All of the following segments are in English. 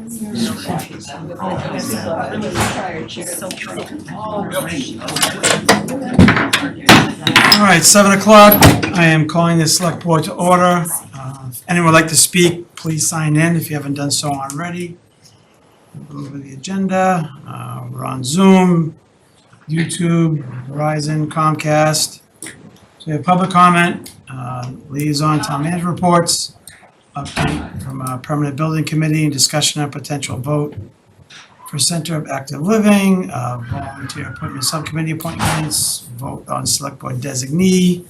All right, 7 o'clock. I am calling the select board to order. If anyone would like to speak, please sign in if you haven't done so already. We'll go over the agenda. We're on Zoom, YouTube, Verizon, Comcast. So we have public comment, liaison, town manager reports, update from a permanent building committee, and discussion on potential vote for Center of Active Living, volunteer appointment subcommittee appointments, vote on select board designee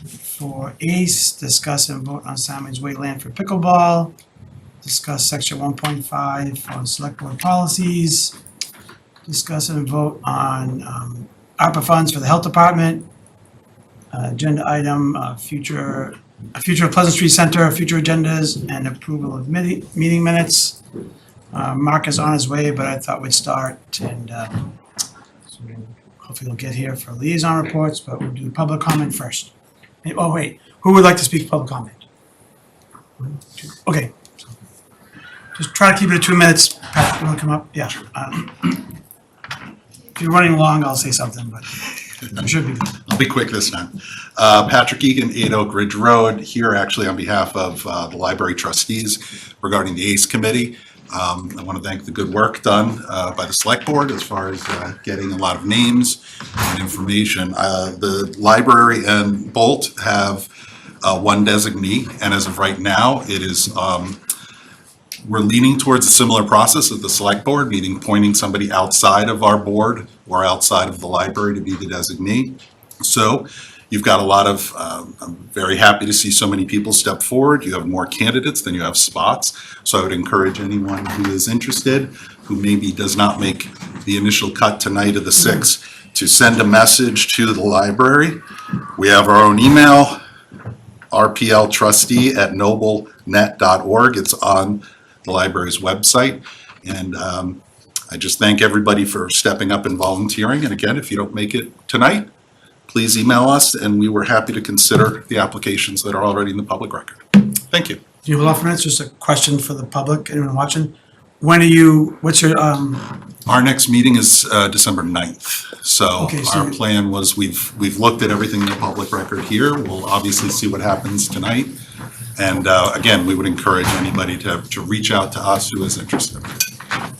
for ACE, discuss and vote on Simon's Way land for pickleball, discuss section 1.5 on select board policies, discuss and vote on ARPA funds for the health department, agenda item, future Pleasant Street Center, future agendas, and approval of meeting minutes. Mark is on his way, but I thought we'd start, and so hopefully he'll get here for liaison reports, but we'll do public comment first. Oh, wait, who would like to speak public comment? Okay. Just try to keep it at 2 minutes. Pat, you want to come up? Yeah. If you're running long, I'll say something, but it should be good. I'll be quick this time. Patrick Egan, 8 Oak Ridge Road, here actually on behalf of the library trustees regarding the ACE committee. I want to thank the good work done by the select board as far as getting a lot of names and information. The library and Bolt have one designee, and as of right now, it is we're leaning towards a similar process as the select board, meaning appointing somebody outside of our board or outside of the library to be the designee. So you've got a lot of, I'm very happy to see so many people step forward. You have more candidates than you have spots. So I would encourage anyone who is interested, who maybe does not make the initial cut tonight of the 6th, to send a message to the library. We have our own email, rpltrustee@noblenet.org. It's on the library's website. And I just thank everybody for stepping up and volunteering. And again, if you don't make it tonight, please email us, and we were happy to consider the applications that are already in the public record. Thank you. Do you have a lot of minutes? Just a question for the public, anyone watching? When are you, what's your, Our next meeting is December 9th. So Okay, so our plan was we've looked at everything in the public record here. We'll obviously see what happens tonight. And again, we would encourage anybody to reach out to us who is interested.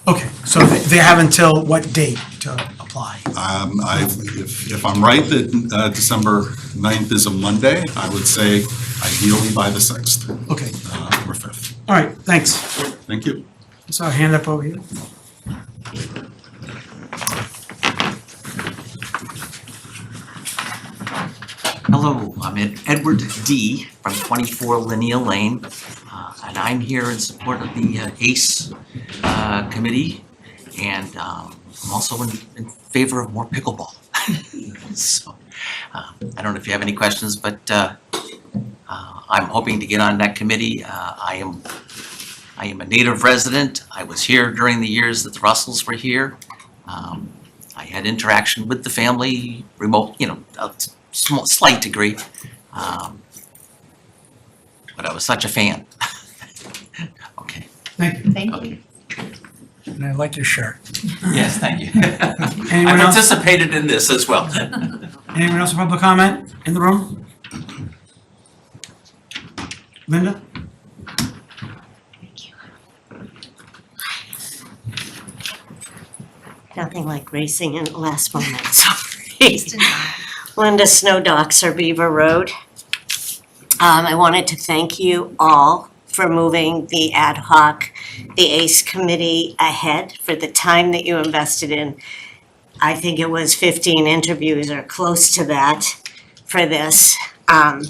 okay, so they have until what date to apply? If I'm right that December 9th is a Monday, I would say ideally by the 6th. Okay, Or 5th. all right, thanks. Thank you. I saw a hand up over here. Hello, I'm Edward D. from 24 Linnea Lane, and I'm here in support of the ACE committee, and I'm also in favor of more pickleball. So, I don't know if you have any questions, but I'm hoping to get on that committee. I am a native resident. I was here during the years that the Russells were here. I had interaction with the family, remote, a slight degree, but I was such a fan. Okay. Thank you. Thank Okay. you. And I like your shirt. Yes, thank you. Anyone I else? participated in this as well. Anyone else for public comment in the room? Linda? Nothing like racing in the last moment, sorry. Linda Snowdoxer, Beaver Road. I wanted to thank you all for moving the ad hoc, the ACE committee ahead for the time that you invested in. I think it was 15 interviews or close to that for this. And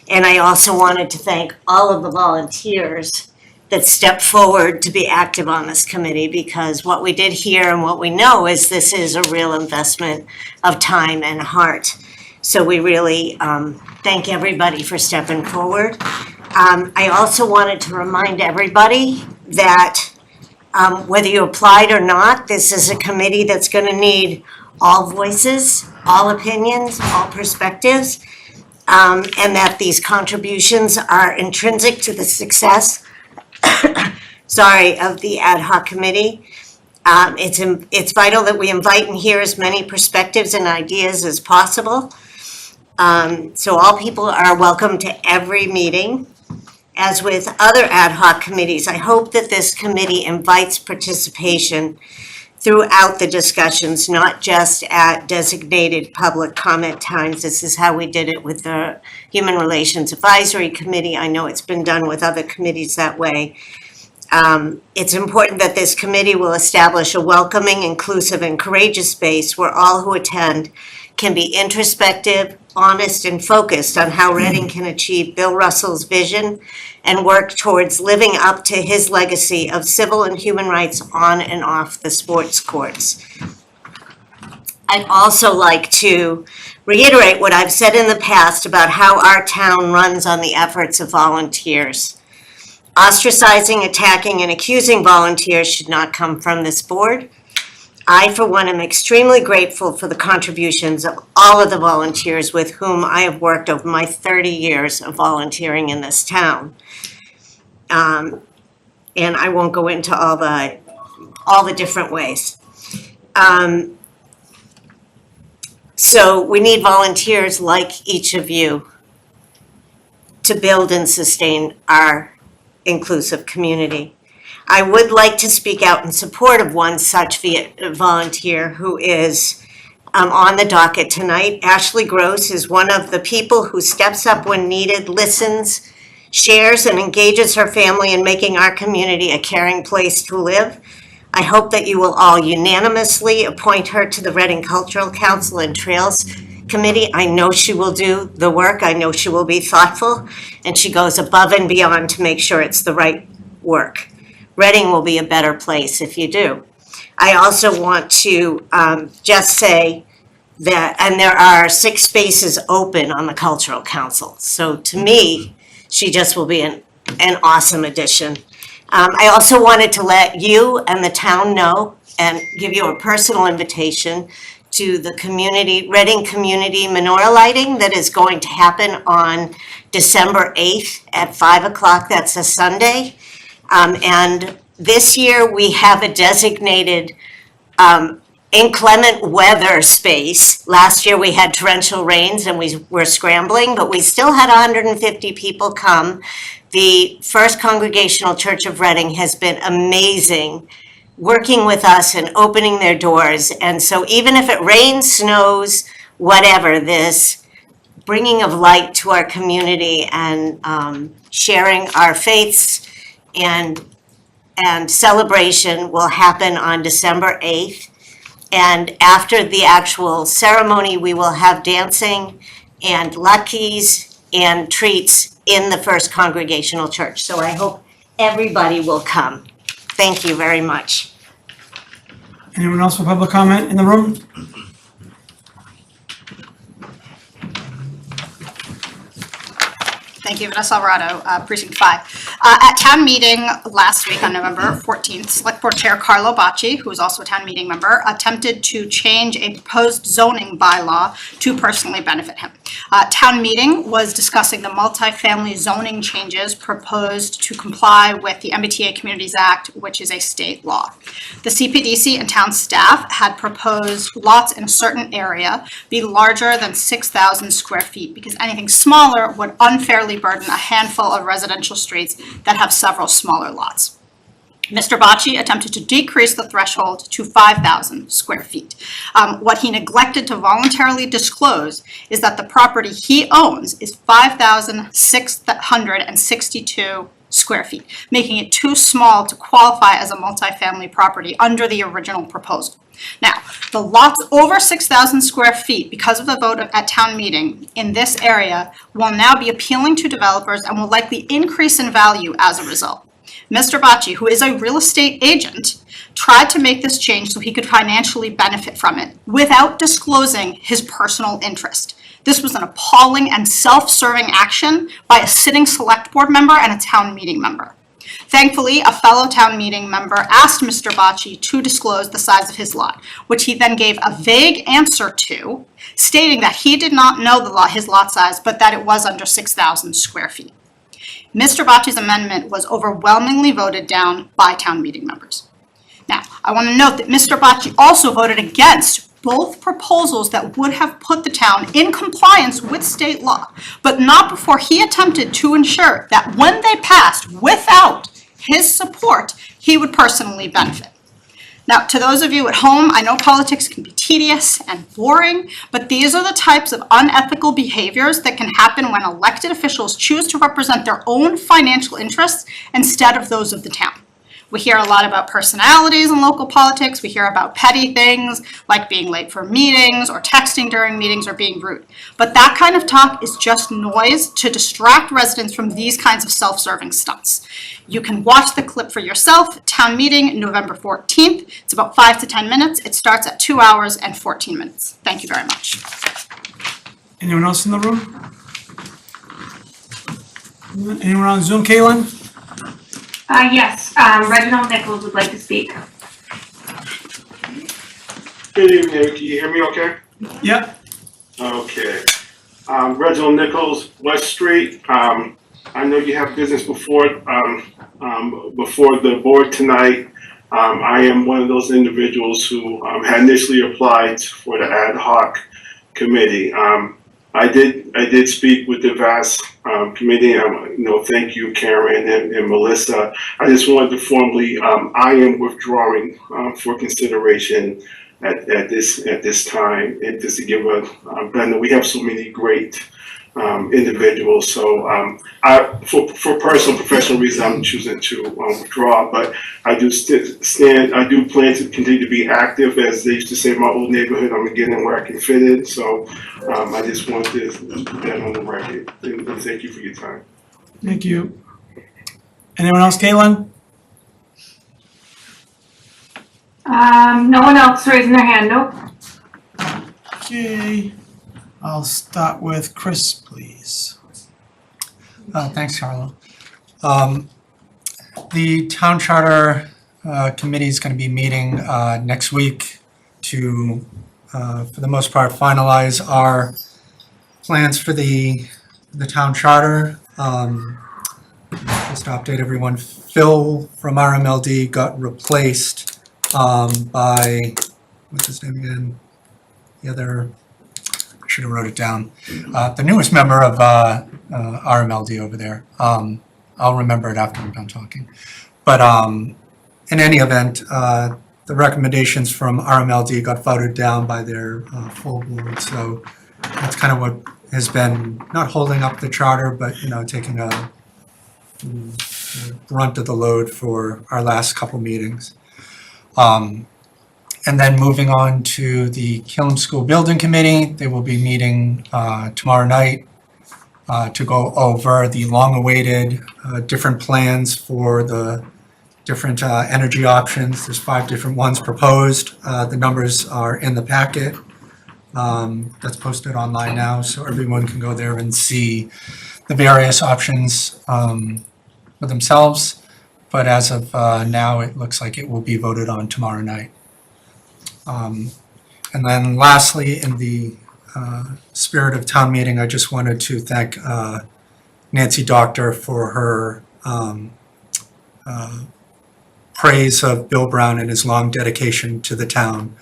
I also wanted to thank all of the volunteers that stepped forward to be active on this committee, because what we did here and what we know is this is a real investment of time and heart. So we really thank everybody for stepping forward. I also wanted to remind everybody that whether you applied or not, this is a committee that's going to need all voices, all opinions, all perspectives, and that these contributions are intrinsic to the success of the ad hoc committee. It's vital that we invite and hear as many perspectives and ideas as possible. So all people are welcome to every meeting. As with other ad hoc committees, I hope that this committee invites participation throughout the discussions, not just at designated public comment times. This is how we did it with the Human Relations Advisory Committee. I know it's been done with other committees that way. It's important that this committee will establish a welcoming, inclusive, and courageous space where all who attend can be introspective, honest, and focused on how Reading can achieve Bill Russell's vision and work towards living up to his legacy of civil and human rights on and off the sports courts. I'd also like to reiterate what I've said in the past about how our town runs on the efforts of volunteers. Ostracizing, attacking, and accusing volunteers should not come from this board. I, for one, am extremely grateful for the contributions of all of the volunteers with whom I have worked over my 30 years of volunteering in this town. And I won't go into all the different ways. So we need volunteers like each of you to build and sustain our inclusive community. I would like to speak out in support of one such volunteer who is on the docket tonight. Ashley Gross is one of the people who steps up when needed, listens, shares, and engages her family in making our community a caring place to live. I hope that you will all unanimously appoint her to the Reading Cultural Council and Trails Committee. I know she will do the work. I know she will be thoughtful, and she goes above and beyond to make sure it's the right work. Reading will be a better place if you do. I also want to just say that, and there are 6 spaces open on the Cultural Council. So to me, she just will be an awesome addition. I also wanted to let you and the town know and give you a personal invitation to the Reading Community Menorah Lighting that is going to happen on December 8th at 5 o'clock. That's a Sunday. And this year we have a designated inclement weather space. Last year we had torrential rains and we were scrambling, but we still had 150 people come. The First Congregational Church of Reading has been amazing working with us and opening their doors. And so even if it rains, snows, whatever, this bringing of light to our community and sharing our faiths and celebration will happen on December 8th. And after the actual ceremony, we will have dancing and luckies and treats in the First Congregational Church. So I hope everybody will come. Thank you very much. Anyone else for public comment in the room? Thank you, Vanessa Alvarado, Precinct 5. At town meeting last week on November 14th, Select Board Chair Carlo Bacci, who is also a town meeting member, attempted to change a proposed zoning bylaw to personally benefit him. Town meeting was discussing the multifamily zoning changes proposed to comply with the MBTA Communities Act, which is a state law. The CPDC and town staff had proposed lots in a certain area be larger than 6,000 square feet because anything smaller would unfairly burden a handful of residential streets that have several smaller lots. Mr. Bacci attempted to decrease the threshold to 5,000 square feet. What he neglected to voluntarily disclose is that the property he owns is 5,662 square feet, making it too small to qualify as a multifamily property under the original proposal. Now, the lots over 6,000 square feet, because of the vote at town meeting in this area, will now be appealing to developers and will likely increase in value as a result. Mr. Bacci, who is a real estate agent, tried to make this change so he could financially benefit from it without disclosing his personal interest. This was an appalling and self-serving action by a sitting select board member and a town meeting member. Thankfully, a fellow town meeting member asked Mr. Bacci to disclose the size of his lot, which he then gave a vague answer to, stating that he did not know his lot size, but that it was under 6,000 square feet. Mr. Bocce's amendment was overwhelmingly voted down by town meeting members. Now, I want to note that Mr. Bocce also voted against both proposals that would have put the town in compliance with state law, but not before he attempted to ensure that when they passed without his support, he would personally benefit. Now, to those of you at home, I know politics can be tedious and boring, but these are the types of unethical behaviors that can happen when elected officials choose to represent their own financial interests instead of those of the town. We hear a lot about personalities in local politics. We hear about petty things like being late for meetings or texting during meetings or being rude. But that kind of talk is just noise to distract residents from these kinds of self-serving stunts. You can watch the clip for yourself. Town meeting, November 14th. It's about 5 to 10 minutes. It starts at 2 hours and 14 minutes. Thank you very much. Anyone else in the room? Anyone on Zoom, Caitlin? Yes, Reginald Nichols would like to speak. Good evening, can you hear me okay? Yep. Okay. Reginald Nichols, West Street. I know you have business before the board tonight. I am one of those individuals who had initially applied for the ad hoc committee. I did speak with the vast committee. Thank you, Karen and Melissa. I just wanted to formally, I am withdrawing for consideration at this time, and just to give I know we have so many great individuals. So for personal, professional reasons, I'm choosing to withdraw. But I do plan to continue to be active, as they used to say in my old neighborhood. I'm getting where I can fit in. So I just wanted to put that on the record. And thank you for your time. Thank you. Anyone else, Caitlin? No one else raising their hand, nope. Okay. I'll start with Chris, please. Thanks, Carlo. The Town Charter Committee is going to be meeting next week to, for the most part, finalize our plans for the Town Charter. Just to update everyone, Phil from RMLD got replaced by, what's his name again? The other, I should have wrote it down. The newest member of RMLD over there. I'll remember it after I'm done talking. But in any event, the recommendations from RMLD got voted down by their full board. So that's kind of what has been not holding up the charter, but taking a brunt of the load for our last couple meetings. And then moving on to the Killam School Building Committee, they will be meeting tomorrow night to go over the long-awaited different plans for the different energy options. There's 5 different ones proposed. The numbers are in the packet. That's posted online now, so everyone can go there and see the various options for themselves. But as of now, it looks like it will be voted on tomorrow night. And then lastly, in the spirit of town meeting, I just wanted to thank Nancy Doctor for her praise of Bill Brown and his long dedication to the town.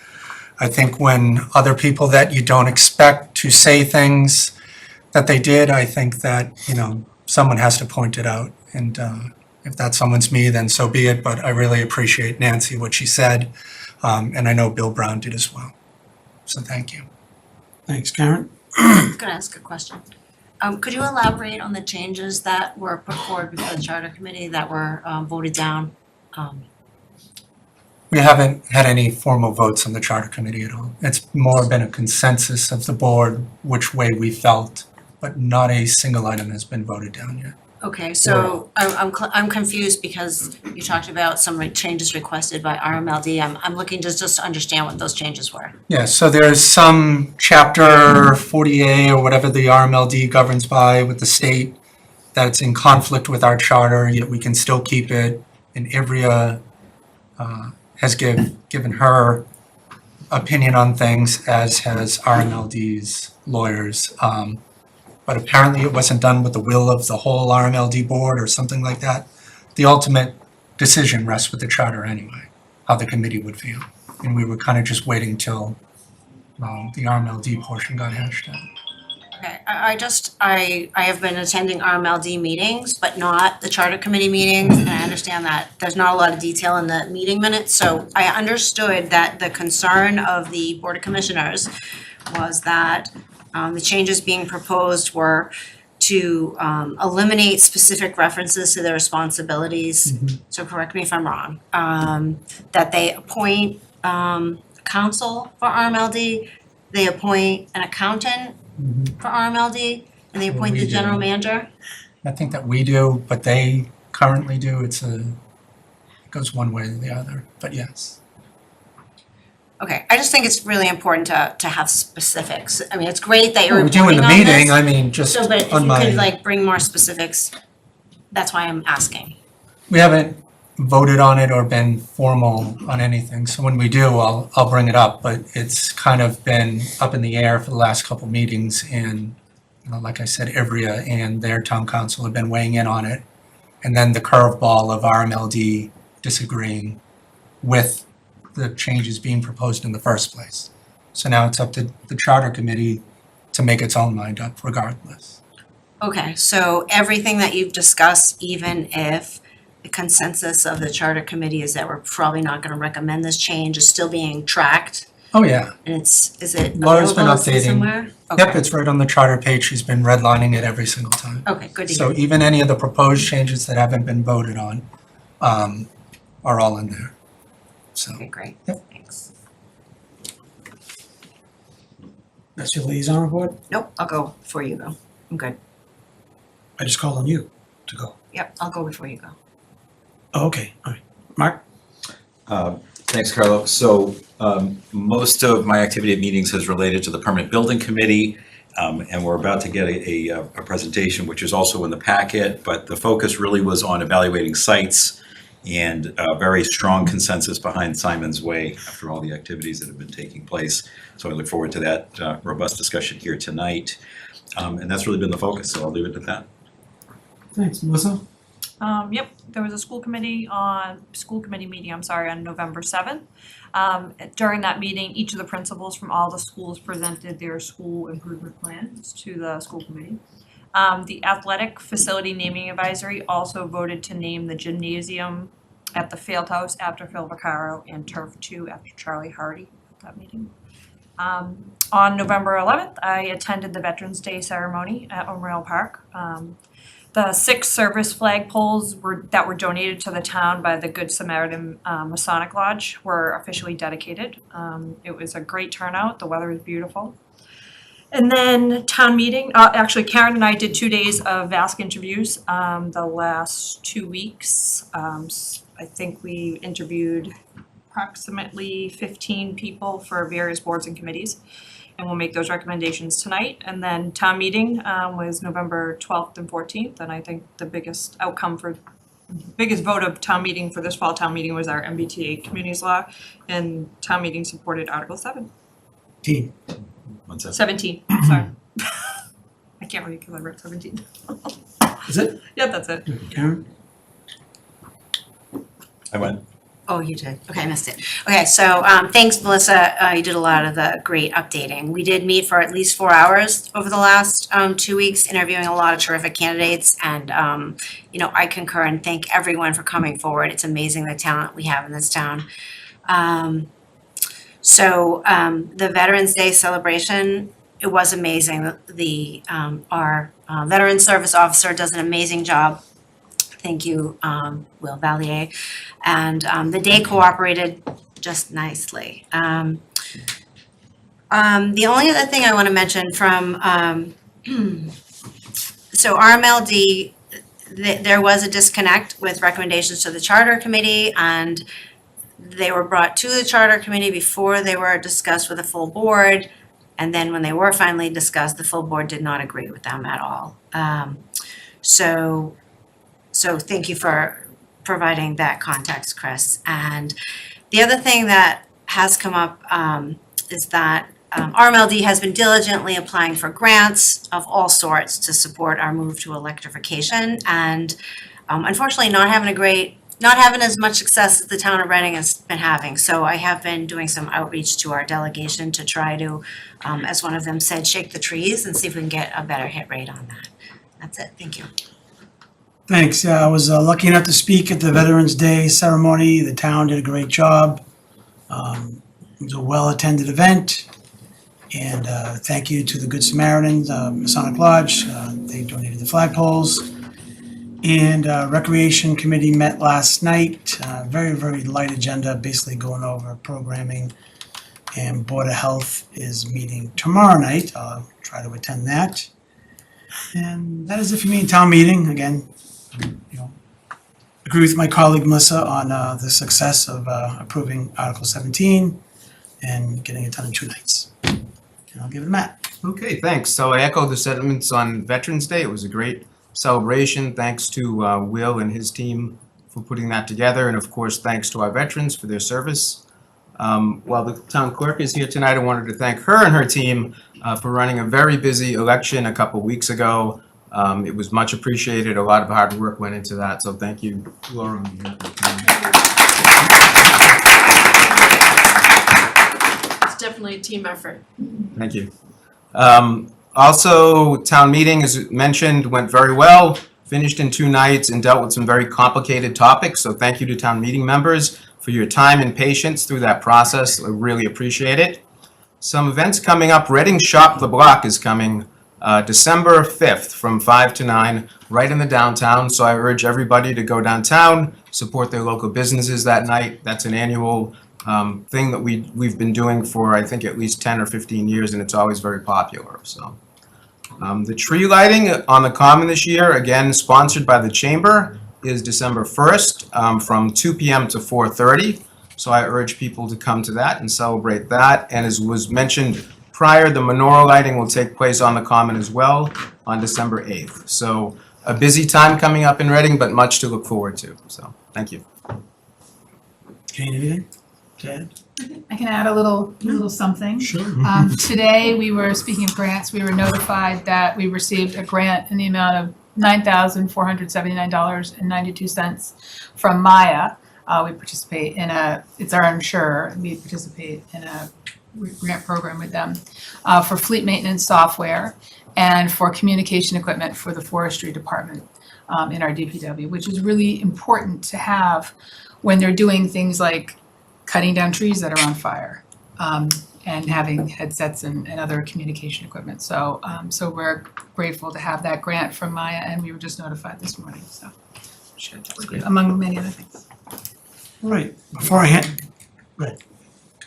I think when other people that you don't expect to say things that they did, I think that, someone has to point it out. And if that someone's me, then so be it. But I really appreciate Nancy, what she said. And I know Bill Brown did as well. So thank you. Thanks, Karen. I was going to ask a question. Could you elaborate on the changes that were put forward before the Charter Committee that were voted down? We haven't had any formal votes on the Charter Committee at all. It's more been a consensus of the board which way we felt, but not a single item has been voted down yet. Okay, so I'm confused because you talked about some changes requested by RMLD. I'm looking just to understand what those changes were. Yeah, so there's some chapter 40A or whatever the RMLD governs by with the state that's in conflict with our charter, yet we can still keep it. And Ivrea has given her opinion on things, as has RMLD's lawyers. but apparently it wasn't done with the will of the whole RMLD board or something like that. The ultimate decision rests with the charter anyway, how the committee would feel. And we were kind of just waiting till the RMLD portion got hashed out. Okay, I have been attending RMLD meetings, but not the charter committee meetings, and I understand that there's not a lot of detail in the meeting minutes, so I understood that the concern of the Board of Commissioners was that the changes being proposed were to eliminate specific references to their responsibilities, so correct me if I'm wrong, that they appoint counsel for RMLD, they appoint an accountant for RMLD, and they appoint We the do. general manager? I think that we do, but they currently do. It goes one way or the other, but yes. Okay, I just think it's really important to have specifics. I mean, it's great that you're We do in reporting the on meeting, this. I mean, just So, but if on you my. could like bring more specifics, that's why I'm asking. We haven't voted on it or been formal on anything, so when we do, I'll bring it up, but it's kind of been up in the air for the last couple meetings, and, like I said, Ivrea and their town council have been weighing in on it, and then the curveball of RMLD disagreeing with the changes being proposed in the first place. So now it's up to the charter committee to make its own mind up regardless. Okay, so everything that you've discussed, even if the consensus of the charter committee is that we're probably not gonna recommend this change, is still being tracked, Oh, yeah. and is it Laura's been available updating. somewhere? Yep, Okay. it's right on the charter page. She's been redlining it every single time. Okay, good to So hear. even any of the proposed changes that haven't been voted on are all in there. So, Okay, great, Yep. thanks. That's your liaison report? Nope, I'll go before you go. I'm good. I just called on you to go. Yep, I'll go before you go. Oh, okay, all right. Mark? Thanks, Carlo. So most of my activity at meetings has related to the Permanent Building Committee, and we're about to get a presentation, which is also in the packet, but the focus really was on evaluating sites and very strong consensus behind Simon's Way after all the activities that have been taking place. So I look forward to that robust discussion here tonight. And that's really been the focus, so I'll leave it at that. Thanks, Melissa? Yep, there was a school committee meeting, on November 7th. During that meeting, each of the principals from all the schools presented their school improvement plans to the school committee. The athletic facility naming advisory also voted to name the gymnasium at the Field House after Phil Vaccaro and Turf 2 after Charlie Hardy at that meeting. On November 11th, I attended the Veterans Day ceremony at Memorial Park. The 6 service flagpoles that were donated to the town by the Good Samaritan Masonic Lodge were officially dedicated. It was a great turnout. The weather was beautiful. And then town meeting, actually Karen and I did 2 days of VASC interviews the last 2 weeks. I think we interviewed approximately 15 people for various boards and committees. And we'll make those recommendations tonight. And then town meeting was November 12th and 14th. And I think the biggest vote of town meeting for this fall town meeting was our MBTA communities law. And town meeting supported Article 7. 17, sorry. I can't read because I wrote 17. Is it? Yeah, that's it. Karen? I went. Oh, you did. Okay, I missed it. Okay, so thanks, Melissa. You did a lot of the great updating. We did meet for at least 4 hours over the last 2 weeks, interviewing a lot of terrific candidates. And, I concur and thank everyone for coming forward. It's amazing the talent we have in this town. The Veterans Day celebration, it was amazing. Our Veteran Service Officer does an amazing job. Thank you, Will Valier. And the day cooperated just nicely. The only other thing I want to mention from, so RMLD, there was a disconnect with recommendations to the Charter Committee, and they were brought to the Charter Committee before they were discussed with the full board. And then when they were finally discussed, the full board did not agree with them at all. So thank you for providing that context, Chris. And the other thing that has come up is that RMLD has been diligently applying for grants of all sorts to support our move to electrification, and unfortunately not having as much success as the town of Reading has been having. So I have been doing some outreach to our delegation to try to, as one of them said, shake the trees and see if we can get a better hit rate on that. That's it, thank you. Thanks. Yeah, I was lucky enough to speak at the Veterans Day ceremony. The town did a great job. It was a well-attended event. And thank you to the Good Samaritans, Masonic Lodge. They donated the flagpoles. And Recreation Committee met last night. Very, very light agenda, basically going over programming. And Board of Health is meeting tomorrow night. I'll try to attend that. And that is it for me in town meeting. Again, agree with my colleague Melissa on the success of approving Article 17 and getting it done in 2 nights. And I'll give it to Matt. Okay, thanks. So I echo the sentiments on Veterans Day. It was a great celebration. Thanks to Will and his team for putting that together. And of course, thanks to our veterans for their service. While the town clerk is here tonight, I wanted to thank her and her team for running a very busy election a couple weeks ago. It was much appreciated. A lot of hard work went into that. So thank you, Laura. It's definitely a team effort. Thank you. Also, town meeting, as mentioned, went very well, finished in 2 nights and dealt with some very complicated topics. So thank you to town meeting members for your time and patience through that process. I really appreciate it. Some events coming up. Reading Shop the Block is coming December 5th from 5 to 9 right in the downtown. So I urge everybody to go downtown, support their local businesses that night. That's an annual thing that we've been doing for, I think, at least 10 or 15 years, and it's always very popular. So the tree lighting on the Common this year, again, sponsored by the Chamber, is December 1st from 2 p.m. to 4:30. So I urge people to come to that and celebrate that. And as was mentioned prior, the menorah lighting will take place on the Common as well on December 8th. So a busy time coming up in Reading, but much to look forward to. So thank you. Jane, anything to add? I can add a little something. Sure. Today, we were, speaking of grants, we were notified that we received a grant in the amount of $9,479.92 from Maya. We participate in it's our insurer, and we participate in a grant program with them for fleet maintenance software and for communication equipment for the forestry department in our DPW, which is really important to have when they're doing things like cutting down trees that are on fire, and having headsets and other communication equipment. So we're grateful to have that grant from Maya, and we were just notified this morning, so sure, that's great, among many other things. All right, before I hand, go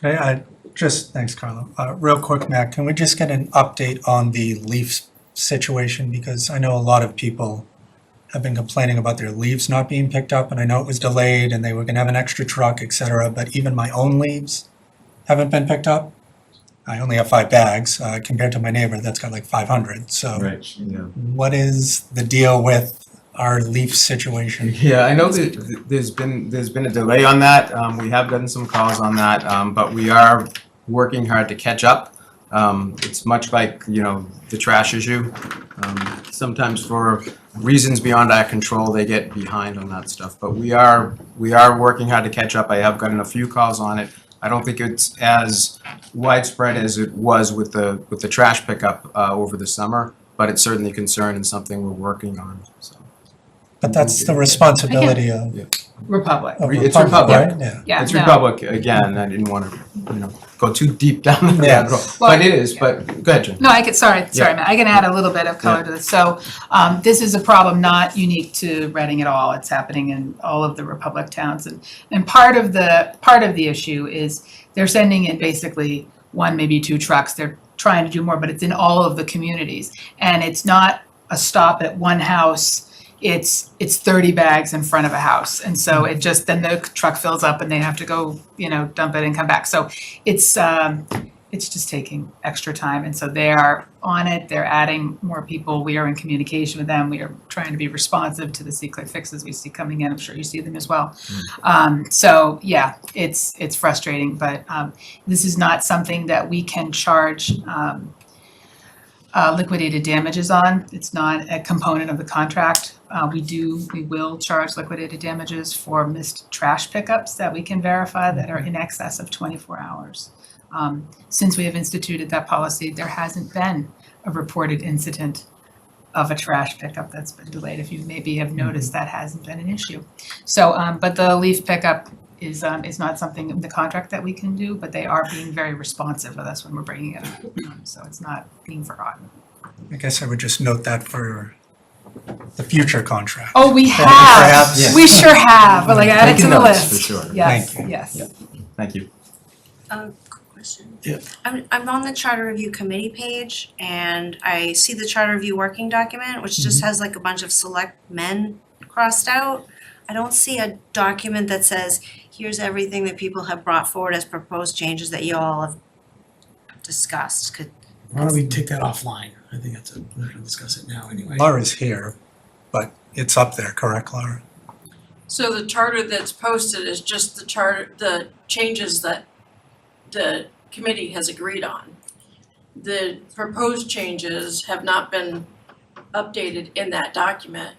ahead. Thanks, Carlo. Real quick, Matt, can we just get an update on the leaf situation? Because I know a lot of people have been complaining about their leaves not being picked up, and I know it was delayed and they were gonna have an extra truck, et cetera, but even my own leaves haven't been picked up. I only have 5 bags, compared to my neighbor that's got like 500, so. Right, yeah. What is the deal with our leaf situation? Yeah, I know that there's been a delay on that. We have gotten some calls on that, but we are working hard to catch up. It's much like, the trash issue. Sometimes for reasons beyond our control, they get behind on that stuff. But we are working hard to catch up. I have gotten a few calls on it. I don't think it's as widespread as it was with the trash pickup over the summer, but it's certainly a concern and something we're working on. So. But that's the responsibility of Republic. It's Republic, right? Yeah. Yeah, It's no. Republic, again, I didn't want to, go too deep down the Yeah. rabbit hole, but it is, but go ahead, Jen. No, sorry, Matt, I can add a little bit of color to this. So, this is a problem not unique to Reading at all. It's happening in all of the Republic towns. And part of the issue is they're sending in basically 1, maybe 2 trucks. They're trying to do more, but it's in all of the communities. And it's not a stop at one house. It's 30 bags in front of a house. And so it just, then the truck fills up and they have to go, dump it and come back. So it's it's just taking extra time. And so they are on it, they're adding more people, we are in communication with them, we are trying to be responsive to the C-click fixes we see coming in, I'm sure you see them as well. So yeah, it's frustrating, but this is not something that we can charge liquidated damages on. It's not a component of the contract. We will charge liquidated damages for missed trash pickups that we can verify that are in excess of 24 hours. Since we have instituted that policy, there hasn't been a reported incident of a trash pickup that's been delayed. If you maybe have noticed, that hasn't been an issue. So, but the leaf pickup is not something in the contract that we can do, but they are being very responsive with us when we're bringing it up. So it's not being forgotten. I guess I would just note that for the future contract. Oh, we have, Perhaps- we sure have, but like add it to Taking the notes, list. for sure. Yes, Thank you. yes. Thank you. Quick question. Yeah. I'm on the charter review committee page and I see the charter review working document, which just has like a bunch of select men crossed out. I don't see a document that says, here's everything that people have brought forward as proposed changes that you all have discussed. Why don't we take that offline? I think we're gonna discuss it now anyway. Laura's here, but it's up there, correct, Laura? So the charter that's posted is just the changes that the committee has agreed on. The proposed changes have not been updated in that document.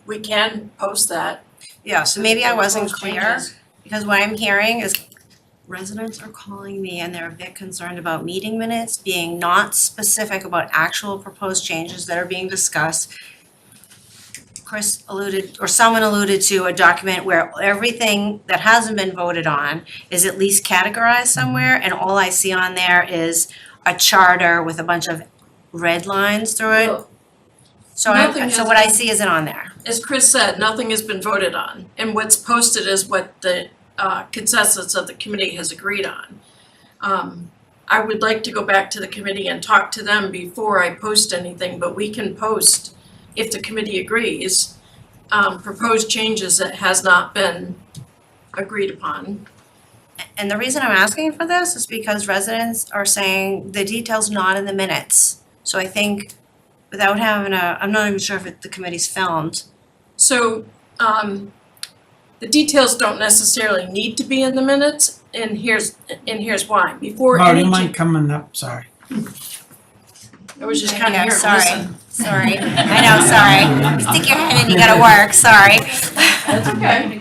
We can post that. Yeah, so maybe I wasn't Proposed clear, changes. because what I'm hearing is residents are calling me and they're a bit concerned about meeting minutes being not specific about actual proposed changes that are being discussed. Chris alluded, or someone alluded to a document where everything that hasn't been voted on is at least categorized somewhere, and all I see on there is a charter with a bunch of red lines through it. Well, So nothing so has what I been- see isn't on there. As Chris said, nothing has been voted on, and what's posted is what the consensus of the committee has agreed on. I would like to go back to the committee and talk to them before I post anything, but we can post, if the committee agrees, proposed changes that has not been agreed upon. And the reason I'm asking for this is because residents are saying the detail's not in the minutes. So I think without having I'm not even sure if the committee's filmed. So, the details don't necessarily need to be in the minutes, and here's why. Before Laura, do any you mind coming up? Sorry. I was just kind of Yeah, here to sorry. listen. Sorry, I know, sorry. Stick your head in, you gotta work, sorry. That's okay.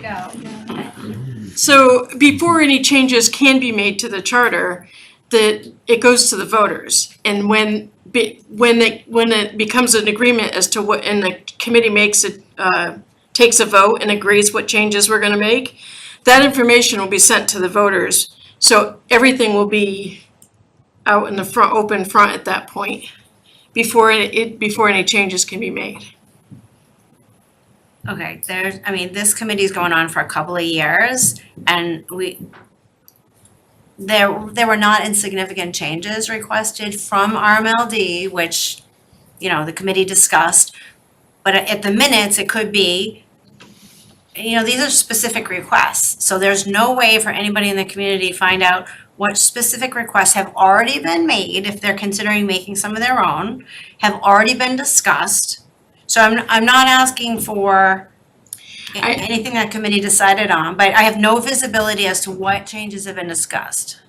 So before any changes can be made to the charter, it goes to the voters. And when it becomes an agreement as to what, and the committee takes a vote and agrees what changes we're gonna make, that information will be sent to the voters. So everything will be out in the front, open front at that point, before any changes can be made. Okay, this committee's going on for a couple of years, and there were not insignificant changes requested from RMLD, which, the committee discussed. But at the minutes, it could be, these are specific requests. So there's no way for anybody in the community to find out what specific requests have already been made, if they're considering making some of their own, have already been discussed. So I'm not asking for anything that committee decided on, but I have no visibility as to what changes have been discussed.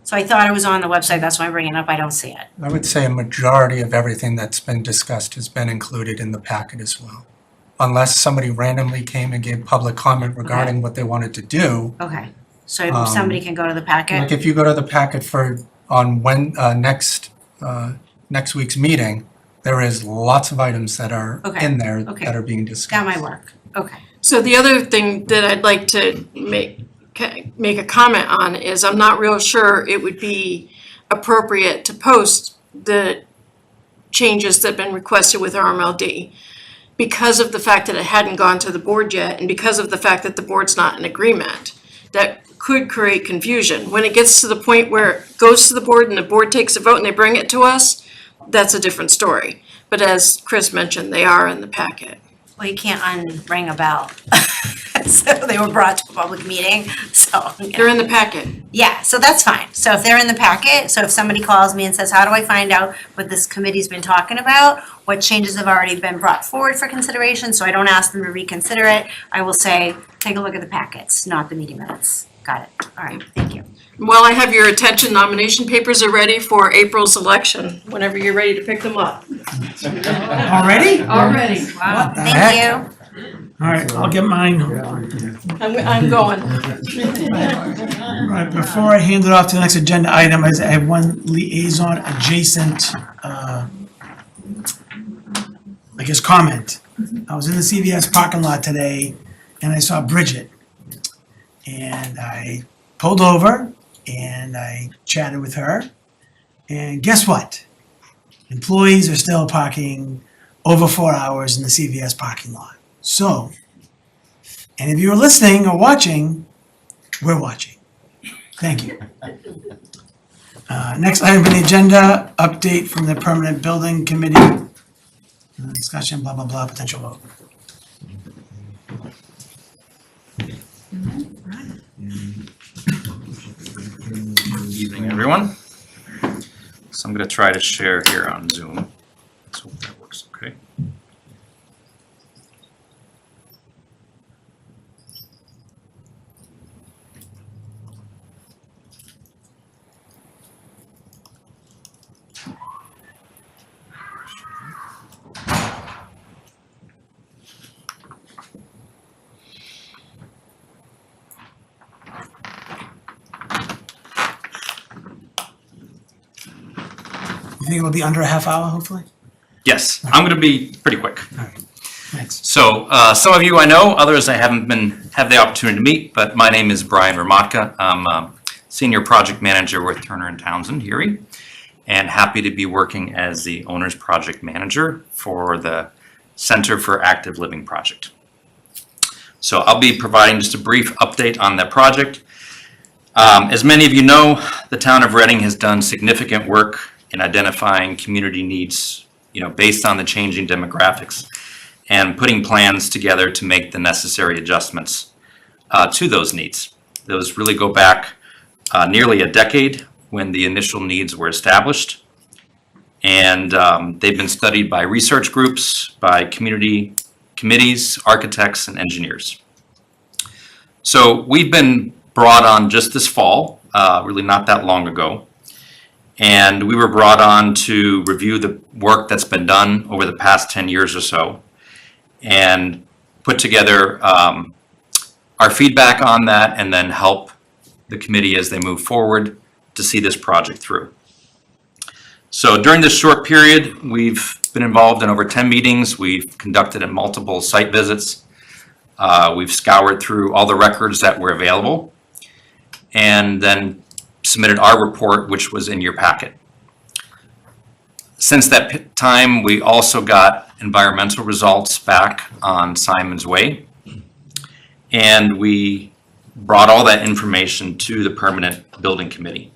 So I thought it was on the website, that's why I'm bringing it up, I don't see it. I would say a majority of everything that's been discussed has been included in the packet as well. Unless somebody randomly came and gave public comment regarding what they wanted to do. Okay, so somebody can go to the packet? Like if you go to the packet next week's meeting, there is lots of items that are in there Okay. that are being discussed. Got my work, okay. So the other thing that I'd like to make a comment on is I'm not real sure it would be appropriate to post the changes that have been requested with RMLD because of the fact that it hadn't gone to the board yet and because of the fact that the board's not in agreement. That could create confusion. When it gets to the point where it goes to the board and the board takes a vote and they bring it to us, that's a different story. But as Chris mentioned, they are in the packet. Well, you can't unring a bell at minutes. They were brought to a public meeting, so. They're in the packet. Yeah, so that's fine. So if they're in the packet, so if somebody calls me and says, how do I find out what this committee's been talking about? What changes have already been brought forward for consideration, so I don't ask them to reconsider it, I will say, take a look at the packets, not the meeting minutes. Got it. All right, thank you. While I have your attention, nomination papers are ready for April's election, whenever you're ready to pick them up. Already? Already. What the Thank heck? you. All right, I'll get mine. I'm going. Right, before I hand it off to the next agenda item, I have one liaison adjacent, I guess, comment. I was in the CVS parking lot today and I saw Bridget. And I pulled over and I chatted with her. And guess what? Employees are still parking over 4 hours in the CVS parking lot. So, and if you were listening or watching, we're watching. Thank you. Next item on the agenda, update from the Permanent Building Committee. Discussion, blah, blah, blah, potential vote. Good evening, everyone. So I'm going to try to share here on Zoom. Let's hope that works okay. You think it'll be under a half hour, hopefully? Yes, I'm going to be pretty quick. Thanks. So some of you I know, others I haven't have the opportunity to meet, but my name is Brian Ramotka. I'm a Senior Project Manager with Turner & Townsend, Erie, and happy to be working as the Owner's Project Manager for the Center for Active Living project. So I'll be providing just a brief update on that project. As many of you know, the town of Reading has done significant work in identifying community needs, based on the changing demographics, and putting plans together to make the necessary adjustments to those needs. Those really go back nearly a decade when the initial needs were established. And they've been studied by research groups, by community committees, architects, and engineers. So we've been brought on just this fall, really not that long ago. And we were brought on to review the work that's been done over the past 10 years or so and put together our feedback on that and then help the committee as they move forward to see this project through. So during this short period, we've been involved in over 10 meetings. We've conducted multiple site visits. We've scoured through all the records that were available and then submitted our report, which was in your packet. Since that time, we also got environmental results back on Simon's Way, and we brought all that information to the Permanent Building Committee.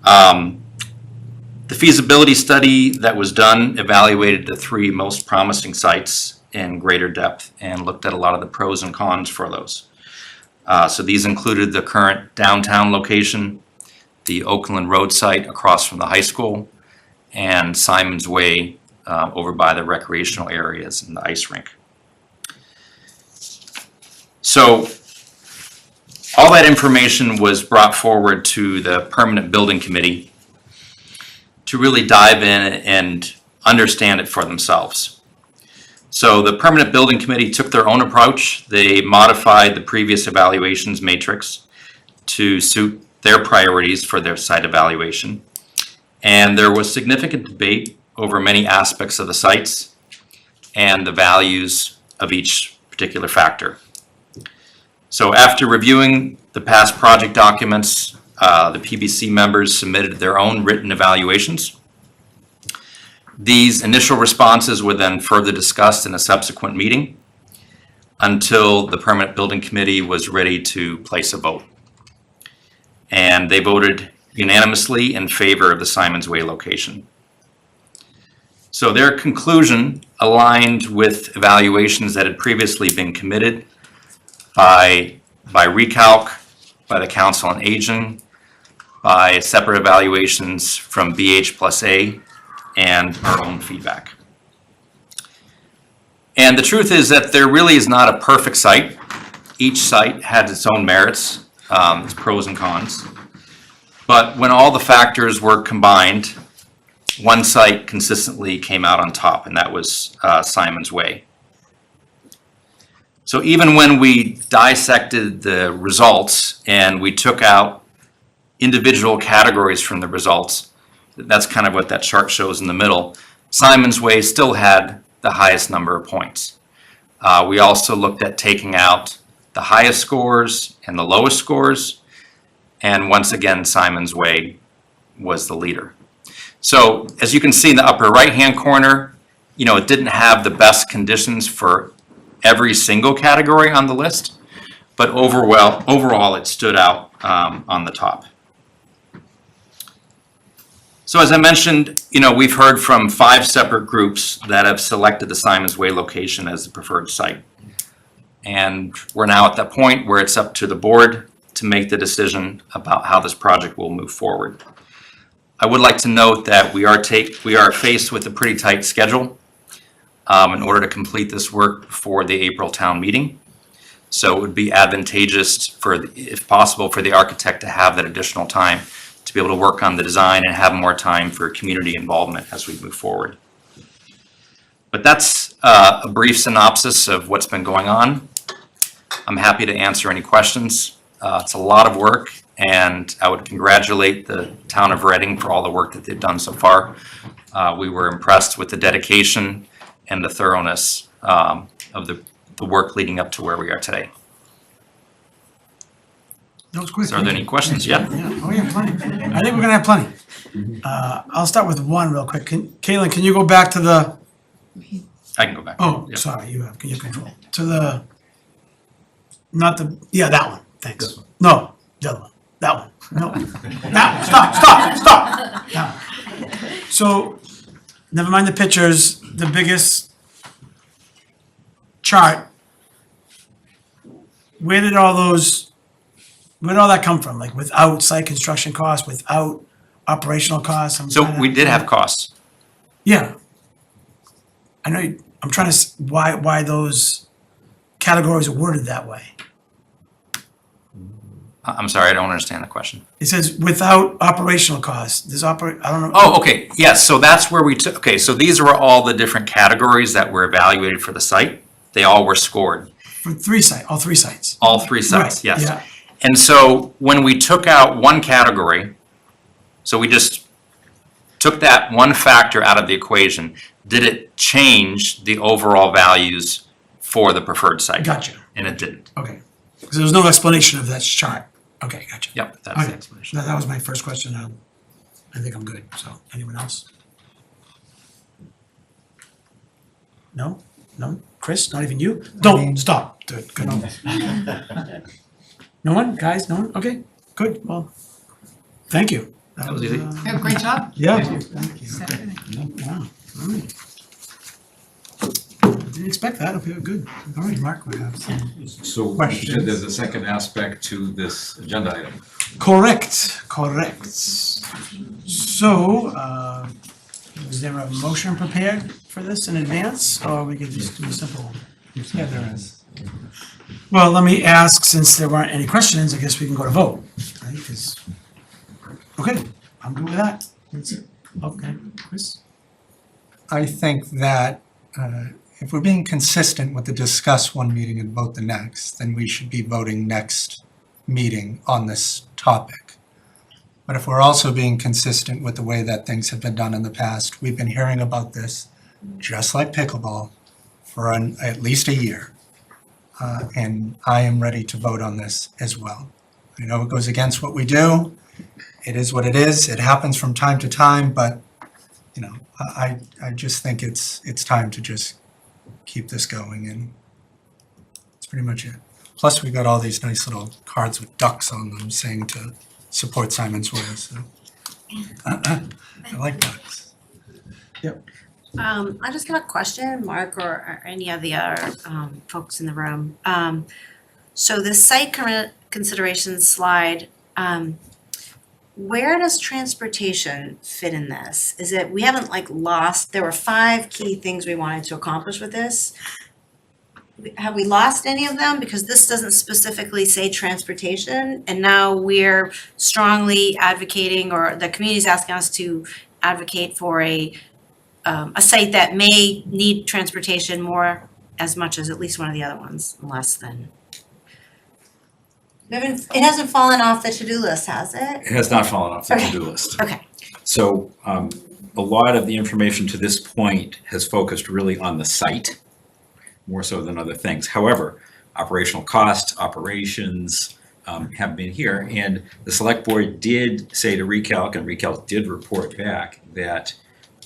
The feasibility study that was done evaluated the 3 most promising sites in greater depth and looked at a lot of the pros and cons for those. So these included the current downtown location, the Oakland Road site across from the high school, and Simon's Way over by the recreational areas and the ice rink. So all that information was brought forward to the Permanent Building Committee to really dive in and understand it for themselves. So the Permanent Building Committee took their own approach. They modified the previous evaluations matrix to suit their priorities for their site evaluation. And there was significant debate over many aspects of the sites and the values of each particular factor. So after reviewing the past project documents, the PBC members submitted their own written evaluations. These initial responses were then further discussed in a subsequent meeting until the Permanent Building Committee was ready to place a vote. And they voted unanimously in favor of the Simon's Way location. So their conclusion aligned with evaluations that had previously been committed by Recalc, by the Council on Aging, by separate evaluations from BH+A, and our own feedback. And the truth is that there really is not a perfect site. Each site had its own merits, its pros and cons. But when all the factors were combined, one site consistently came out on top, and that was Simon's Way. So even when we dissected the results and we took out individual categories from the results, that's kind of what that chart shows in the middle, Simon's Way still had the highest number of points. We also looked at taking out the highest scores and the lowest scores, and once again, Simon's Way was the leader. So as you can see in the upper right-hand corner, it didn't have the best conditions for every single category on the list, but overall it stood out on the top. So as I mentioned, we've heard from 5 separate groups that have selected the Simon's Way location as the preferred site. And we're now at that point where it's up to the board to make the decision about how this project will move forward. I would like to note that we are faced with a pretty tight schedule in order to complete this work before the April town meeting. So it would be advantageous if possible, for the architect to have that additional time to be able to work on the design and have more time for community involvement as we move forward. But that's a brief synopsis of what's been going on. I'm happy to answer any questions. It's a lot of work, and I would congratulate the town of Reading for all the work that they've done so far. We were impressed with the dedication and the thoroughness of the work leading up to where we are today. That was quick. So are there any questions? Yeah? Oh, yeah, plenty. I think we're gonna have plenty. I'll start with one real quick. Caitlin, can you go back to the, I can go back. oh, Yeah. sorry, you have control. To the, not the, yeah, that one, thanks. No, the other one, that one, no. That one, stop. That one. So, never mind the pictures, the biggest chart. Where did all that come from? Like without site construction costs, without operational costs? I'm So trying to- we did have costs. Yeah. I know, I'm trying to, why those categories are worded that way. I'm sorry, I don't understand the question. It says without operational costs, I don't know. Oh, okay, yes, so that's where we took, okay, so these were all the different categories that were evaluated for the site. They all were scored, For all three sites. all 3 sites, Right, yes. yeah. And so when we took out one category, so we just took that one factor out of the equation, did it change the overall values for the preferred site? Gotcha. And it didn't. Okay. Because there was no explanation of that chart. Okay, gotcha. Yep, that's the Okay. explanation. That was my first question. I think I'm good. So, anyone else? No? No? Chris, not even you? Don't, stop. Good, good. No one? Guys, no one? Okay, good. Well, thank you. That was easy. Yeah, great job. Yeah. Thank you. Wow. All right. Didn't expect that. Okay, good. All right, Mark, we have some. So you Questions? said there's a second aspect to this agenda item. Correct. So, is there a motion prepared for this in advance, or we could just do a simple? Yeah, there is. Well, let me ask, since there weren't any questions, I guess we can go to vote, right? 'Cause- okay, I'm good with that. Okay, Chris? I think that if we're being consistent with the discuss one meeting and vote the next, then we should be voting next meeting on this topic. But if we're also being consistent with the way that things have been done in the past, we've been hearing about this, just like pickleball, for at least a year. And I am ready to vote on this as well. I know it goes against what we do. It is what it is. It happens from time to time, but I just think it's time to just keep this going, and that's pretty much it. Plus, we got all these nice little cards with ducks on them saying to support Simon's Way, so I like ducks. I just got a question, Mark, or any of the other folks in the room. So the site consideration slide, where does transportation fit in this? Is it, we haven't like lost, there were 5 key things we wanted to accomplish with this. Have we lost any of them? Because this doesn't specifically say transportation, and now we're strongly advocating, or the community's asking us to advocate for a site that may need transportation more as much as at least one of the other ones, less than. It hasn't fallen off the to-do list, has it? It has not fallen off the Okay. to-do list. Okay. So a lot of the information to this point has focused really on the site, more so than other things. However, operational costs, operations have been here, and the select board did say to Recalc, and Recalc did report back that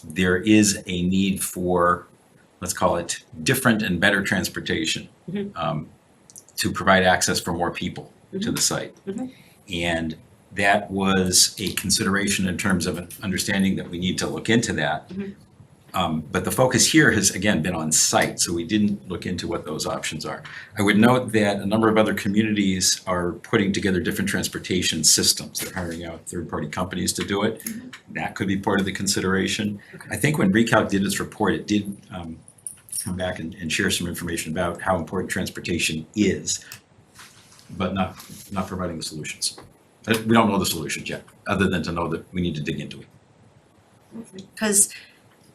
there is a need for, let's call it, different and better transportation to provide access for more people to the site. And that was a consideration in terms of understanding that we need to look into that. But the focus here has, again, been on site, so we didn't look into what those options are. I would note that a number of other communities are putting together different transportation systems. They're hiring out third-party companies to do it. That could be part of the consideration. I think when Recalc did its report, it did come back and share some information about how important transportation is, but not providing the solutions. We don't know the solutions yet, other than to know that we need to dig into it. Because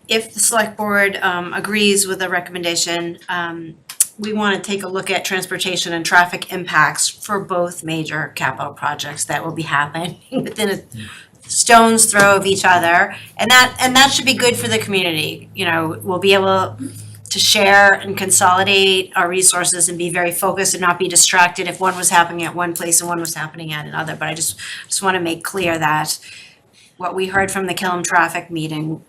if the select board agrees with the recommendation, we want to take a look at transportation and traffic impacts for both major capital projects that will be happening within a stone's throw of each other. And that should be good for the community. You know, we'll be able to share and consolidate our resources and be very focused and not be distracted if one was happening at one place and one was happening at another. But I just want to make clear that what we heard from the Killam traffic meeting,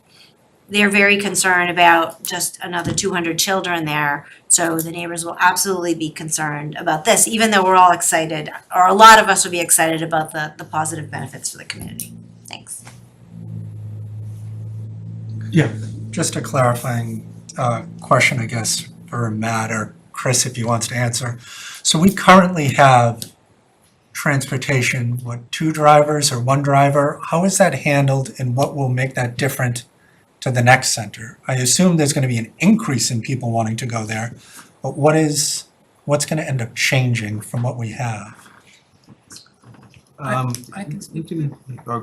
they're very concerned about just another 200 children there. So the neighbors will absolutely be concerned about this, even though we're all excited, or a lot of us will be excited about the positive benefits for the community. Thanks. Yeah, just a clarifying question, I guess, for Matt or Chris, if he wants to answer. So we currently have transportation, 2 drivers or 1 driver? How is that handled, and what will make that different to the next center? I assume there's going to be an increase in people wanting to go there, but what's going to end up changing from what we have?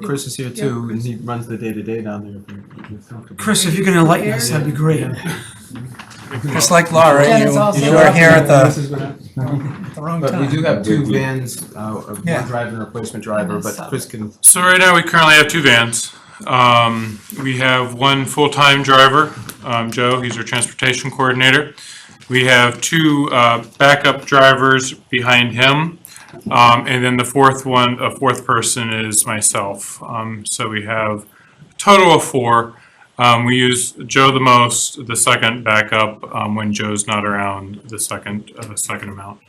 Chris is here too, and he runs the day-to-day down there. if you're comfortable. Chris, if you can enlighten us, that'd be great. Just like Laura, Jen is you also were here at This is what the wrong But we time. do have 2 vans, one Yeah. driver and a replacement driver, but Chris can. So right now, we currently have 2 vans. We have 1 full-time driver, Joe, he's our transportation coordinator. We have 2 backup drivers behind him. And then the fourth person is myself. So we have a total of 4. We use Joe the most, the second backup, when Joe's not around, the second amount.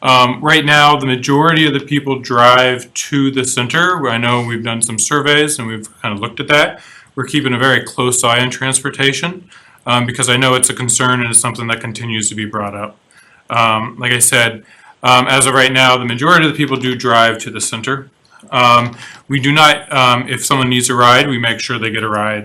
Right now, the majority of the people drive to the center. I know we've done some surveys and we've kind of looked at that. We're keeping a very close eye on transportation because I know it's a concern and it's something that continues to be brought up. Like I said, as of right now, the majority of the people do drive to the center. We do not, if someone needs a ride, we make sure they get a ride.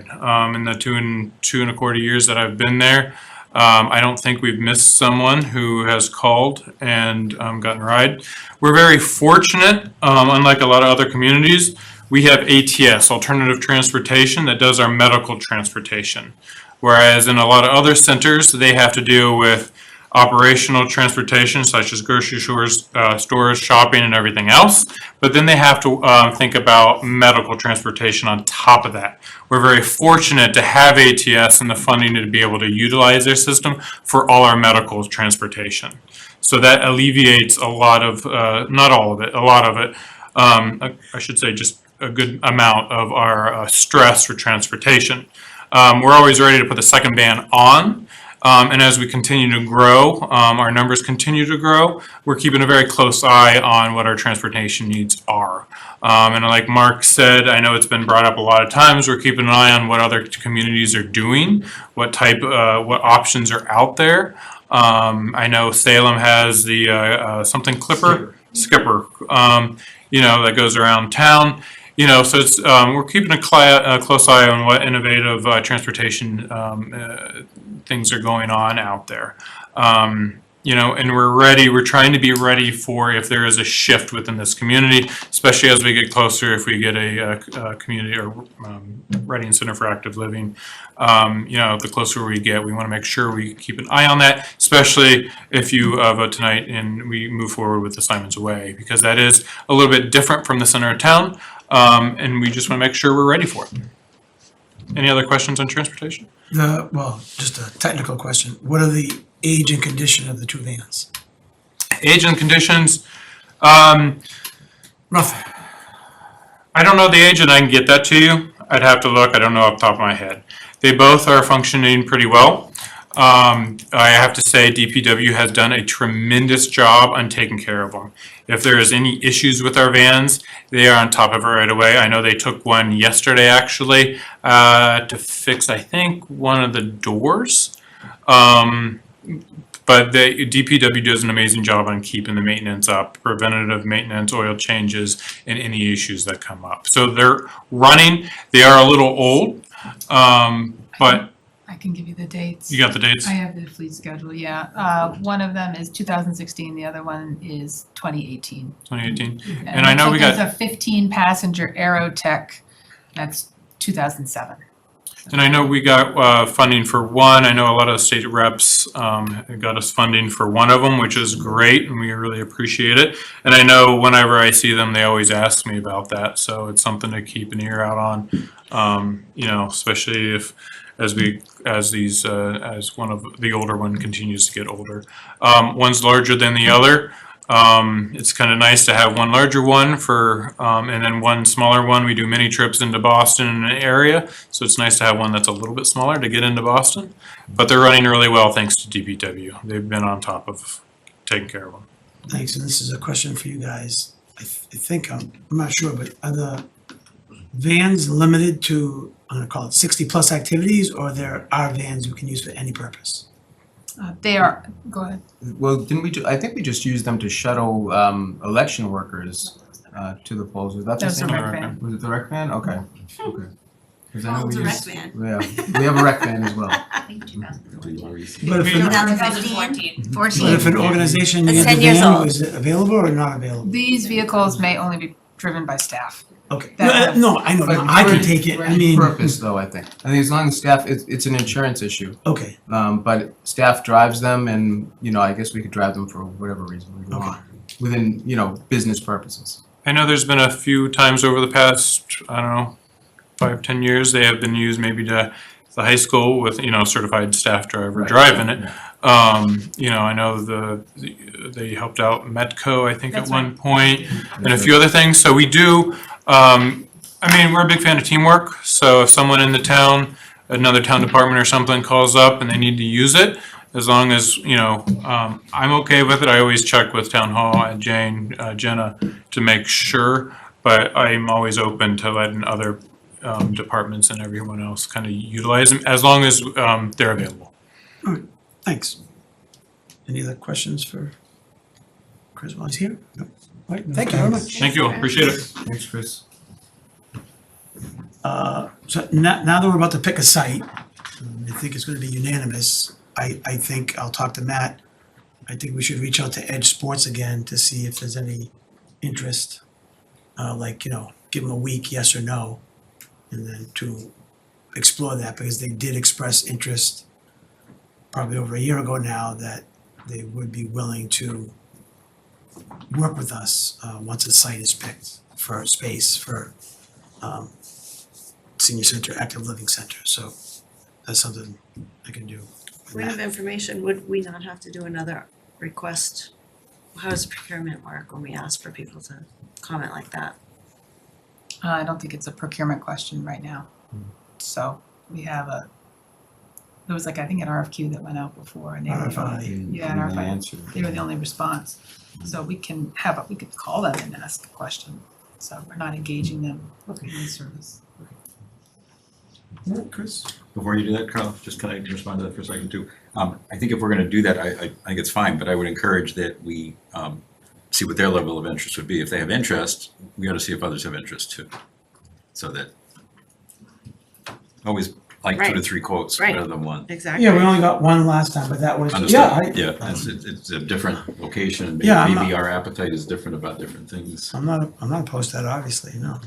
In the 2.25 years that I've been there, I don't think we've missed someone who has called and gotten a ride. We're very fortunate, unlike a lot of other communities, we have ATS, Alternative Transportation, that does our medical transportation. Whereas in a lot of other centers, they have to deal with operational transportation such as grocery stores, shopping, and everything else. But then they have to think about medical transportation on top of that. We're very fortunate to have ATS and the funding to be able to utilize their system for all our medical transportation. So that alleviates a lot of, not all of it, a lot of it. I should say just a good amount of our stress for transportation. We're always ready to put the second van on. And as we continue to grow, our numbers continue to grow, we're keeping a very close eye on what our transportation needs are. And like Mark said, I know it's been brought up a lot of times, we're keeping an eye on what other communities are doing, what options are out there. I know Salem has the something Skipper, that goes around town. So it's we're keeping a close eye on what innovative transportation things are going on out there. And we're trying to be ready for if there is a shift within this community, especially as we get closer, if we get a community or Reading Center for Active Living. The closer we get, we want to make sure we keep an eye on that, especially if you vote tonight and we move forward with the Simons Way, because that is a little bit different from the center of town, and we just want to make sure we're ready for it. Any other questions on transportation? Just a technical question. What are the age and condition of the two vans? Age and conditions, Rough. I don't know the age and I can get that to you. I'd have to look, I don't know off the top of my head. They both are functioning pretty well. I have to say DPW has done a tremendous job on taking care of them. If there is any issues with our vans, they are on top of it right away. I know they took one yesterday actually to fix, I think, one of the doors. But the DPW does an amazing job on keeping the maintenance up, preventative maintenance, oil changes, and any issues that come up. So they're running. They are a little old, but I can give you the dates. you got the dates? I have the fleet schedule, yeah. One of them is 2016, the other one is 2018. 2018. And I know we got. There's a 15-passenger Aerotech, that's 2007. And I know we got funding for one. I know a lot of state reps got us funding for one of them, which is great, and we really appreciate it. And I know whenever I see them, they always ask me about that. So it's something to keep an ear out on, especially as one of the older one continues to get older. One's larger than the other. It's kind of nice to have one larger one and then one smaller one. We do mini trips into Boston and an area, so it's nice to have one that's a little bit smaller to get into Boston. But they're running really well thanks to DPW. They've been on top of taking care of them. Thanks, and this is a question for you guys. I think, I'm not sure, but are the vans limited to, I'm gonna call it 60-plus activities, or there are vans you can use for any purpose? They are, go ahead. Well, I think we just used them to shuttle election workers to the polls. Was that the That's same? the rec van. Was it the rec van? Okay. 'Cause I know it's we a rec used- van. Yeah, we have a rec van as well. But if, an- 2015, 14. but if an organization That's needs a 10 years van, old. is it available or not available? These vehicles may only be driven by staff. Okay, That- no, I know, But I can for- take it, for I any mean, purpose though, I think. I think as long as staff, it's an insurance issue. okay, But staff drives them and, I guess we could drive them for whatever reason we Okay. want. Within, business purposes. I know there's been a few times over the past, 5-10 years, they have been used maybe to the high school with, certified staff driver driving it. I know they helped out Medco, I think, at That's one right. point, and a few other things. So we do, we're a big fan of teamwork. So if someone in the town, another town department or something calls up and they need to use it, as long as, I'm okay with it. I always check with town hall and Jenna to make sure, but I'm always open to letting other departments and everyone else kind of utilize them as long as they're available. thanks. Any other questions for Chris while he's here? No. All right, thank you very much. Thank you, appreciate it. Thanks, Chris. So now that we're about to pick a site, I think it's gonna be unanimous. I think I'll talk to Matt. I think we should reach out to Edge Sports again to see if there's any interest. Give them a week, yes or no, and then to explore that, because they did express interest probably over a year ago now that they would be willing to work with us once a site is picked for space for senior center, active living center. So that's something I can do. Point of information, would we not have to do another request? How does procurement work when we ask for people to comment like that? I don't think it's a procurement question right now. So we have There was like, I think an RFQ that went out before and they were the RFI. only, yeah, an And they RFI. answered. They were the only response. So we could call them and ask a question. So we're not engaging them in the service. Chris? Before you do that, Carl, just can I respond to that for a second too? I think if we're gonna do that, I think it's fine, but I would encourage that we see what their level of interest would be. If they have interest, we ought to see if others have interest too. So that, always like 2 to Right. 3 quotes Right. rather than one. Exactly. Yeah, we only got one last time, but that was, Understood. yeah, Yeah, it's a different location. Yeah, I'm Maybe not- our appetite is different about different things. I'm not opposed to that, obviously, no.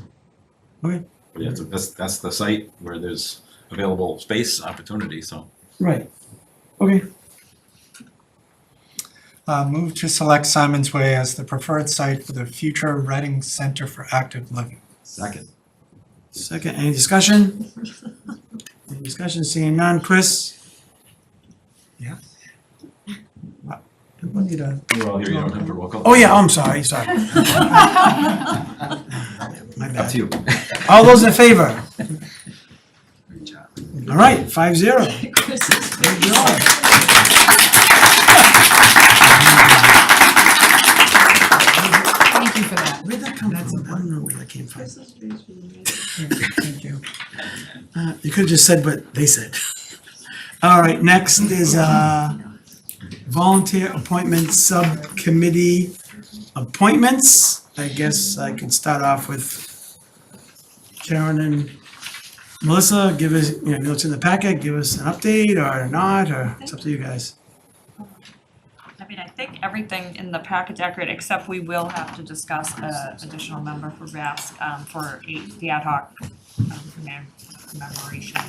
Okay, But yeah, that's the site where there's available space, opportunity, so. right, okay. Move to select Simon's Way as the preferred site for the future Reading Center for Active Living. Second. Second, any discussion? Any discussion, seeing none, Chris? Yeah? What? Do I need a- We're all here, you don't have to roll call. Oh, yeah, I'm sorry. My Up bad. to you. All those in favor? All right, 5-0. Good job. Thank you for that. Where'd that come from? I don't know where that came from. Thank you. You could have just said what they said. All right, next is volunteer appointment subcommittee appointments. I guess I could start off with Karen and Melissa. Give us, notes in the packet, give us an update or not, or it's up to you guys. I mean, I think everything in the packet's accurate, except we will have to discuss an additional member for VASC, the ad hoc commemoration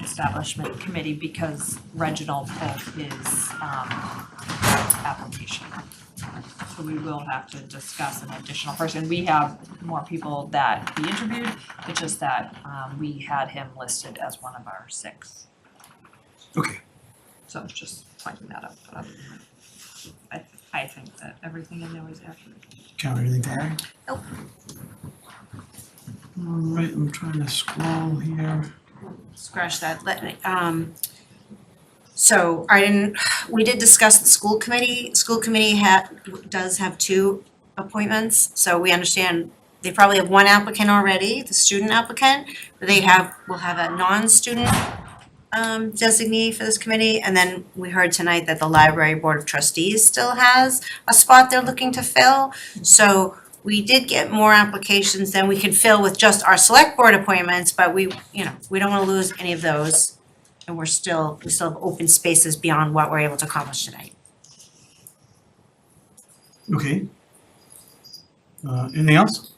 establishment committee, because Reginald pulled his application. So we will have to discuss an additional person. We have more people that we interviewed, it's just that we had him listed as one of our 6. Okay. So just pointing that out, but other than that, I think that everything in there was accurate. Karen, anything to add? Nope. All right, I'm trying to scroll here. Scratch that, so we did discuss the school committee. School committee does have 2 appointments, so we understand they probably have 1 applicant already, the student applicant, but will have a non-student designee for this committee, and then we heard tonight that the library board of trustees still has a spot they're looking to fill. So we did get more applications than we could fill with just our select board appointments, but we don't wanna lose any of those. And we still have open spaces beyond what we're able to accomplish tonight. Okay. Anything else?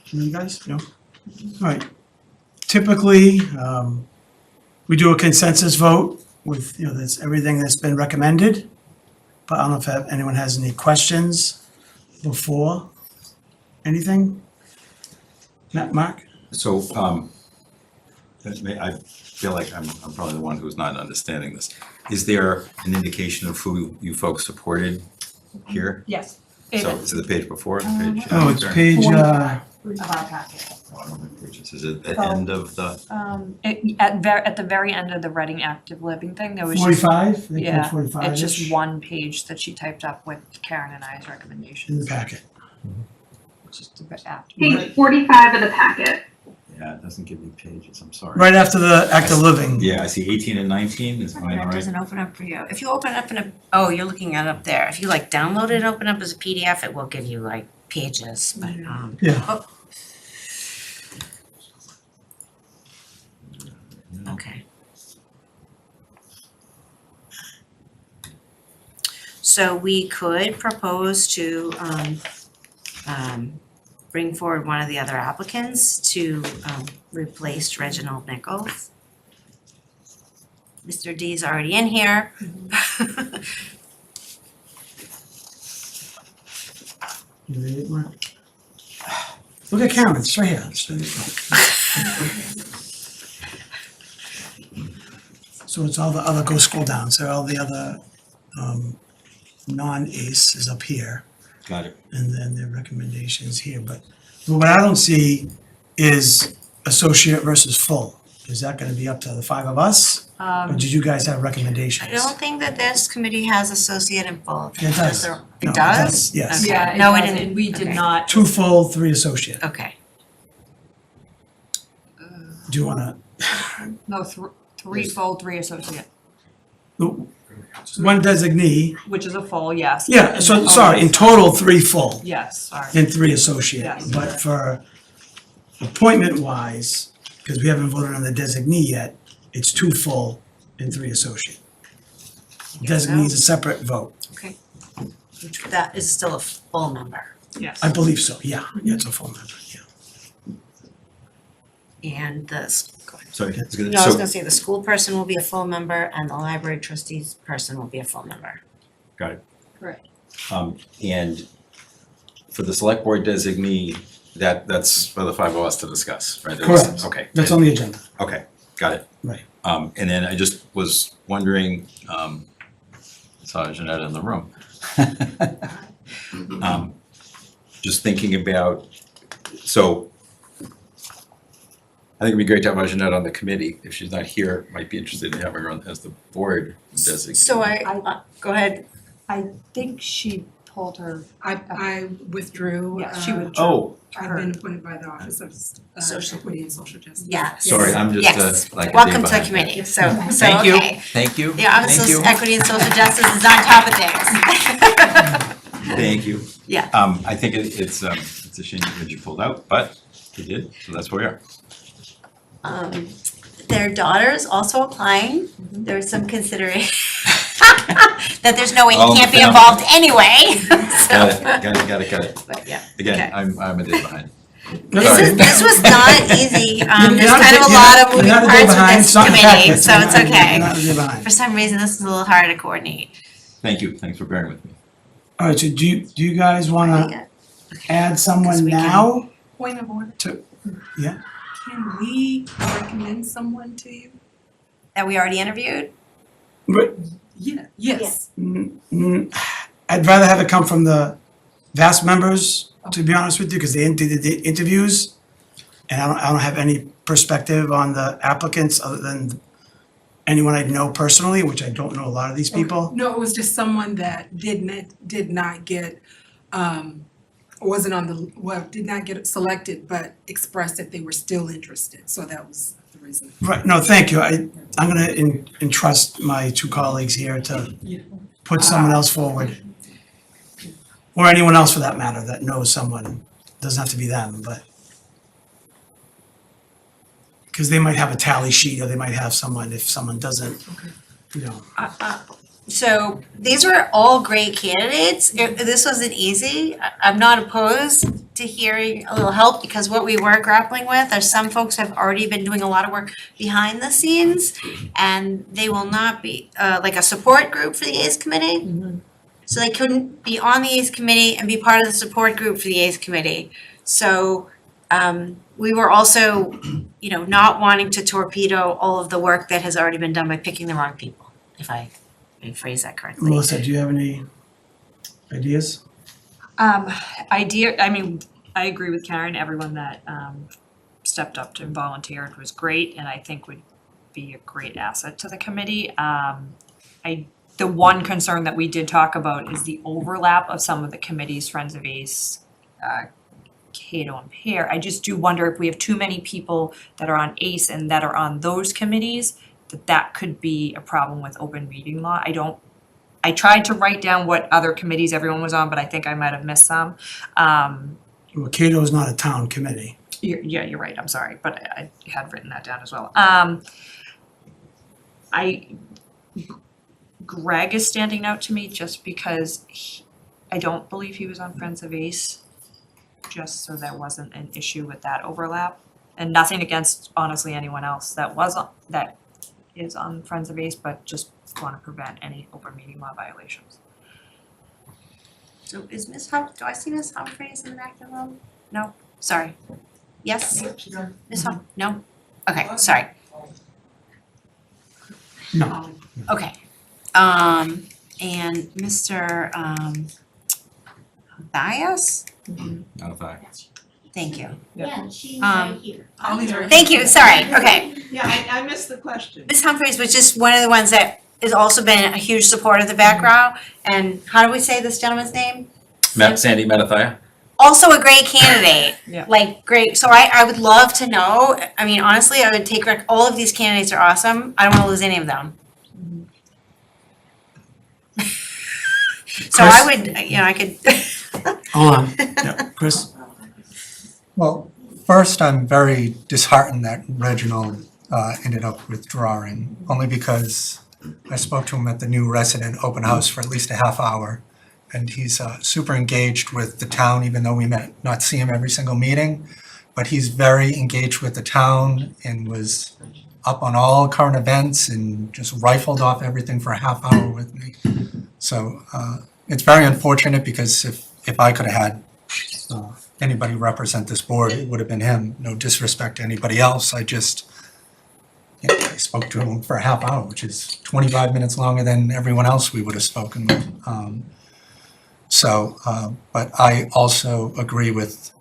From you guys? No? All right. Typically, we do a consensus vote with, that's everything that's been recommended. But I don't know if anyone has any questions before anything? Mark? So, I feel like I'm probably the one who's not understanding this. Is there an indication of who you folks supported here? Yes. So is it the page before, the page? Oh, it's page, Of our packet. Is it the end of the? At the very end of the Reading Active Living thing, there was just. 45? They put Yeah, 45 it's -ish just one page that she typed up with Karen and I's in recommendations. the packet. Just a bit after. Page 45 of the packet. Yeah, it doesn't give me pages, I'm sorry. Right after the active living. Yeah, I see 18 and 19, is mine That right? doesn't open up for you. If you open it up you're looking at it up there. If you download it and open it up as a PDF, it will give you pages, but Yeah. okay. So we could propose to bring forward one of the other applicants to replace Reginald Nichols. Mr. D's already in here. You read it, Mark? Look at Karen, it's right here. So it's all the other, go scroll down, so all the other non-ACE is up here. Got it. And then their recommendations here, but what I don't see is associate versus full. is that gonna be up to the five of us? Or did you guys have recommendations? I don't think that this committee has associate involved. It does. There- No, It it does? does, yes. Okay. Yeah, it No, it does, didn't. and we did Okay. not. 2 full, 3 associate. Okay. Do you wanna, No, three full, 3 associate, one designee, which is a full, yes. yeah, so, sorry, in total, 3 full Yes, sorry. and 3 associate. Yes. But for appointment wise, because we haven't voted on the designee yet, it's 2 full and 3 associate. Designee is a separate vote. Okay. That is still a full member. Yes. I believe so, yeah, it's a full member, yeah. And the, Sorry, it's good. no, I was So- gonna say the school person will be a full member and the library trustees person will be a full member. Got it. Correct. And for the select board designee, that's for the five of us to discuss, right? Correct. Okay. That's on the agenda. Okay, got it. Right. And then I just was wondering, saw Jeanette in the room. Just thinking about, so I think it'd be great to have Jeanette on the committee. If she's not here, might be interested in having her on as the board designee. So go ahead. I think she pulled her. I withdrew. Yeah, she withdrew. Oh, I've been appointed by the Office of Social- Equity and Social Justice. Yeah. sorry, I'm just Yes. like a day Welcome to the behind. committee. So Thank you, okay. thank you, The Office thank you, of Equity and Social Justice is on top of things. thank you. Yeah. I think it's a shame that you pulled out, but you did, so that's where we are. Their daughter's also applying. There's some consideration that there's no way he Oh, can't be family. involved anyway. Got it. But yeah. Again, Okay. I'm a day behind. This was not easy. There's You're not kind of a you're lot not- of moving you're not a day parts with behind. this It's not in committee, packets. so it's You're okay. not a day behind. For some reason, this is a little hard to coordinate. Thank you, thanks for bearing with me. All right, so do you guys wanna add someone we can- now? Point of order. Yeah, Can we recommend someone to you? That we already interviewed? but, Yeah. Yes. I'd rather have it come from the vast members, to be honest with you, because they did the interviews. And I don't have any perspective on the applicants other than anyone I know personally, which I don't know a lot of these people. No, it was just someone that did not get, wasn't on the, well, did not get selected, but expressed that they were still interested. So that was the reason. Right, no, thank you. I'm gonna entrust my 2 colleagues here to put someone else forward. Or anyone else for that matter that knows someone, doesn't have to be them, but. Cause they might have a tally sheet or they might have someone, if someone doesn't, you know. So these were all great candidates. This wasn't easy. I'm not opposed to hearing a little help because what we were grappling with are some folks have already been doing a lot of work behind the scenes and they will not be like a support group for the ACE committee. So they couldn't be on the ACE committee and be part of the support group for the ACE committee. So we were also, not wanting to torpedo all of the work that has already been done by picking the wrong people, if I phrase that correctly. Melissa, do you have any ideas? I agree with Karen, everyone that stepped up and volunteered was great and I think would be a great asset to the committee. The one concern that we did talk about is the overlap of some of the committees, Friends of ACE, Cato and Pear. I just do wonder if we have too many people that are on ACE and that are on those committees, that could be a problem with open meeting law. I tried to write down what other committees everyone was on, but I think I might have missed some. Well, Cato is not a town committee. You're right, I'm sorry, but I had written that down as well. Greg is standing out to me just because I don't believe he was on Friends of ACE, just so there wasn't an issue with that overlap. And nothing against honestly anyone else that is on Friends of ACE, but just want to prevent any open meeting law violations. So is Ms. do I see Ms. Humphries in the back of the room? No, sorry. Yes? Ms. No? Okay, sorry. No. Okay. And Mr. Bias? Not if I. Thank you. Yeah, she's right here. All these are. Thank you, sorry, okay. Yeah, I missed the question. Ms. Humphries was just one of the ones that has also been a huge supporter of the background. And how do we say this gentleman's name? Sandy Metathaya? Also a great candidate. Yeah. Like, great. So I would love to know, I mean, honestly, I would take, all of these candidates are awesome. I don't want to lose any of them. So I would, I could. Hold on, yeah, Chris? Well, first, I'm very disheartened that Reginald ended up withdrawing, only because I spoke to him at the new resident open house for at least a half hour. And he's super engaged with the town, even though we may not see him every single meeting. But he's very engaged with the town and was up on all current events and just rifled off everything for a half hour with me. So it's very unfortunate, because if I could have had anybody represent this board, it would have been him. No disrespect to anybody else. I spoke to him for a half hour, which is 25 minutes longer than everyone else we would have spoken with. But I also agree with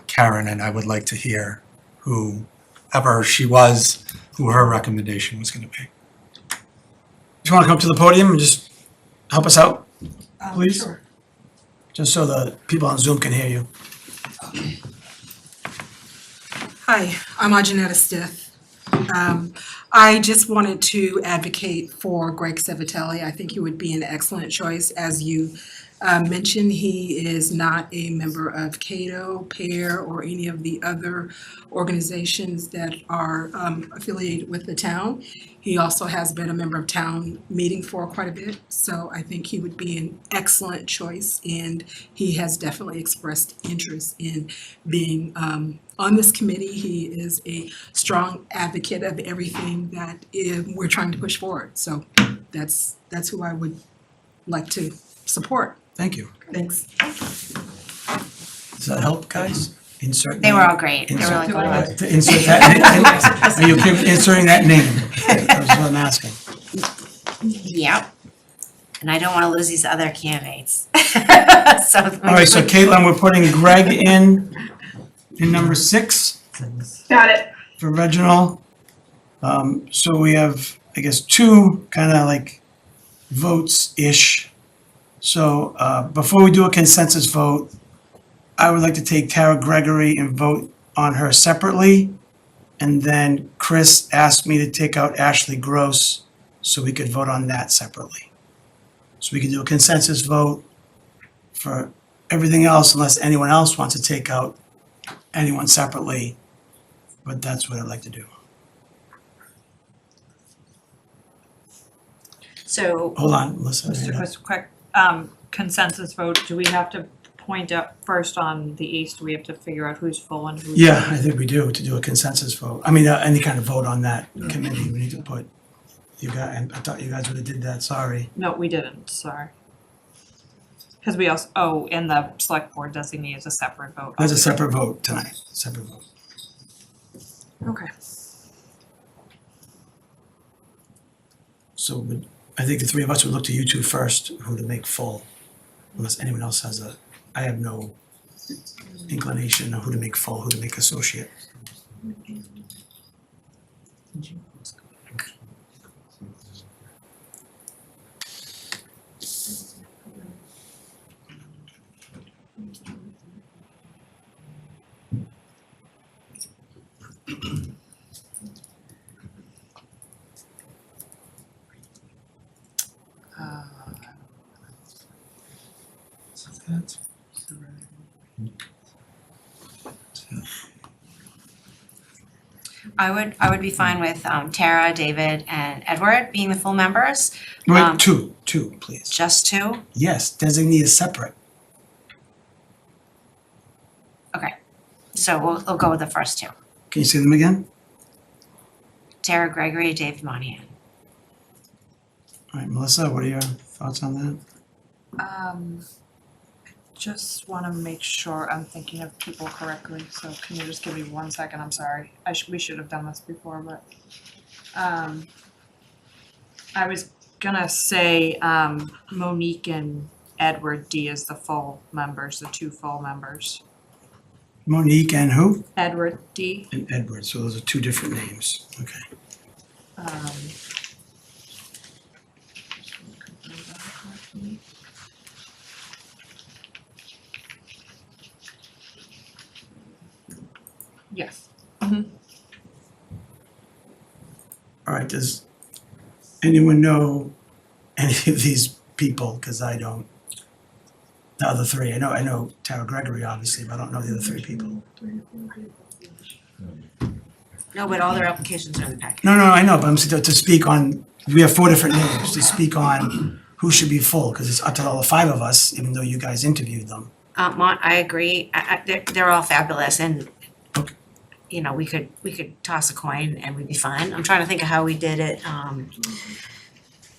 Karen, and I would like to hear whoever she was, who her recommendation was going to be. Do you want to come to the podium and just help us out, please? Sure. Just so the people on Zoom can hear you. Hi, I'm Ajanetta Stith. I just wanted to advocate for Greg Savatelli. I think he would be an excellent choice. As you mentioned, he is not a member of Cato, PAIR, or any of the other organizations that are affiliated with the town. He also has been a member of town meeting for quite a bit, so I think he would be an excellent choice, and he has definitely expressed interest in being on this committee. He is a strong advocate of everything that we're trying to push forward, so that's who I would like to support. Thank you. Thanks. Does that help, guys? Insert. They were name. all great. They were Insert- really good. to insert that, are you okay with inserting that name? That's what I'm asking. Yep. And I don't want to lose these other candidates. So. All right, so Caitlin, we're putting Greg in number 6 Got it. for Reginald. So we have, I guess, 2 kind of like votes-ish. So before we do a consensus vote, I would like to take Tara Gregory and vote on her separately. And then Chris asked me to take out Ashley Gross so we could vote on that separately. So we can do a consensus vote for everything else unless anyone else wants to take out anyone separately. But that's what I'd like to do. So. Hold on, Melissa. Just a quick consensus vote. Do we have to point out first on the ACE? Do we have to figure out who's full and who's? Yeah, I think we do, to do a consensus vote. I mean, any kind of vote on that committee, we need to put, I thought you guys would have did that, sorry. No, we didn't, sorry. Because we also, and the select board designee is a separate vote. That's a separate vote tonight, separate vote. Okay. So I think the 3 of us would look to you 2 first, who to make full, unless anyone else has I have no inclination of who to make full, who to make associate. I would be fine with Tara, David, and Edward being the full members. Wait, two, please. Just 2? Yes, designee is separate. Okay. So we'll go with the first 2. Can you say them again? Tara Gregory, David Monahan. All right, Melissa, what are your thoughts on that? Just want to make sure I'm thinking of people correctly, so can you just give me 1 second? I'm sorry. We should have done this before, but I was gonna say Monique and Edward D as the full members, the 2 full members. Monique and who? Edward D. And Edward, so those are two different names, okay. Yes. All right, does anyone know any of these people? Because I don't. The other three, I know Tara Gregory, obviously, but I don't know the other three people. No, but all their applications are in the packet. No, I know, but I'm saying to speak on, we have four different names, to speak on who should be full, because it's up to all the five of us, even though you guys interviewed them. I agree. They're all fabulous and, Okay. you know, we could toss a coin and we'd be fine. I'm trying to think of how we did it.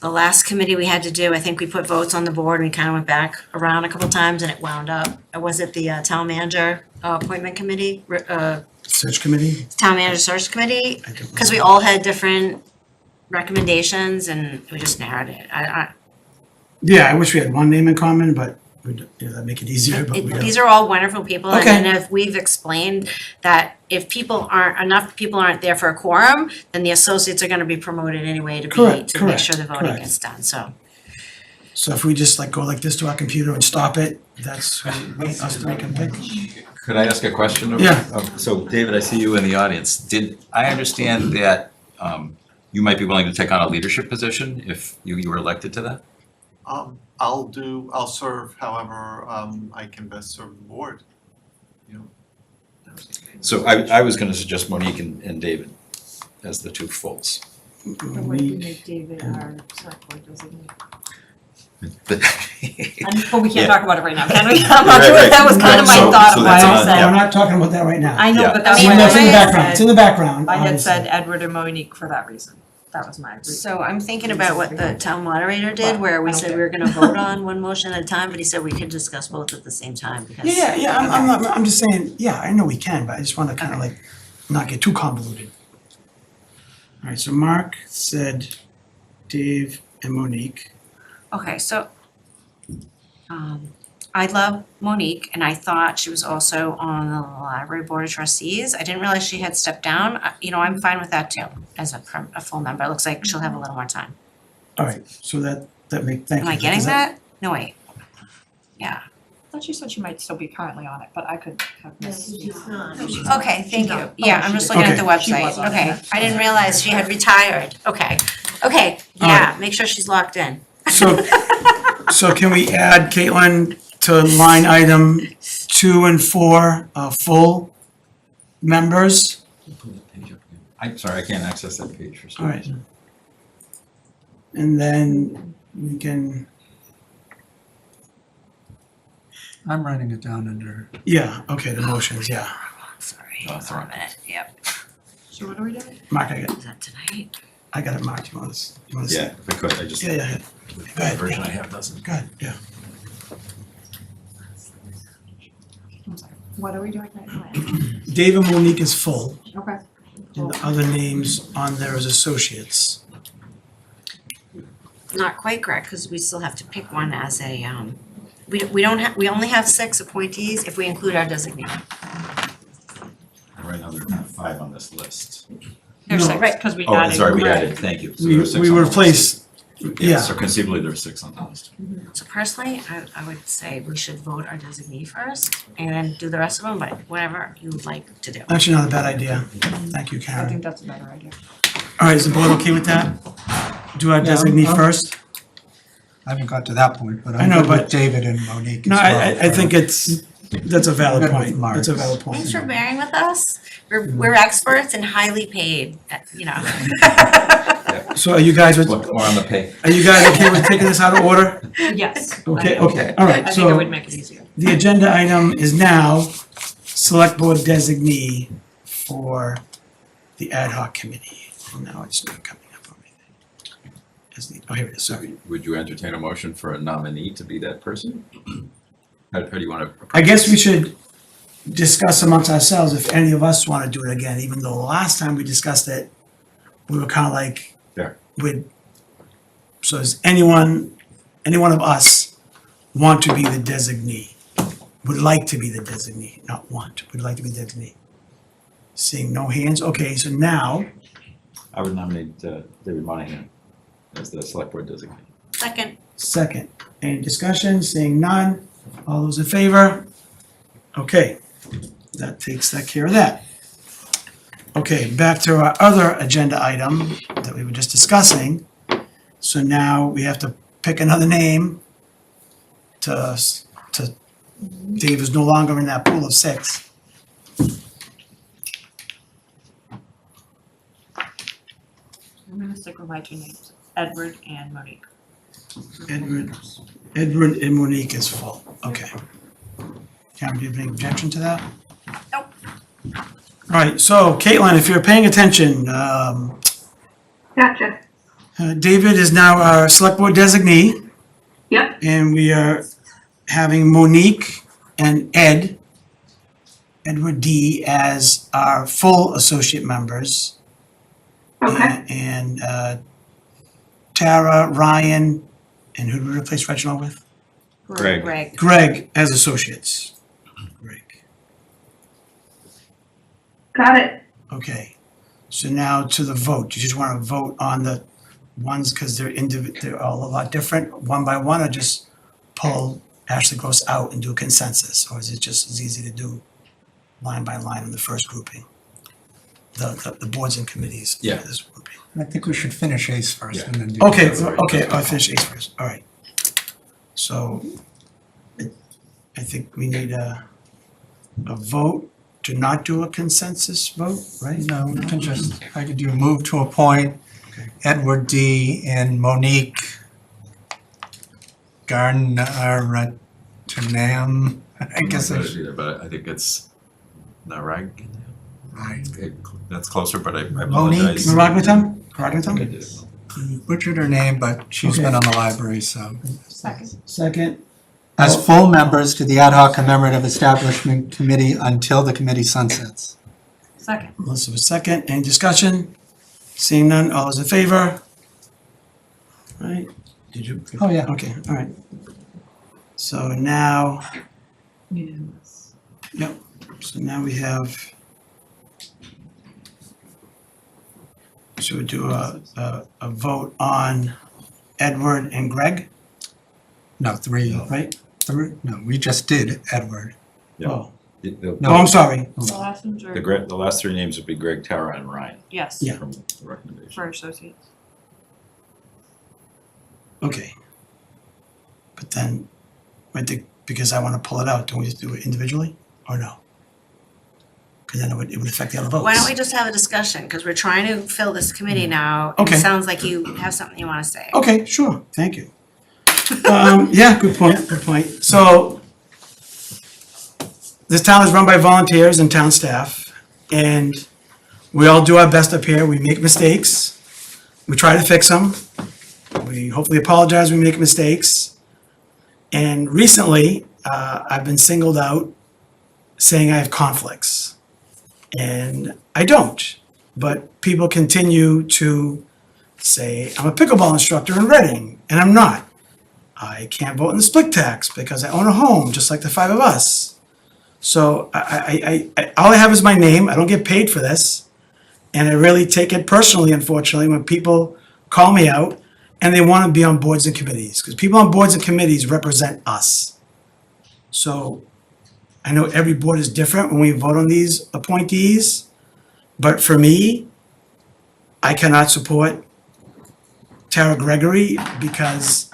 The last committee we had to do, I think we put votes on the board and we kind of went back around a couple times and it wound up. Was it the town manager appointment committee? Search committee? Town manager search committee? I don't Because we know. all had different recommendations and we just narrowed it. Yeah, I wish we had one name in common, but that'd make it easier, but we don't. These are all wonderful people, and Okay. then if we've explained that if enough people aren't there for a quorum, then the associates are gonna be promoted anyway to Correct, make correct, sure the voting correct. gets done, so. So if we just like go like this to our computer and stop it, that's who we want us to make a pick? Could I ask a question? Yeah. So David, I see you in the audience. Did I understand that you might be willing to take on a leadership position if you were elected to that? I'll serve however I can best serve the board, you know. So I was gonna suggest Monique and David as the two fulls. Make David our select board designee. But But we Yeah. can't talk about it right now, can we? I'm not Right, sure, right. that was kind of my So- thought so of that's why I on- said. yeah. We're not talking about that right now. I know, Yeah. but that's It's why in the I background, it's in said, the background, I had obviously. said Edward and Monique for that reason. That was my reason. So I'm thinking about what the town moderator did, where we said we were gonna vote on one motion at a time, but he said we could discuss both at the same time because. Yeah, I'm just saying, yeah, I know we can, but I just wanna kinda like not get too convoluted. All right, so Mark said Dave and Monique. Okay, so, I love Monique, and I thought she was also on the library board of trustees. I didn't realize she had stepped down. You know, I'm fine with that too, as a full member. It looks like she'll have a little more time. All right, so that thank you. Am I getting Does that? No, wait. Yeah. I thought she said she might still be currently on it, but I could have missed. Okay, thank you. Yeah, I'm just she looking at the Okay. She was website. on Okay, it. I didn't realize she had retired. Okay, yeah, make sure she's locked in. So can we add Caitlin to line item 2 and 4, full members? I'm sorry, I can't access that page for some All right. reason. And then we can, I'm writing it down under. yeah, okay, the motions, yeah. Sorry, hold on a minute. Yep. So what are we doing? Mark, I got Is that tonight? it marked, you want to see? Yeah, if I could, I just, Yeah, the go ahead, version I yeah. have doesn't. Go ahead, yeah. I'm sorry. What are we doing right now? Dave and Monique is full, Okay. and the other names on there is associates. Not quite correct, because we still have to pick one as a, we don't have, we only have 6 appointees if we include our designee. Right now, there are not 5 on this list. There's No. 6, right, because we Oh, added. sorry, we right. added, thank you. So there are 6 We on the list. replaced, yeah. So conceivably, there are 6 on the list. So personally, I would say we should vote our designee first and then do the rest of them, but whatever you would like to do. Actually, not a bad idea. Thank you, I Karen. think that's a better idea. All right, is the board okay with that? Do our Yeah, designee I'm- first? I haven't got to that point, but I I'm know, good with but- David and Monique as No, well. I think that's a valid Good with point. Mark. That's a valid point. Thanks for bearing with us. We're experts and highly paid, you know. So are you guys, Look more on the pay. are you guys okay with taking this out of order? Yes. Okay, I- okay, all right, I think it so would make it easier. the agenda item is now select board designee for the ad hoc committee. And now it's not coming up on anything. Oh, here it is, sorry. Would you entertain a motion for a nominee to be that person? How do you want to? I guess we should discuss amongst ourselves if any of us want to do it again, even though the last time we discussed it, we were kind of like, There. so does any one of us want to be the designee? would like to be the designee, not want, would like to be the designee? Seeing no hands, okay, so now, I would nominate David Monahan as the select board designee. Second. second, any discussion? Seeing none, all those in favor? Okay, that takes that care of that. Okay, back to our other agenda item that we were just discussing. So now we have to pick another name to Dave is no longer in that pool of 6. I'm gonna stick with my 2 names, Edward and Monique. Edward and Monique is full, okay. Karen, do you have any objection to that? Nope. All right, so Caitlin, if you're paying attention, Gotcha. David is now our select board designee. Yep. And we are having Monique and Edward D, as our full associate members. Okay. And Tara, Ryan, and who did we replace Reginald with? Greg. Greg as associates. Greg. Got it. Okay. So now to the vote. You just want to vote on the ones because they're all a lot different, one by one, or just pull Ashley Gross out and do a consensus? Or is it just as easy to do line by line in the first grouping? The boards and committees. Yeah. This grouping. I think we should finish Ace first and then do. Okay, That's right. okay, I'll finish Ace first, all right. So I think we need a vote to not do a consensus vote, right? No, we can just, I could do move to appoint Edward D. and Monique Garnaratanam, I guess I should. But I think it's Narag. Right. That's closer, but I Monique apologize. Naragnatam? I Naragnatam? did. Butchered her name, but she's been on the library, so. Second, As full members to the Ad hoc Commemorative Establishment Committee until the committee sunsets. Second. Melissa was second, any discussion? Seeing none, all those in favor? Right, did you? Oh, yeah. Okay, all right. So now, Unanimous. yep, so now we have. Should we do a vote on Edward and Greg, No, 3, right? no, we just did Edward. Yeah. Oh, The- oh, I'm sorry. The last ones are, The last 3 names would be Greg, Tara, and Ryan yes, Yeah. from the recommendation. for associates. Okay. But then, because I want to pull it out, don't we just do it individually, or no? Because then it would affect the other votes. Why don't we just have a discussion, because we're trying to fill this committee now. Okay. It sounds like you have something you wanna say. Okay, sure, thank you. Yeah, good point, good point. So, this town is run by volunteers and town staff, and we all do our best up here. We make mistakes. We try to fix them. We hopefully apologize when we make mistakes. And recently, I've been singled out saying I have conflicts. And I don't, but people continue to say I'm a pickleball instructor in Reading, and I'm not. I can't vote in the split tax because I own a home, just like the 5 of us. So I all I have is my name. I don't get paid for this. And I really take it personally, unfortunately, when people call me out and they want to be on boards and committees, because people on boards and committees represent us. So I know every board is different when we vote on these appointees, but for me, I cannot support Tara Gregory because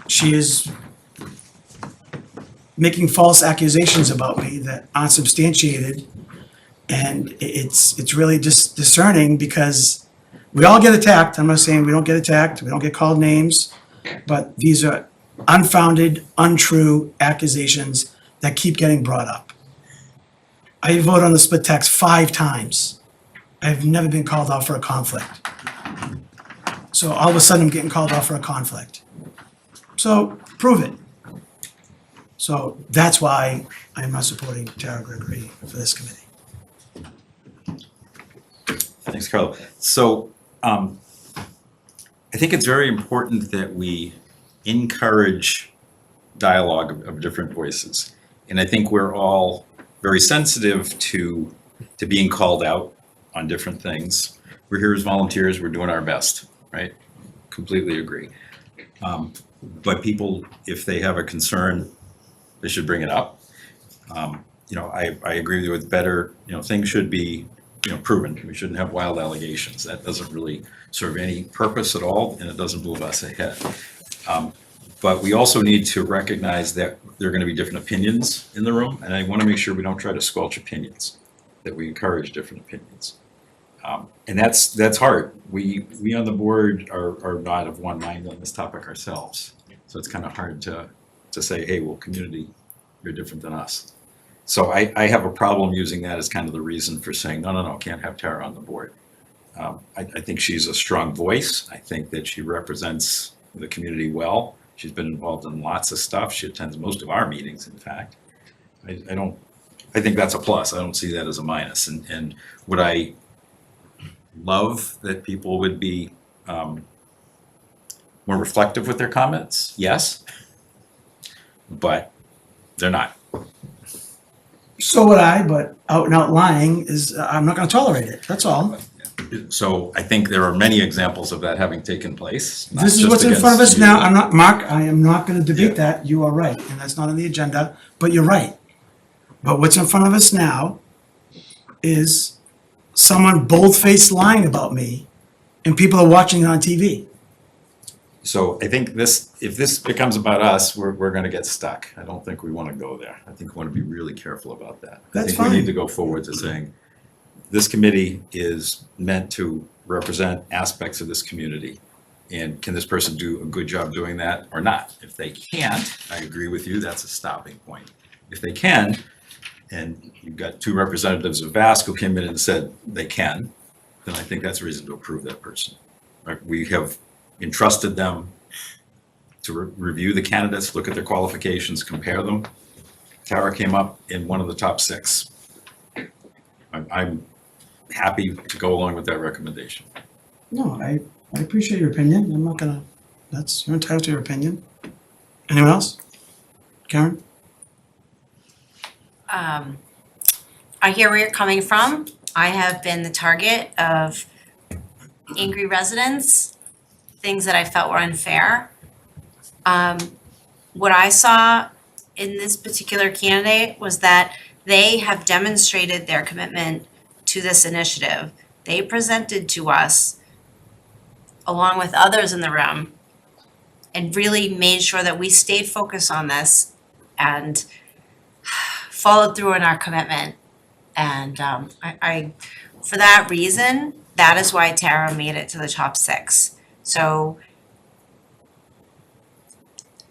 she is making false accusations about me that aren't substantiated. And it's really just discerning because we all get attacked. I'm not saying we don't get attacked, we don't get called names, but these are unfounded, untrue accusations that keep getting brought up. I voted on the split tax 5 times. I've never been called out for a conflict. So all of a sudden I'm getting called out for a conflict. So prove it. So that's why I'm not supporting Tara Gregory for this committee. Thanks, Carlo. So I think it's very important that we encourage dialogue of different voices. And I think we're all very sensitive to being called out on different things. We're here as volunteers, we're doing our best, right? Completely agree. But people, if they have a concern, they should bring it up. I agree with you with better, things should be, proven. We shouldn't have wild allegations. That doesn't really serve any purpose at all, and it doesn't move us ahead. But we also need to recognize that there are going to be different opinions in the room, and I want to make sure we don't try to squelch opinions, that we encourage different opinions. And that's hard. We on the board are not of one mind on this topic ourselves. So it's kind of hard to say, hey, well, community, you're different than us. So I have a problem using that as kind of the reason for saying, no, can't have Tara on the board. I think she's a strong voice. I think that she represents the community well. She's been involved in lots of stuff. She attends most of our meetings, in fact. I think that's a plus. I don't see that as a minus. And would I love that people would be more reflective with their comments? Yes. But they're not. So would I, but out and out lying is, I'm not gonna tolerate it, that's all. So I think there are many examples of that having taken place. not This is just what's in front of against us you. now, Mark, I am not gonna debate that, you are right, and that's not on the agenda, but you're right. But what's in front of us now is someone bold-faced lying about me, and people are watching it on TV. So I think if this becomes about us, we're gonna get stuck. I don't think we wanna go there. I think we wanna be really careful about that. That's I think we fine. need to go forward to saying, this committee is meant to represent aspects of this community. And can this person do a good job doing that or not? If they can't, I agree with you, that's a stopping point. If they can, and you've got two representatives of VASC who came in and said they can, then I think that's a reason to approve that person. Right? We have entrusted them to review the candidates, look at their qualifications, compare them. Tara came up in one of the top 6. I'm happy to go along with that recommendation. No, I appreciate your opinion, I'm not gonna, you're entitled to your opinion. Anyone else? Karen? I hear where you're coming from. I have been the target of angry residents, things that I felt were unfair. What I saw in this particular candidate was that they have demonstrated their commitment to this initiative. They presented to us, along with others in the room, and really made sure that we stayed focused on this and followed through in our commitment. And I for that reason, that is why Tara made it to the top 6. So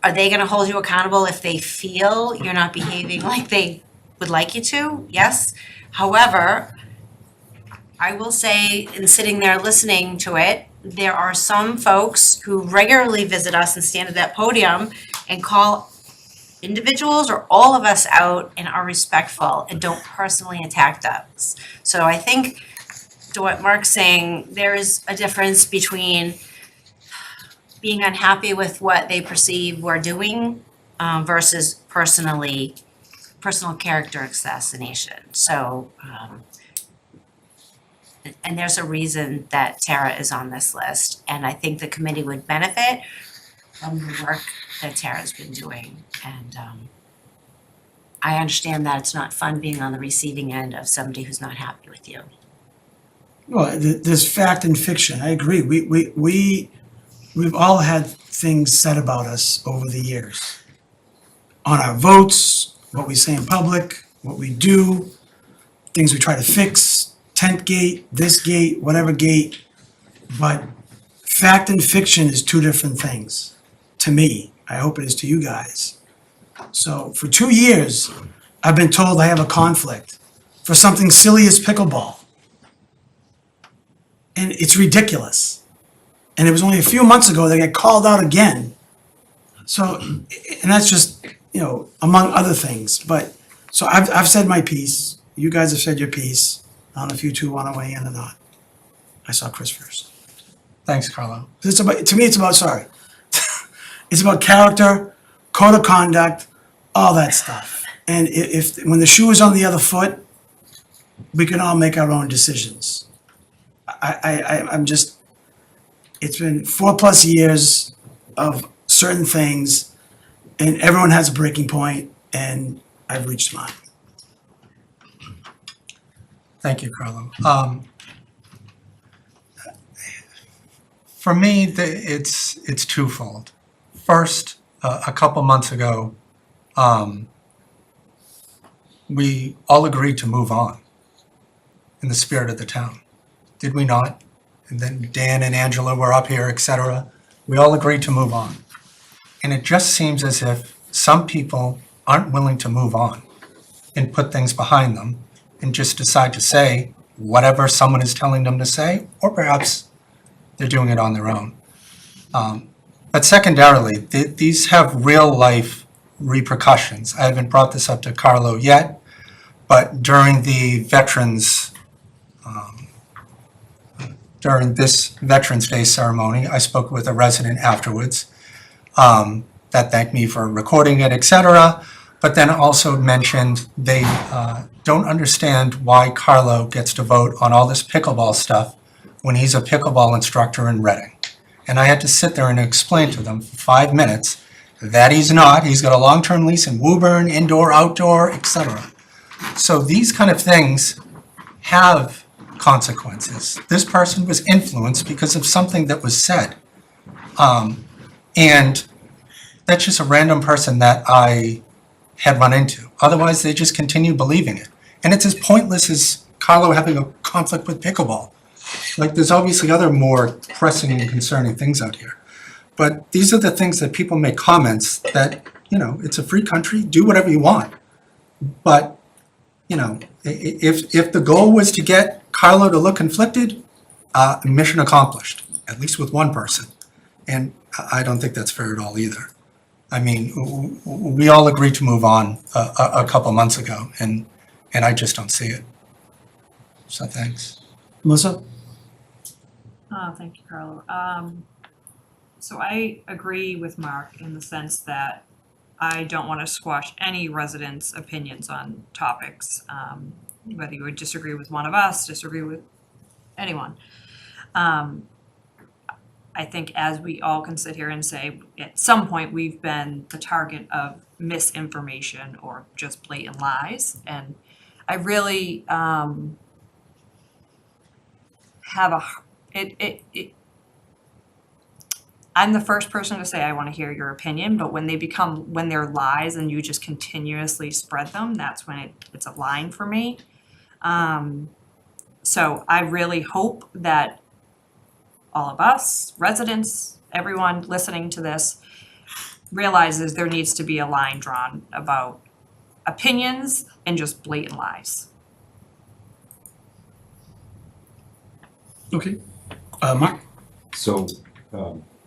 are they gonna hold you accountable if they feel you're not behaving like they would like you to? Yes. However, I will say, in sitting there listening to it, there are some folks who regularly visit us and stand at that podium and call individuals or all of us out and are respectful and don't personally attack us. So I think to what Mark's saying, there is a difference between being unhappy with what they perceive we're doing versus personal character assassination. So, and there's a reason that Tara is on this list, and I think the committee would benefit from the work that Tara's been doing. And I understand that it's not fun being on the receiving end of somebody who's not happy with you. Well, there's fact and fiction, I agree, we've all had things said about us over the years. On our votes, what we say in public, what we do, things we try to fix, tent gate, this gate, whatever gate. But fact and fiction is two different things, to me. I hope it is to you guys. So for 2 years, I've been told I have a conflict for something silly as pickleball. And it's ridiculous. And it was only a few months ago that I got called out again. So, and that's just, among other things. But, so I've said my piece. You guys have said your piece. I don't know if you two want to weigh in or not. I saw Chris first. Thanks, Carlo. To me, it's about character, code of conduct, all that stuff. And if, when the shoe is on the other foot, we can all make our own decisions. I'm just, it's been 4+ years of certain things, and everyone has a breaking point, and I've reached mine. Thank you, Carlo. For me, it's twofold. First, a couple months ago, we all agreed to move on in the spirit of the town, did we not? And then Dan and Angela were up here, et cetera. We all agreed to move on. And it just seems as if some people aren't willing to move on and put things behind them and just decide to say whatever someone is telling them to say, or perhaps they're doing it on their own. But secondarily, these have real life repercussions. I haven't brought this up to Carlo yet, but during the during this Veterans Day ceremony, I spoke with a resident afterwards that thanked me for recording it, et cetera, but then also mentioned they don't understand why Carlo gets to vote on all this pickleball stuff when he's a pickleball instructor in Reading. And I had to sit there and explain to them for 5 minutes that he's not. He's got a long-term lease in Woburn, indoor, outdoor, et cetera. So these kind of things have consequences. This person was influenced because of something that was said. And that's just a random person that I had run into. Otherwise, they just continue believing it. And it's as pointless as Carlo having a conflict with pickleball. Like, there's obviously other more pressing and concerning things out here. But these are the things that people make comments that, it's a free country, do whatever you want. But, if the goal was to get Carlo to look conflicted, mission accomplished, at least with one person. And I don't think that's fair at all either. I mean, we all agreed to move on a couple months ago, and I just don't see it. So thanks. Melissa? Thank you, Carlo. So I agree with Mark in the sense that I don't want to squash any residents' opinions on topics, whether you would disagree with one of us, disagree with anyone. I think as we all can sit here and say, at some point, we've been the target of misinformation or just blatant lies. And I really I'm the first person to say I want to hear your opinion, but when they're lies and you just continuously spread them, that's when it's a line for me. So I really hope that all of us, residents, everyone listening to this, realizes there needs to be a line drawn about opinions and just blatant lies. Okay. Mark? So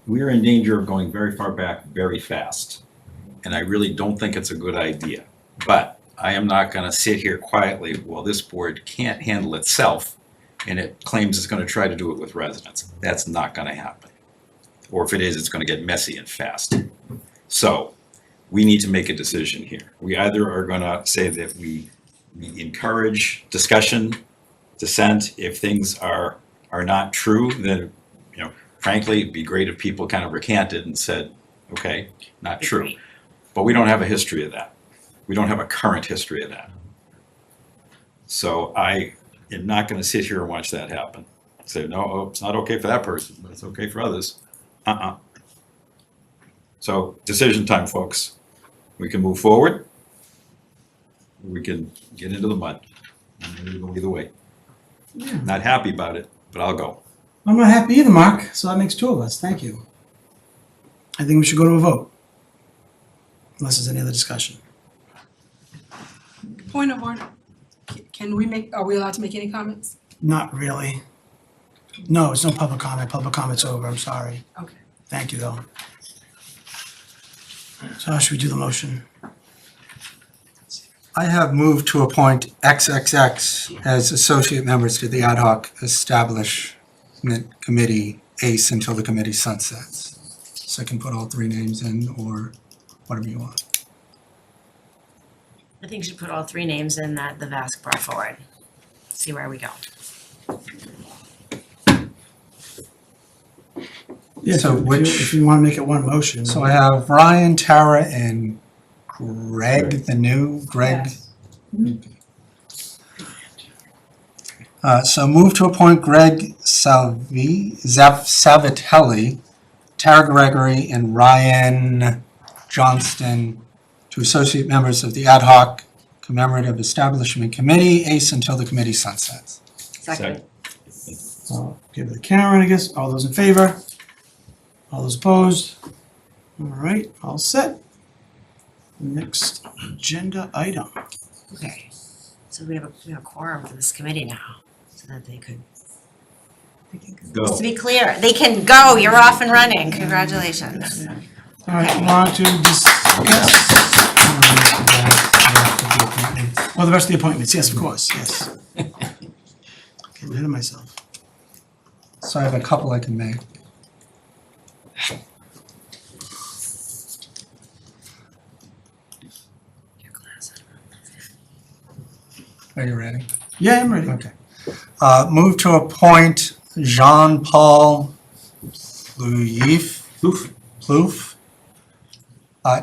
we are in danger of going very far back very fast. And I really don't think it's a good idea. But I am not going to sit here quietly while this board can't handle itself and it claims it's going to try to do it with residents. That's not going to happen. Or if it is, it's going to get messy and fast. So we need to make a decision here. We either are going to say that we encourage discussion, dissent. If things are not true, then, frankly, it'd be great if people kind of recanted and said, okay, not true. But we don't have a history of that. We don't have a current history of that. So I am not going to sit here and watch that happen. Say, no, it's not okay for that person, but it's okay for others. So decision time, folks. We can move forward. We can get into the mud. I'm going to go either way. Yeah. Not happy about it, but I'll go. I'm not happy either, Mark, so that makes two of us. Thank you. I think we should go to a vote. Unless there's any other discussion. Point of order. Are we allowed to make any comments? Not really. No, it's no public comment. Public comment's over. I'm sorry. Okay. Thank you, though. So how should we do the motion? I have moved to appoint XXX as associate members to the ad hoc establishment committee, ACE, until the committee sunsets. So I can put all three names in, or whatever you want. I think you should put all three names in that the VASC brought forward. See where we go. Yeah, So if you want to make it one motion. So I have Ryan, Tara, and Greg, the new Greg. So move to appoint Greg Savatelli, Tara Gregory, and Ryan Johnston to associate members of the Ad hoc Commemorative Establishment Committee, ACE, until the committee sunsets. Second. I'll give it to Karen, I guess. All those in favor? All those opposed? All right, all set. Next agenda item. Okay. So we have a quorum for this committee now, so that they could. Go. Just to be clear, they can go. You're off and running. Congratulations. All right, we're on to discuss. Well, the rest of the appointments, yes, of course, yes. Getting ahead of myself. So I have a couple I can make. Are you ready? Yeah, I'm ready. Okay. Move to appoint Jean-Paul Plouffe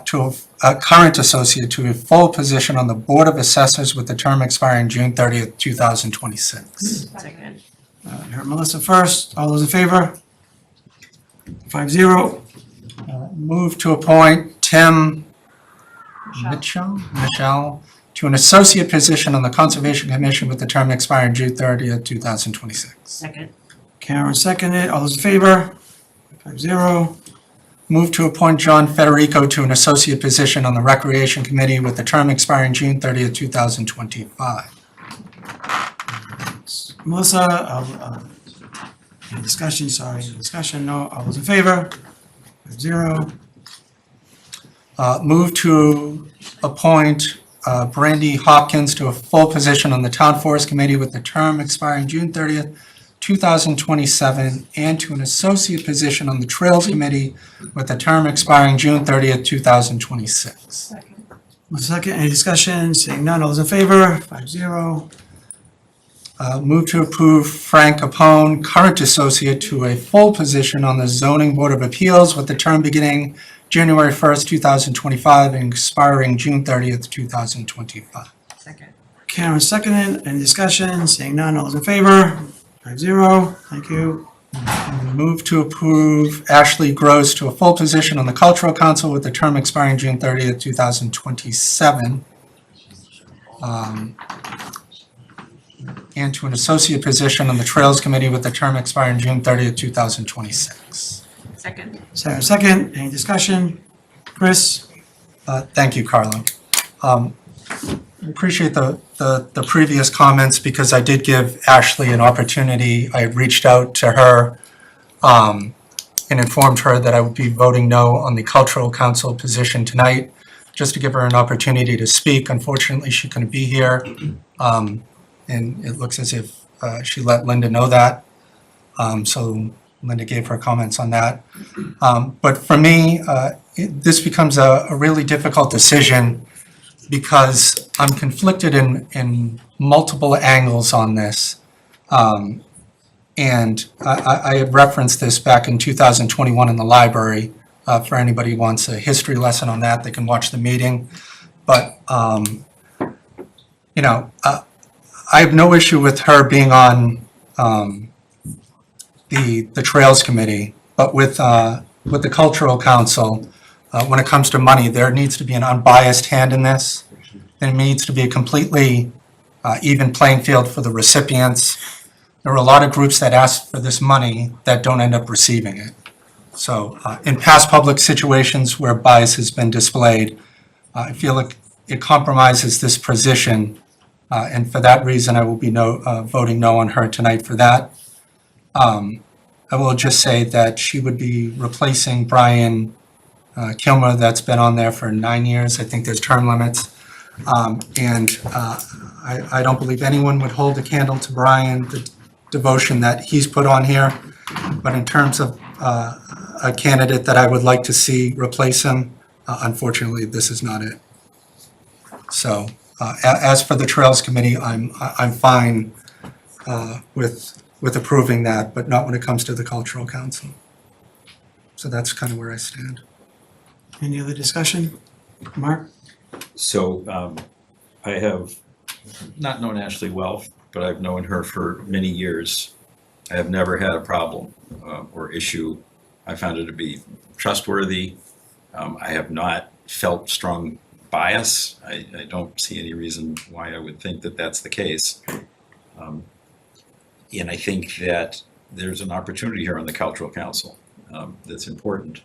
to a current associate to a full position on the Board of Assessors with the term expiring June 30th, 2026. Second. I heard Melissa first. All those in favor? 5-0. Move to appoint Tim Mitchell to an associate position on the Conservation Commission with the term expiring June 30th, 2026. Second. Karen seconded. All those in favor? 5-0. Move to appoint John Federico to an associate position on the Recreation Committee with the term expiring June 30th, 2025. Melissa, any discussion, sorry, discussion, no. All those in favor? 5-0. Move to appoint Brandy Hopkins to a full position on the Town Forest Committee with the term expiring June 30th, 2027, and to an associate position on the Trails Committee with the term expiring June 30th, 2026. Second, any discussion? Seeing none, all those in favor? 5-0. Move to approve Frank Capone, current associate, to a full position on the Zoning Board of Appeals with the term beginning January 1st, 2025, and expiring June 30th, 2025. Second. Karen seconded. Any discussion? Seeing none, all those in favor? 5-0. Thank you. Move to approve Ashley Gross to a full position on the Cultural Council with the term expiring June 30th, 2027. And to an associate position on the Trails Committee with the term expiring June 30th, 2026. Second. Sarah second. Any discussion? Chris? Thank you, Carlo. I appreciate the previous comments because I did give Ashley an opportunity. I reached out to her and informed her that I would be voting no on the Cultural Council position tonight, just to give her an opportunity to speak. Unfortunately, she couldn't be here. And it looks as if she let Linda know that. So Linda gave her comments on that. But for me, this becomes a really difficult decision because I'm conflicted in multiple angles on this. And I had referenced this back in 2021 in the library. For anybody who wants a history lesson on that, they can watch the meeting. But, I have no issue with her being on the Trails Committee, but with the Cultural Council, when it comes to money, there needs to be an unbiased hand in this. There needs to be a completely even playing field for the recipients. There are a lot of groups that ask for this money that don't end up receiving it. So in past public situations where bias has been displayed, I feel like it compromises this position. And for that reason, I will be voting no on her tonight for that. I will just say that she would be replacing Brian Kilmer, that's been on there for 9 years. I think there's term limits. And I don't believe anyone would hold a candle to Brian, the devotion that he's put on here. But in terms of a candidate that I would like to see replace him, Unfortunately, this is not it. So, as for the Trails Committee, I'm fine with approving that, but not when it comes to the Cultural Council. So that's kind of where I stand. Any other discussion? Mark? So I have not known Ashley well, but I've known her for many years. I have never had a problem or issue. I found her to be trustworthy. I have not felt strong bias. I don't see any reason why I would think that that's the case. And I think that there's an opportunity here on the Cultural Council that's important.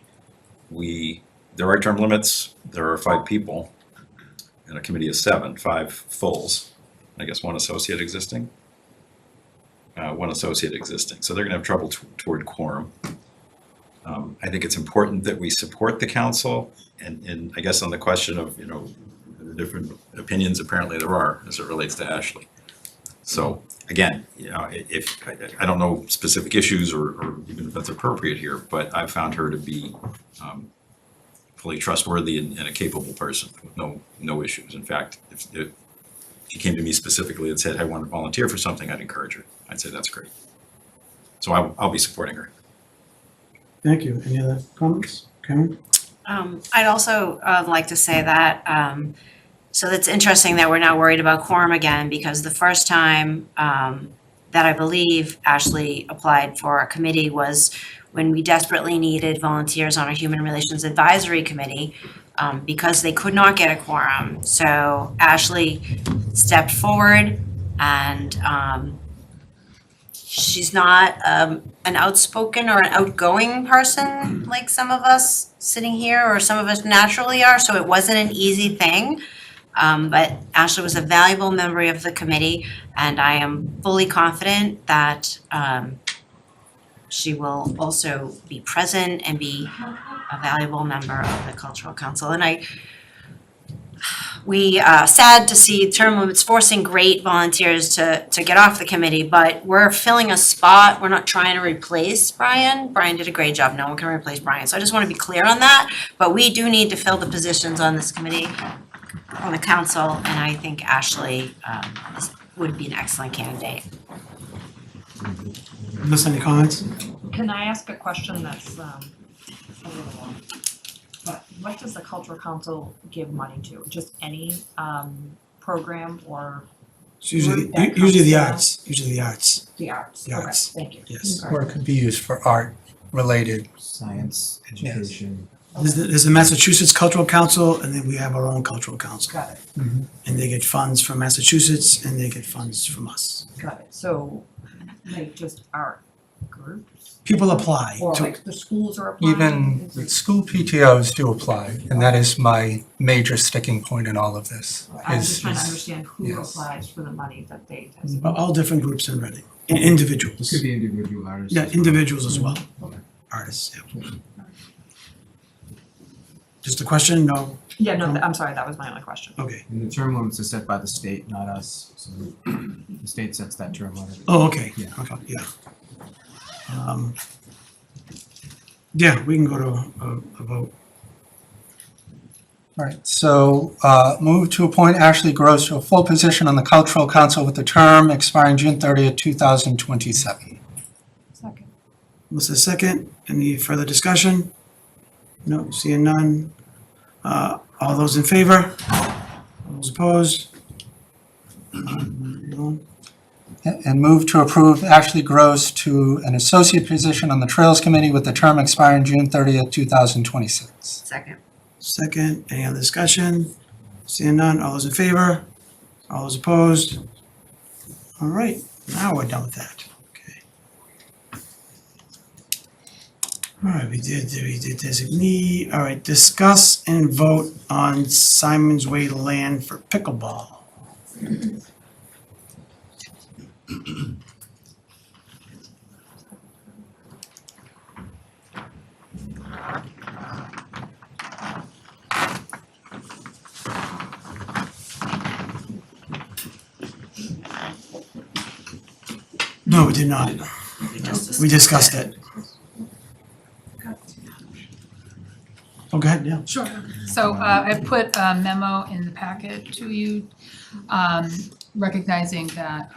There are term limits. There are 5 people, and a committee of 7, 5 fulls. I guess 1 associate existing. 1 associate existing. So they're going to have trouble toward quorum. I think it's important that we support the council, and I guess on the question of, the different opinions apparently there are as it relates to Ashley. So again, if I don't know specific issues or even if that's appropriate here, but I've found her to be fully trustworthy and a capable person with no issues. In fact, if she came to me specifically and said, I want to volunteer for something, I'd encourage her. I'd say that's great. So I'll be supporting her. Thank you. Any other comments? Karen? I'd also like to say that, so it's interesting that we're now worried about quorum again, because the first time that I believe Ashley applied for a committee was when we desperately needed volunteers on a Human Relations Advisory Committee because they could not get a quorum. So Ashley stepped forward, and she's not an outspoken or an outgoing person like some of us sitting here, or some of us naturally are, so it wasn't an easy thing. But Ashley was a valuable member of the committee, and I am fully confident that she will also be present and be a valuable member of the Cultural Council. And we sad to see term limits forcing great volunteers to get off the committee, but we're filling a spot. We're not trying to replace Brian. Brian did a great job. No one can replace Brian. So I just want to be clear on that. But we do need to fill the positions on this committee, on the council, and I think Ashley would be an excellent candidate. Melissa, any comments? Can I ask a question that's a little long? But what does the Cultural Council give money to? Just any program or? It's usually group that the comes down? arts, The arts, The okay, arts. thank you. Yes. Or it could be used for art-related. Science, education. There's the Massachusetts Cultural Council, and then we have our own cultural council. Got it, And they get funds from Massachusetts, and they get funds from us. got it. So like just art groups? People apply Or to, like the schools are applying? Even Is it- school PTOs do apply, and that is my major sticking point in all of this. I'm is- just trying to is- understand who yes. applies for the money that they. all different groups in Reading, and individuals. Could be individual artists. Yeah, individuals as well, artists, yeah. Just a question? No? Yeah, no, I'm sorry, that was my only question. Okay. And the term limits are set by the state, not us. So the state sets that term limit. Oh, okay. Yeah. Okay, yeah. Yeah, we can go to a vote. All right, so move to appoint Ashley Gross to a full position on the Cultural Council with the term expiring June 30th, 2027. Second. Melissa, second. Any further discussion? No, seeing none. All those in favor? All those opposed? And move to approve Ashley Gross to an associate position on the Trails Committee with the term expiring June 30th, 2026. Second. Second, any other discussion? Seeing none, all those in favor? All those opposed? All right, now we're done with that. Okay. All right, we did designee. All right, discuss and vote on Simon's Way land for pickleball. No, we did not. We discussed it. Oh, go ahead, yeah. Sure. So I put a memo in the packet to you, recognizing that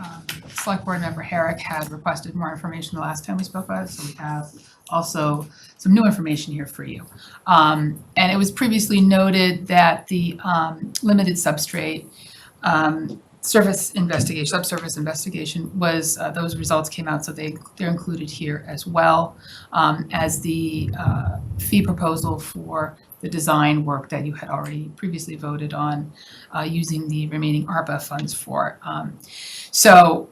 Select Board Member Herrick had requested more information the last time we spoke about it, so we have also some new information here for you. And it was previously noted that the limited substrate subsurface investigation was, those results came out, so they're included here as well, as the fee proposal for the design work that you had already previously voted on, using the remaining ARPA funds for. So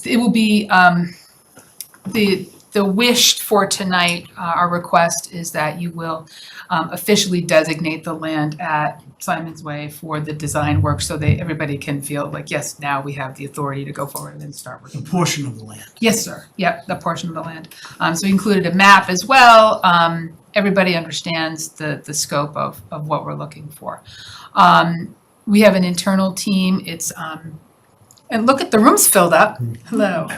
it will be, the wish for tonight, our request is that you will officially designate the land at Simon's Way for the design work, so that everybody can feel like, yes, now we have the authority to go forward and start working. A portion of the land. Yes, sir. Yep, the portion of the land. So we included a map as well. Everybody understands the scope of what we're looking for. We have an internal team. It's and look at the room's filled up. Hello.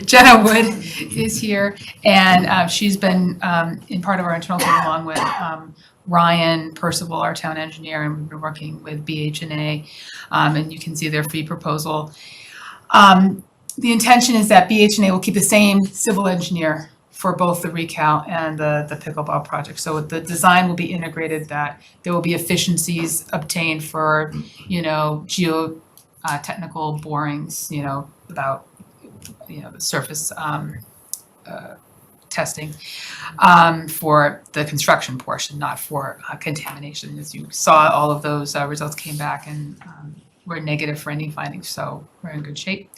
Jenna Wood is here, and she's been in part of our internal team along with Ryan Percival, our town engineer, and we've been working with BH&A, and you can see their fee proposal. The intention is that BH&A will keep the same civil engineer for both the recal and the pickleball project. So the design will be integrated, that there will be efficiencies obtained for, technical borings, about, the surface testing for the construction portion, not for contamination. As you saw, all of those results came back and were negative for any findings, so we're in good shape.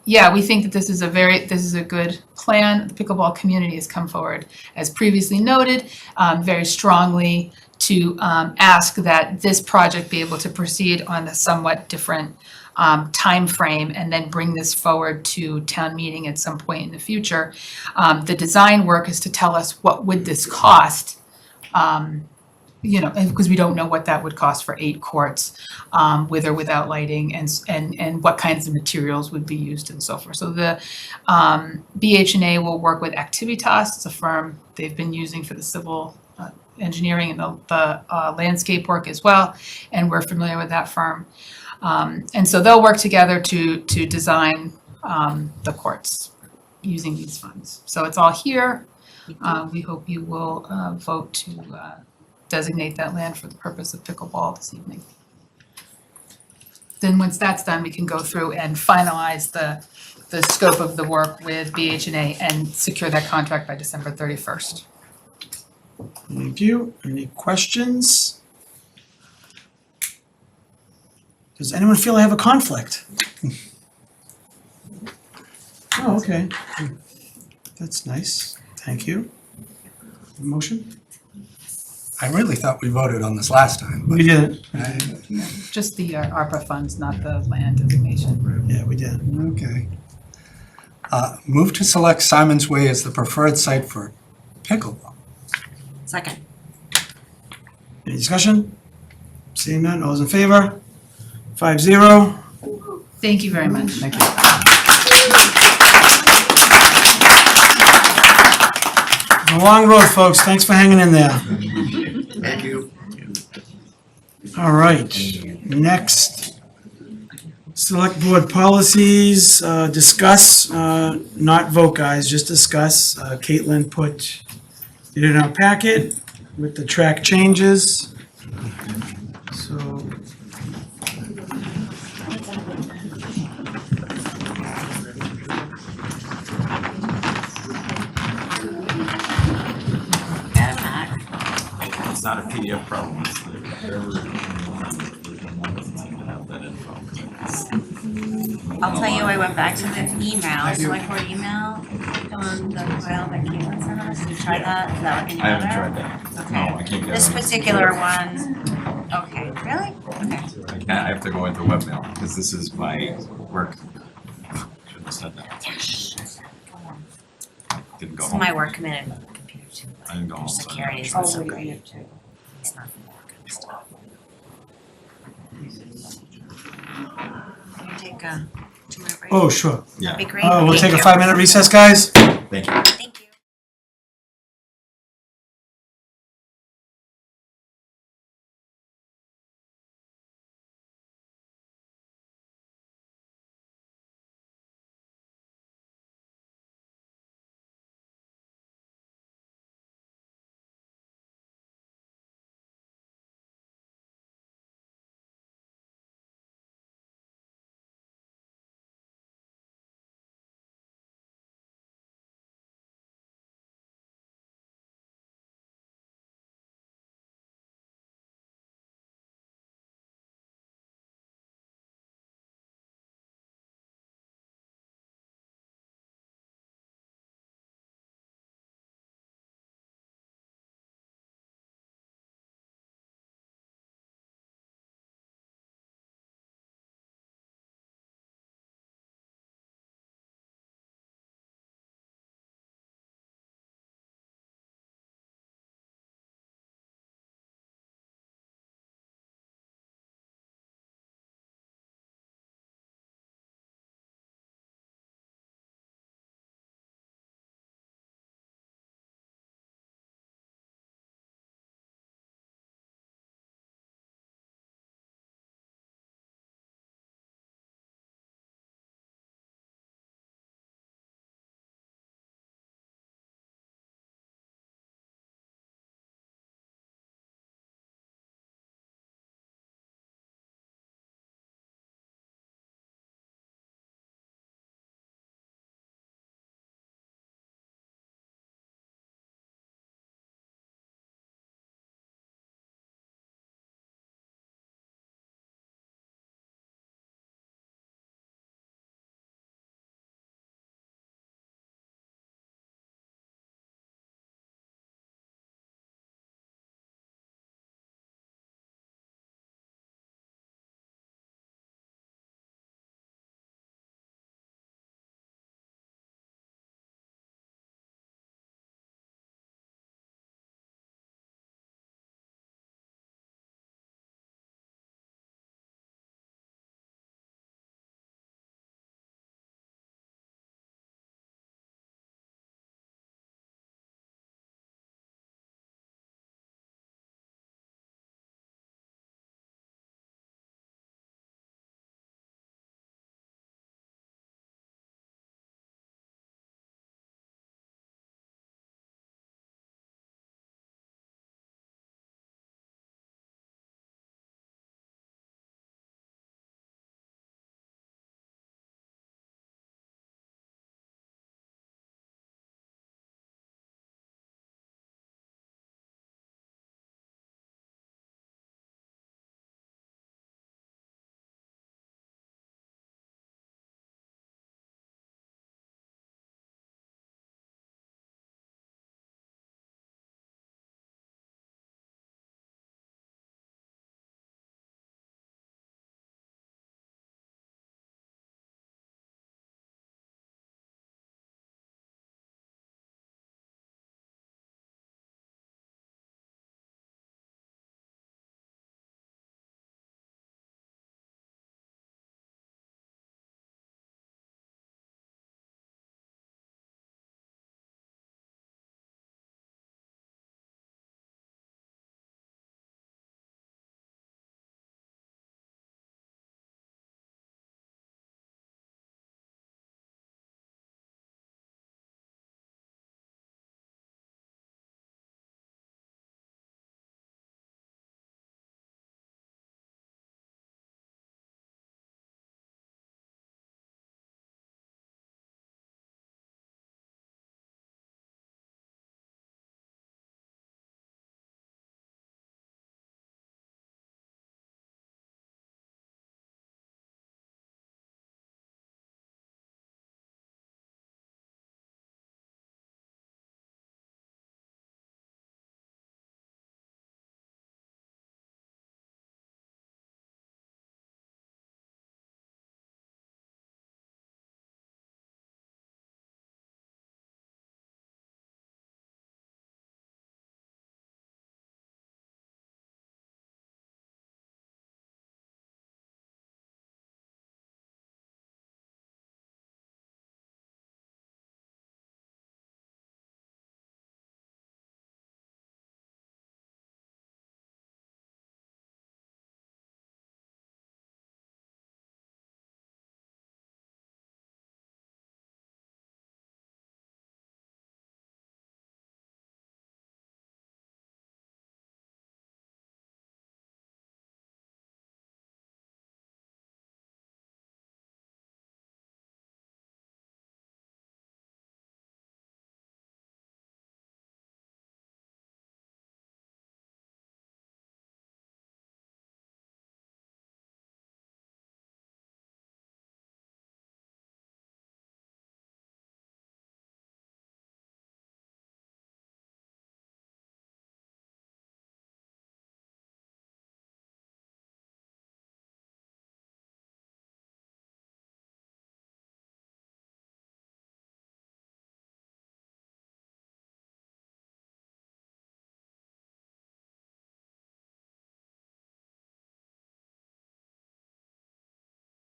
Yeah, we think that this is a good plan. The pickleball community has come forward, as previously noted, very strongly to ask that this project be able to proceed on a somewhat different time frame, and then bring this forward to town meeting at some point in the future. The design work is to tell us what would this cost, because we don't know what that would cost for 8 courts, with or without lighting, and what kinds of materials would be used and so forth. So the BH&A will work with Activitas. It's a firm they've been using for the civil engineering and the landscape work as well, and we're familiar with that firm. And so they'll work together to design the courts using these funds. So it's all here. We hope you will vote to designate that land for the purpose of pickleball this evening. Then once that's done, we can go through and finalize the scope of the work with BH&A and secure that contract by December 31st. Thank you. Any questions? Does anyone feel I have a conflict? Oh, okay. That's nice. Thank you. Motion? I really thought we voted on this last time, but We did. Just the ARPA funds, not the land designation. Yeah, we did. okay. Move to select Simon's Way as the preferred site for pickleball. Second. Any discussion? Seeing none, all those in favor? 5-0. Thank you very much. Thank you. It's a long road, folks. Thanks for hanging in there. Thank you. All right, next, select board policies, discuss, not vote, guys, just discuss. Caitlin put it in our packet with the track changes. So. It's not a PDF problem, it's I'll tell you, I went back to the email, select board email, on the file that Caitlin sent us. Did you try that? Is that working I haven't better? tried that. Okay. No, I can't get This it. particular one, okay, really? Okay. I have to go into webmail, because this is my work. Shouldn't have said that. Didn't go This is home. my work committed computer too. I didn't go home. so I Security is haven't so tried great. It's not for that kind of stuff. Can you take a 2-minute break? Oh, sure. Yeah. That'd be great. We'll Thank take a you. 5-minute recess, guys. Thank you.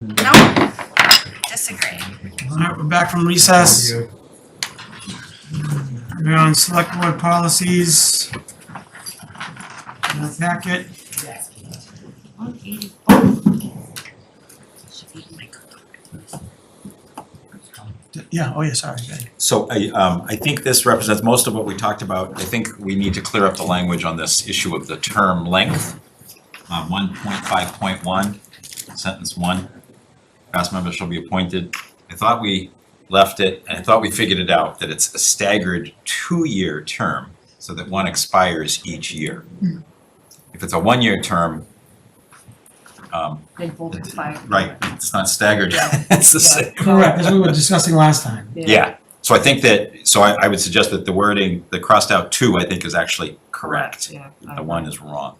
No, disagree. All right, we're back from recess. We're on select board policies. In the packet. Yeah, oh yeah, sorry. So I think this represents most of what we talked about. I think we need to clear up the language on this issue of the term length. 1.5.1, sentence 1, past members shall be appointed. I thought we left it, and I thought we figured it out, that it's a staggered 2-year term, so that one expires each year. If it's a 1-year term, They both expire. right, it's not staggered, it's the same. Correct, as we were discussing last time. Yeah, so I think that, so I would suggest that the wording, the crossed out 2, I think is actually correct. Yeah. The 1 is wrong.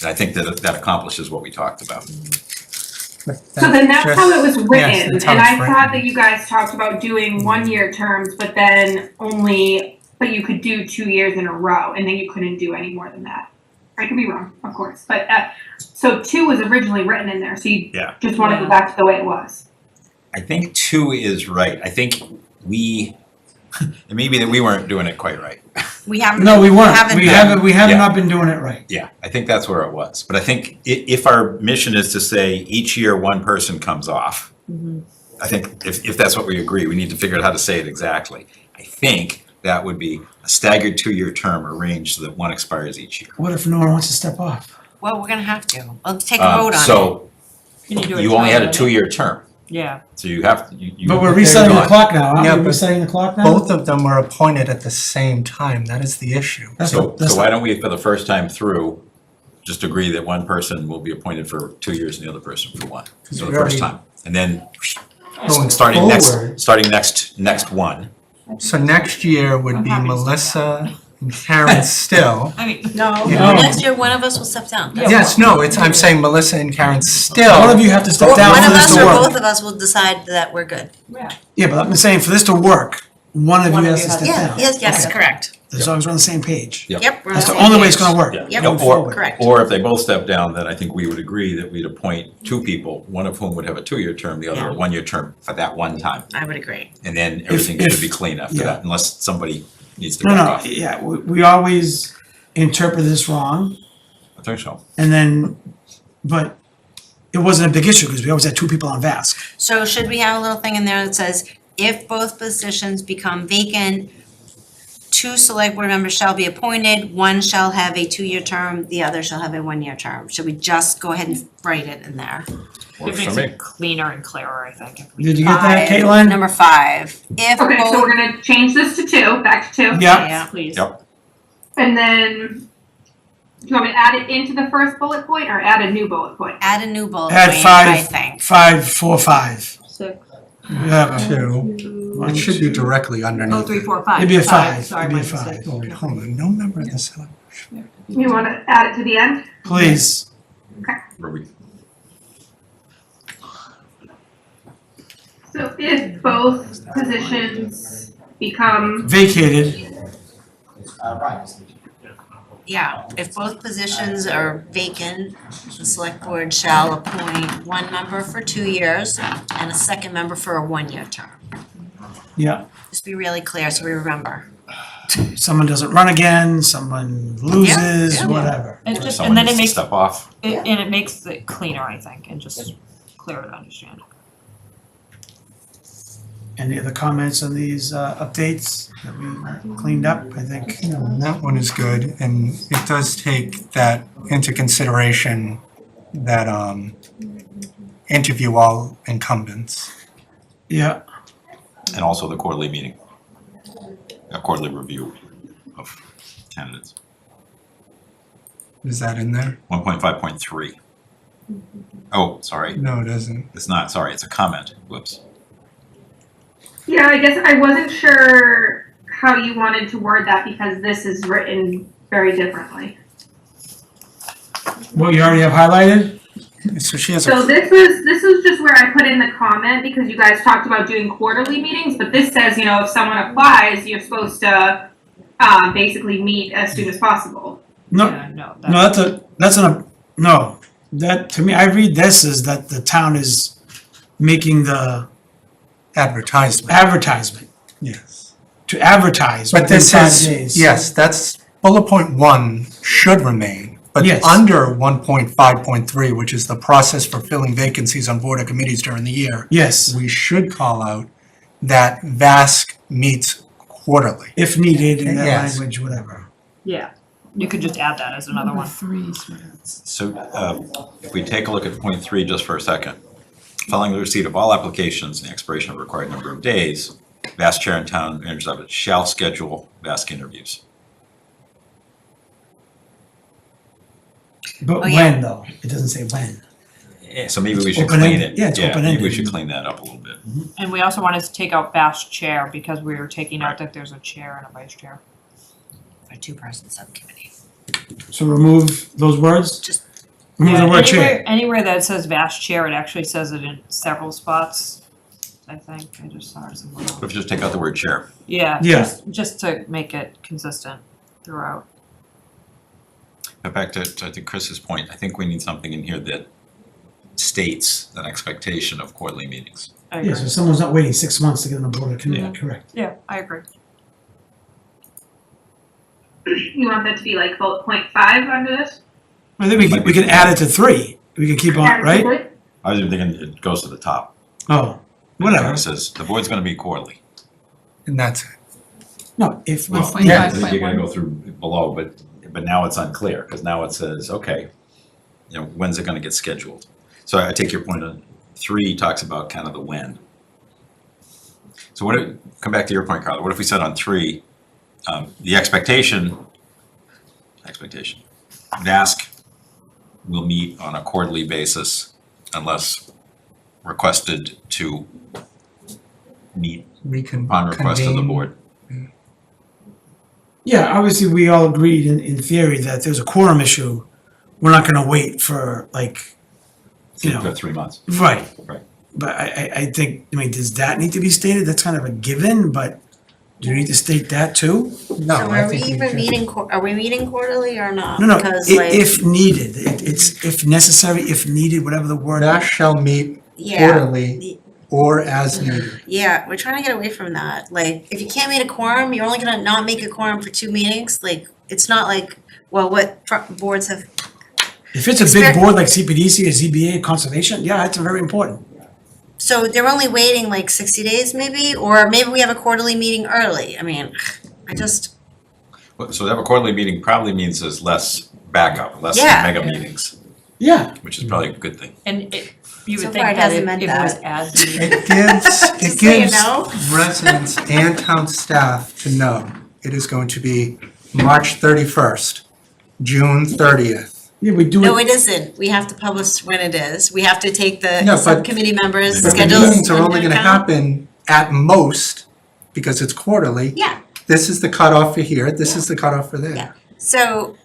And I think that that accomplishes what we talked about. So then that's how it was written, that's how and it's I thought written. that you guys talked about doing 1-year terms, but then but you could do 2 years in a row, and then you couldn't do any more than that. I could be wrong, of course, but, so 2 was originally written in there, so you Yeah. just want to go back to the way it was. I think 2 is right. I think it may be that we weren't doing it quite right. We haven't. No, we weren't. haven't We been. haven't, we have Yeah. not been doing it right. Yeah, I think that's where it was. But I think if our mission is to say each year one person comes off, I think if that's what we agree, we need to figure out how to say it exactly. I think that would be a staggered 2-year term arranged so that one expires each year. What if no one wants to step off? Well, we're gonna have to. We'll take a vote on it. So Can you do it you only had a tomorrow? 2-year term, Yeah. so you have to, you. But we're resetting the clock now, Yeah, aren't we but resetting the clock now? Both of them were appointed at the same time. That is the issue. That's So what, that's, why don't we, for the first time through, just agree that one person will be appointed for 2 years and the other person for 1, for the we first already- time. And then Going starting forward. next one. So next year would be Melissa and Karen Still. I mean, No, Yeah. next year, one of us will step down. That's Yes, no, I'm saying Melissa and Karen Still. one of you have to step Or down one for of this us to or work. both of us will decide that we're good. Yeah, but I'm saying for this to work, one of you has to step Yeah, down. yes, correct. As long as we're on the same page. Yep. Yep, we're on That's the the same only way it's page. gonna work. Yep, going forward. correct. Or if they both step down, then I think we would agree that we'd appoint 2 people, one of whom would have a 2-year term, the other a Yeah. 1-year term for that one time. I would agree. And then everything should be clean after yeah. that, unless somebody needs to No, back no, off. yeah, we always interpret this wrong, I think so. and then, but it wasn't a big issue, because we always had 2 people on VASC. So should we have a little thing in there that says, if both positions become vacant, 2 select board members shall be appointed, 1 shall have a 2-year term, the other shall have a 1-year term? Should we just go ahead and write it in there? It Works makes for me. it cleaner and clearer, I think. Did you get that, 5, Caitlin? Number 5, if Okay, so both, we're gonna change this to 2, back to 2. Yeah, yeah, Please. Yep. And then, do you want me to add it into the first bullet point or add a new bullet point? add a new bullet add point, I 5, think. 5, 4, 5. 6. Yeah, 2. It should be directly underneath. Oh, 3, 4, 5. It'd be a 5, Sorry, it'd be a my 5. mistake. Oh, wait, hold on. No member of the select. You wanna add it to the end? Please. Where we- So if both positions become, Vacated, Yeah, if both positions are vacant, the select board shall appoint 1 member for 2 years and a second member for a 1-year term. yeah. Just be really clear so we remember. Someone doesn't run again, someone loses, yeah. whatever. And just, Someone and then it needs to makes, step off. and it makes it cleaner, I think, and just clearer to understand. Any other comments on these updates that we cleaned up? I think. No, that one is good, and it does take that into consideration, that interview all incumbents. Yeah, And also the quarterly meeting. A quarterly review of candidates. Is that in there? 1.5.3. Oh, sorry, No, it isn't. it's not, sorry, it's a comment, whoops. yeah, I guess I wasn't sure how you wanted to word that because this is written very differently. what you already have highlighted? So she has So a, this is just where I put in the comment because you guys talked about doing quarterly meetings, but this says, you know, if someone applies, you're supposed to basically meet as soon as possible. No, Yeah, no, no, that's no. That, to me, I read this as that the town is making the advertisement Yes. to advertise But within this 5 is, days. yes, that's bullet point 1 should remain. But Yes. under 1.5.3, which is the process for filling vacancies on board or committees during the year, Yes, we should call out that VASC meets quarterly. if needed in that Yes. language, whatever. Yeah, you could just add that as another one. So if we take a look at point 3 just for a second. Following the receipt of all applications and the expiration of a required number of days, VASC Chair and Town Manager's Office shall schedule VASC interviews. But Oh, yeah. when though? It doesn't say when. So maybe we should open-ended. clean it. Yeah, it's Maybe we open-ended. should clean that up a little bit. And we also wanted to take out VASC chair because we were taking out that there's a chair and a vice chair. A two-person subcommittee. So remove those words? Just- Remove the Yeah, word chair. anywhere that it says VASC chair, it actually says it in several spots, I think. I just saw it somewhere else. What if you just take out the word chair? Yeah, Yeah. just to make it consistent throughout. But back to I think Chris's point, I think we need something in here that states an expectation of quarterly meetings. I Yeah, agree. so someone's not waiting 6 months to get on the board or committee, correct? Yeah, I agree. You want that to be like bullet point 5 under this? I think we can add it to 3. We can keep on, right? I was even thinking it goes to the top. Oh, whatever. It says, the board's gonna be quarterly. And that's it. No, if, Well, point yeah, five you're point gonna one. go through below, but now it's unclear, because now it says, okay, when's it gonna get scheduled? So I take your point on 3 talks about kind of the when. So come back to your point, Carla, what if we said on 3, the expectation, VASC will meet on a quarterly basis unless requested to meet We can upon request of the convene. board. yeah, obviously, we all agreed in theory that if there's a quorum issue, we're not gonna wait for like, you know, For 3 months. right. Right. But I think, I mean, does that need to be stated? That's kind of a given, but do you need to state that too? No, So I are we think we even should. meeting, are we meeting quarterly or not? No, no, Because like, if needed, it's if necessary, if needed, whatever the word. VASC shall meet yeah, quarterly or as needed. yeah, we're trying to get away from that. Like, if you can't meet a quorum, you're only gonna not make a quorum for 2 meetings. Like, it's not like, well, what boards have, If it's a big board like CPDC or ZBA, conservation, yeah, that's very important. so they're only waiting like 60 days maybe? Or maybe we have a quarterly meeting early. I mean, I just, So to have a quarterly meeting probably means there's less backup, less Yeah. mega meetings, Yeah, which is probably a good thing. And you So would far think it that hasn't it meant was that. add the, It gives, Just it so you gives know. residents and town staff to know it is going to be March 31st, June 30th. yeah, we do no, it, it isn't. We have to publish when it is. We have to take the No, but- subcommittee members, But the schedules. meetings are only into gonna account. happen at most, because it's quarterly. Yeah. This is the cutoff for here, this is the cutoff for there. Yeah. So,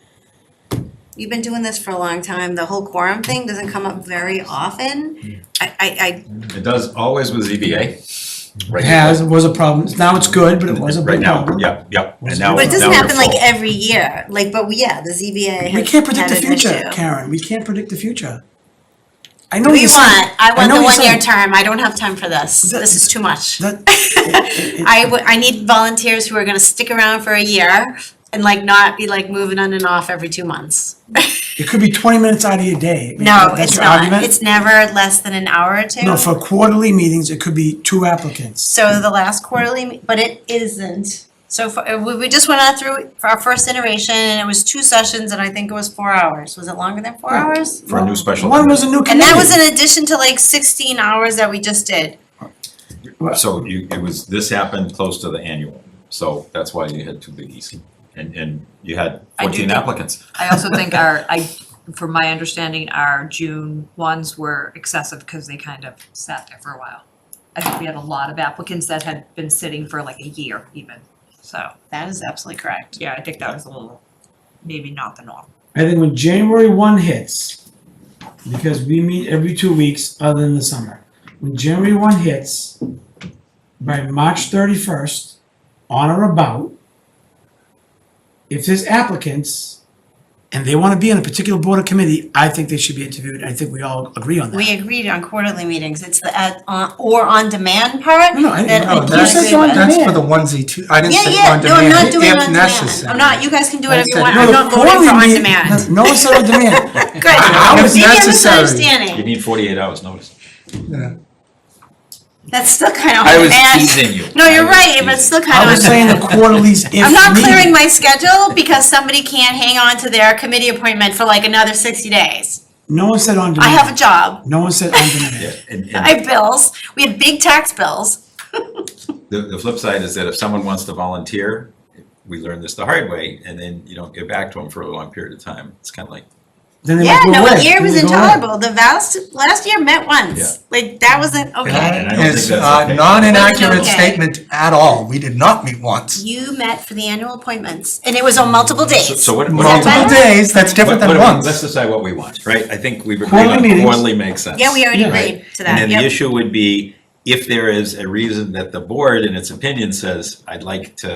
you've been doing this for a long time, the whole quorum thing doesn't come up very often. I It does always with ZBA. it has, it was a problem. Now it's good, but it was a Right big now, problem. yep. And now, but it doesn't now we're happen like full. every year, like, but yeah, the ZBA We has can't predict the had an future, issue. Karen, we can't predict the future. I know We you're saying. want, I want know the you're 1 year saying term, I don't have time for this, That- this is too much. That, I need volunteers who are gonna stick around for a year and like not be like moving on and off every 2 months. it could be 20 minutes out of your day. I mean, No, that's it's your not, argument? it's never less than an hour or two. No, for quarterly meetings, it could be 2 applicants. So the last quarterly, but it isn't. So we just went out through for our first iteration and it was 2 sessions and I think it was 4 hours. Was it longer than 4 hours? For a new special. One was a new committee. And that was in addition to like 16 hours that we just did. So this happened close to the annual, so that's why you had 2 biggies. And you had I do 14 think- applicants. I also think from my understanding, our June ones were excessive because they kind of sat there for a while. I think we had a lot of applicants that had been sitting for like a year even, so, That is absolutely correct. yeah, I think that was a little, maybe not the norm. I think when January 1 hits, because we meet every 2 weeks other than the summer, when January 1 hits, by March 31st, on or about, if there's applicants and they want to be on a particular board or committee, I think they should be interviewed. I think we all agree on that. We agreed on quarterly meetings. It's the or on demand part. No, I didn't- that no, I that's- can't said agree on with. demand. That's for the onesie two, I didn't Yeah, say yeah, on no, I'm not demand, doing on if demand. necessary. I'm not, you guys can do I whatever you said- want. No, I'm the not voting quarterly for on meeting- demand. No one said on demand. Good. I was Maybe I'm necessary. misunderstanding. You need 48 hours notice. Yeah. That's still kind of I on was demand. teasing you. No, you're I was right, but it's teasing. still kind of I on was saying the demand. quarterlies if I'm not needed. clearing my schedule because somebody can't hang on to their committee appointment for like another 60 days. No one said on I demand. have a job. No one said on demand. Yeah, and I have bills. We have big tax bills. the flip side is that if someone wants to volunteer, we learned this the hard way, and then you don't get back to them for a long period of time. It's kind of like, Then they Yeah, might go no, away. a year Then was they go away. intolerable. The last year met once. Yeah. Like, that wasn't And okay. I don't think It's that's okay. not an accurate okay. statement at all. We did not meet once. You met for the annual appointments, and it was on multiple days. So what? Multiple days, that's different than Let's once. decide what we want, right? I think we've agreed Quarterly on meetings. quarterly makes sense. Yeah, we already Yeah. agreed to And that, then the yep. issue would be, if there is a reason that the board, in its opinion, says, I'd like to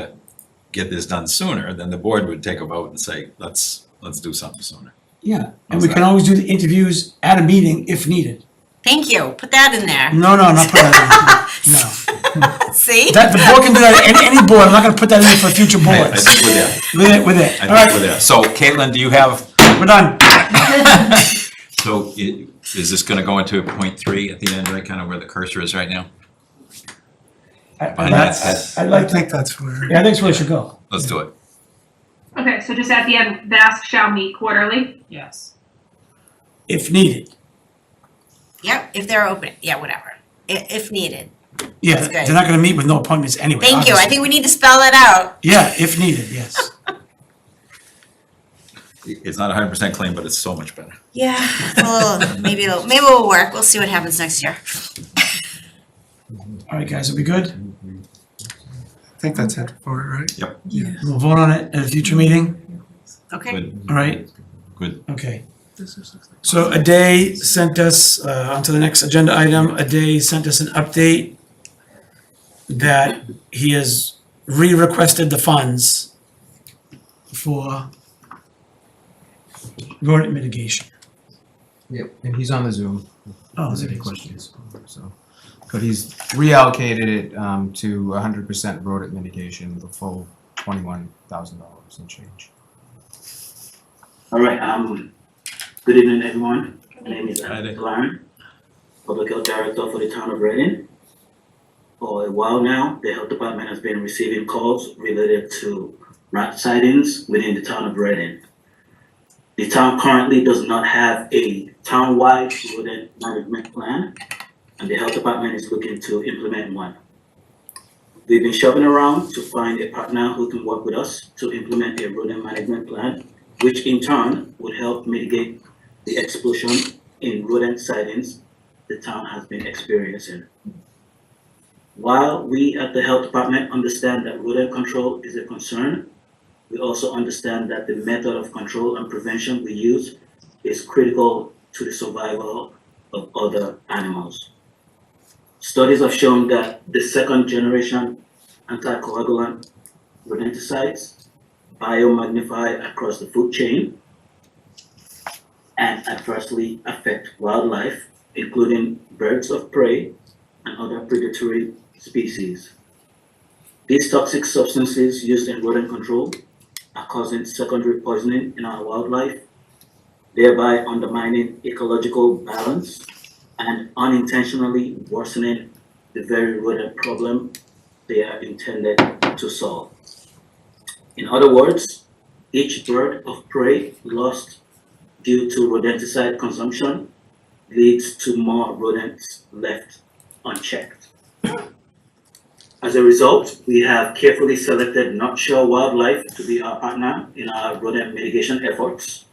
get this done sooner, then the board would take a vote and say, let's do something sooner. Yeah, and we can always do the interviews at a meeting if needed. Thank you, put that in there. No, not put that in. No. See? That, the board can do that, any board, I'm not gonna put that in for future I boards. think we're there. With it, I all think we're right, there. So Caitlin, do you have, we're done. so is this gonna go into point 3 at the end, right, kind of where the cursor is right now? I'd like I to, think that's where. yeah, I think it's where it should go. Let's do it. Okay, so just at the end, VASC shall meet quarterly. Yes. If needed. Yep, if they're open, yeah, whatever, if needed. Yeah, That's good. they're not gonna meet with no appointments anyway. Thank you, I obviously. think we need to spell that out. Yeah, if needed, yes. It's not 100% clean, but it's so much better. Yeah, well, maybe it'll work, we'll see what happens next year. All right, guys, are we good? I think that's it for it, right? Yep. Yeah. We'll vote on it at a future meeting, Okay, Good, all right? good. Okay. So Aday sent us, onto the next agenda item, Aday sent us an update that he has re-requested the funds for rodent mitigation. Yep, and he's on the Zoom. Oh, If there's there any he is. questions, so. But he's reallocated it to 100% rodent mitigation, the full $21,000 and change. All right, good evening, everyone. My name is Hi there. Lauren, Public Health Director for the town of Reading. For a while now, the health department has been receiving calls related to rat sightings within the town of Reading. The town currently does not have a town-wide rodent management plan, and the health department is looking to implement one. We've been shopping around to find a partner who can work with us to implement a rodent management plan, which in turn would help mitigate the explosion in rodent sightings the town has been experiencing. While we at the health department understand that rodent control is a concern, we also understand that the method of control and prevention we use is critical to the survival of other animals. Studies have shown that the second generation anticoagulant rodenticides biomagnify across the food chain and adversely affect wildlife, including birds of prey and other predatory species. These toxic substances used in rodent control are causing secondary poisoning in our wildlife, thereby undermining ecological balance and unintentionally worsening the very rodent problem they are intended to solve. In other words, each bird of prey lost due to rodenticide consumption leads to more rodents left unchecked. As a result, we have carefully selected Nutshell Wildlife to be our partner in our rodent mitigation efforts.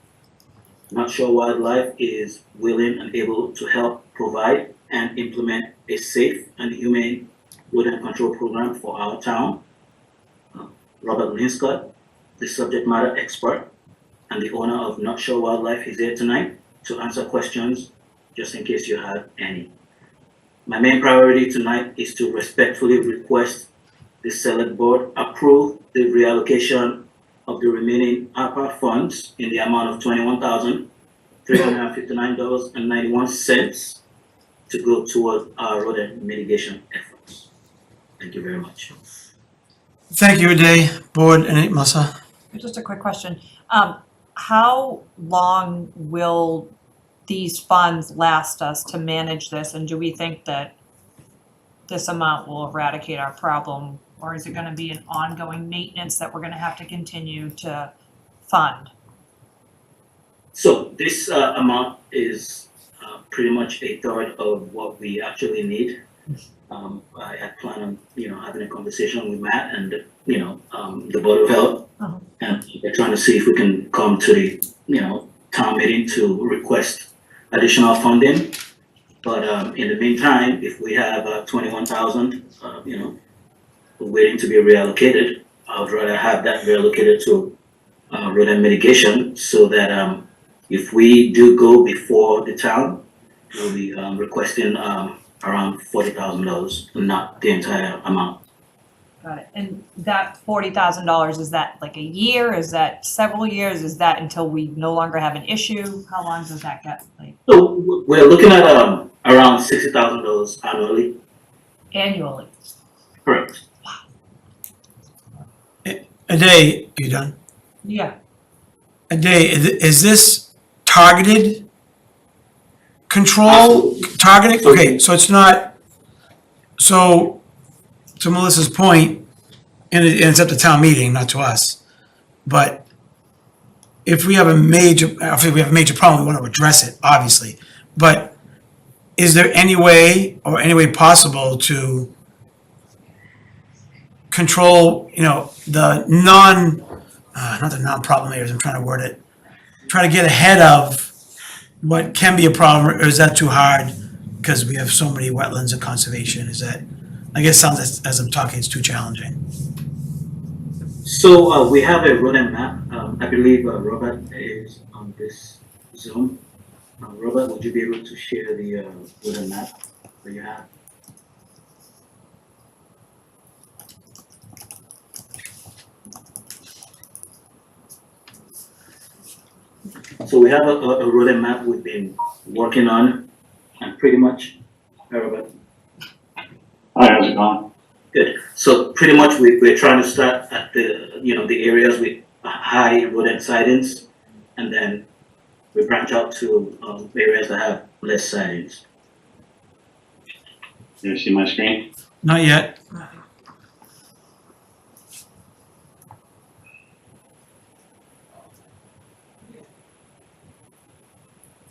Nutshell Wildlife is willing and able to help provide and implement a safe and humane rodent control program for our town. Robert Linscott, the subject matter expert and the owner of Nutshell Wildlife, is here tonight to answer questions just in case you have any. My main priority tonight is to respectfully request the select board approve the reallocation of the remaining ARPA funds in the amount of $21,359.91 to go toward our rodent mitigation efforts. Thank you very much. Thank you, Ade, board, and Melissa. Just a quick question. How long will these funds last us to manage this? And do we think that this amount will eradicate our problem? Or is it gonna be an ongoing maintenance that we're gonna have to continue to fund? So this amount is pretty much a third of what we actually need. I had planned on, having a conversation with Matt and, the Board of Health. And we're trying to see if we can come to the, town meeting to request additional funding. But in the meantime, if we have 21,000, waiting to be reallocated, I would rather have that reallocated to rodent mitigation so that if we do go before the town, we'll be requesting around $40,000, not the entire amount. Got it. And that $40,000, is that like a year? Is that several years? Is that until we no longer have an issue? How long does that get, like, So we're looking at around $60,000 annually. annually? Correct. Ade, you done? Yeah. Ade, is this targeted control? Absolutely. Targeted? Okay, so it's not, so to Melissa's point, and it's up to town meeting, not to us, but if we have a major problem, we want to address it, obviously. But is there any way possible to control, the not the non-problem areas, I'm trying to word it, try to get ahead of what can be a problem, or is that too hard? Because we have so many wetlands and conservation, is that, I guess, sounds as I'm talking, it's too challenging. So we have a rodent map. I believe Robert is on this Zoom. Robert, would you be able to share the rodent map that you have? So we have a rodent map we've been working on, and pretty much, Robert. Hi, how's it going? Good. So pretty much we're trying to start at the areas with high rodent sightings, and then we branch out to areas that have less sightings. You see my screen? Not yet.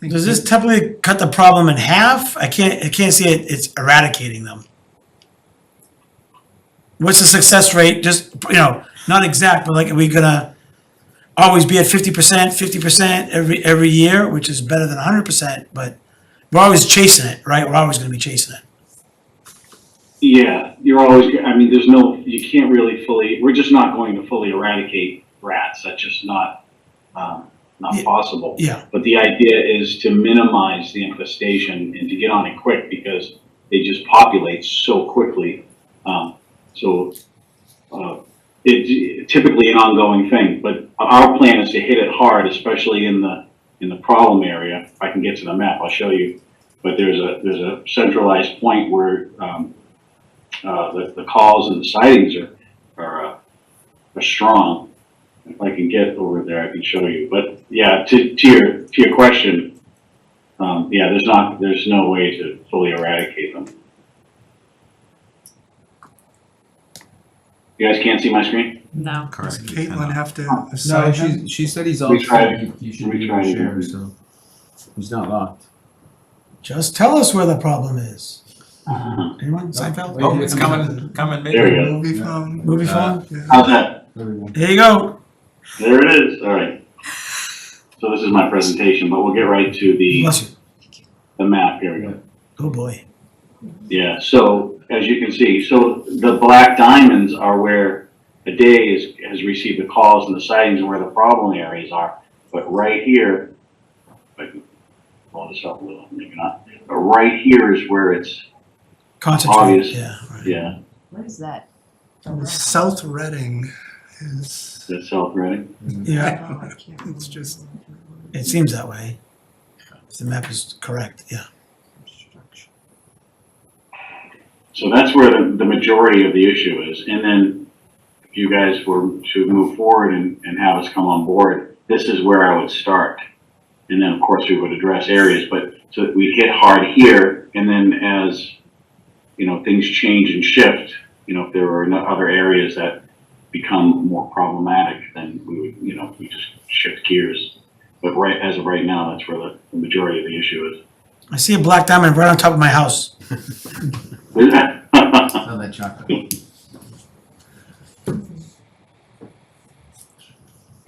Does this typically cut the problem in half? I can't see it's eradicating them. What's the success rate? Just, not exact, but like, are we gonna always be at 50% every year, which is better than 100%, but we're always chasing it, right? We're always gonna be chasing it. Yeah, you're always, you can't really fully, we're just not going to fully eradicate rats. That's just not possible. Yeah. But the idea is to minimize the infestation and to get on it quick because they just populate so quickly. It's typically an ongoing thing, but our plan is to hit it hard, especially in the problem area. If I can get to the map, I'll show you. But there's a centralized point where the calls and the sightings are strong. If I can get over there, I can show you. But yeah, to your question, there's no way to fully eradicate them. You guys can't see my screen? No. Does Caitlin have to No, assign him? she said he's We all tried. set. You should We be able to tried. share, so he's not locked. Just tell us where the problem is. Anyone? Seinfeld? Oh, it's coming, maybe. There we go. Movie phone? Movie phone? Yeah. How's that? There you go. There it is. All right. So this is my presentation, but we'll get right to Bless you. the map. Here we go. Oh, boy. Yeah, so as you can see, so the black diamonds are where the day has received the calls and the sightings and where the problem areas are. But right here, if I can pull this up a little, maybe not. But right here is where it's Concentrate, obvious. yeah. Right. Yeah. What is that? South Reading is, That's South Reading. Yeah, it's just, it seems that way. If the map is correct, yeah. So that's where the majority of the issue is. And then if you guys were to move forward and have us come on board, this is where I would start. And then, of course, we would address areas, but so that we hit hard here, and then as, you know, things change and shift, you know, if there are other areas that become more problematic, then we would, you know, we just shift gears. But right, as of right now, that's where the majority of the issue is. I see a black diamond right on top of my house. Is that? Oh, that chocolate. But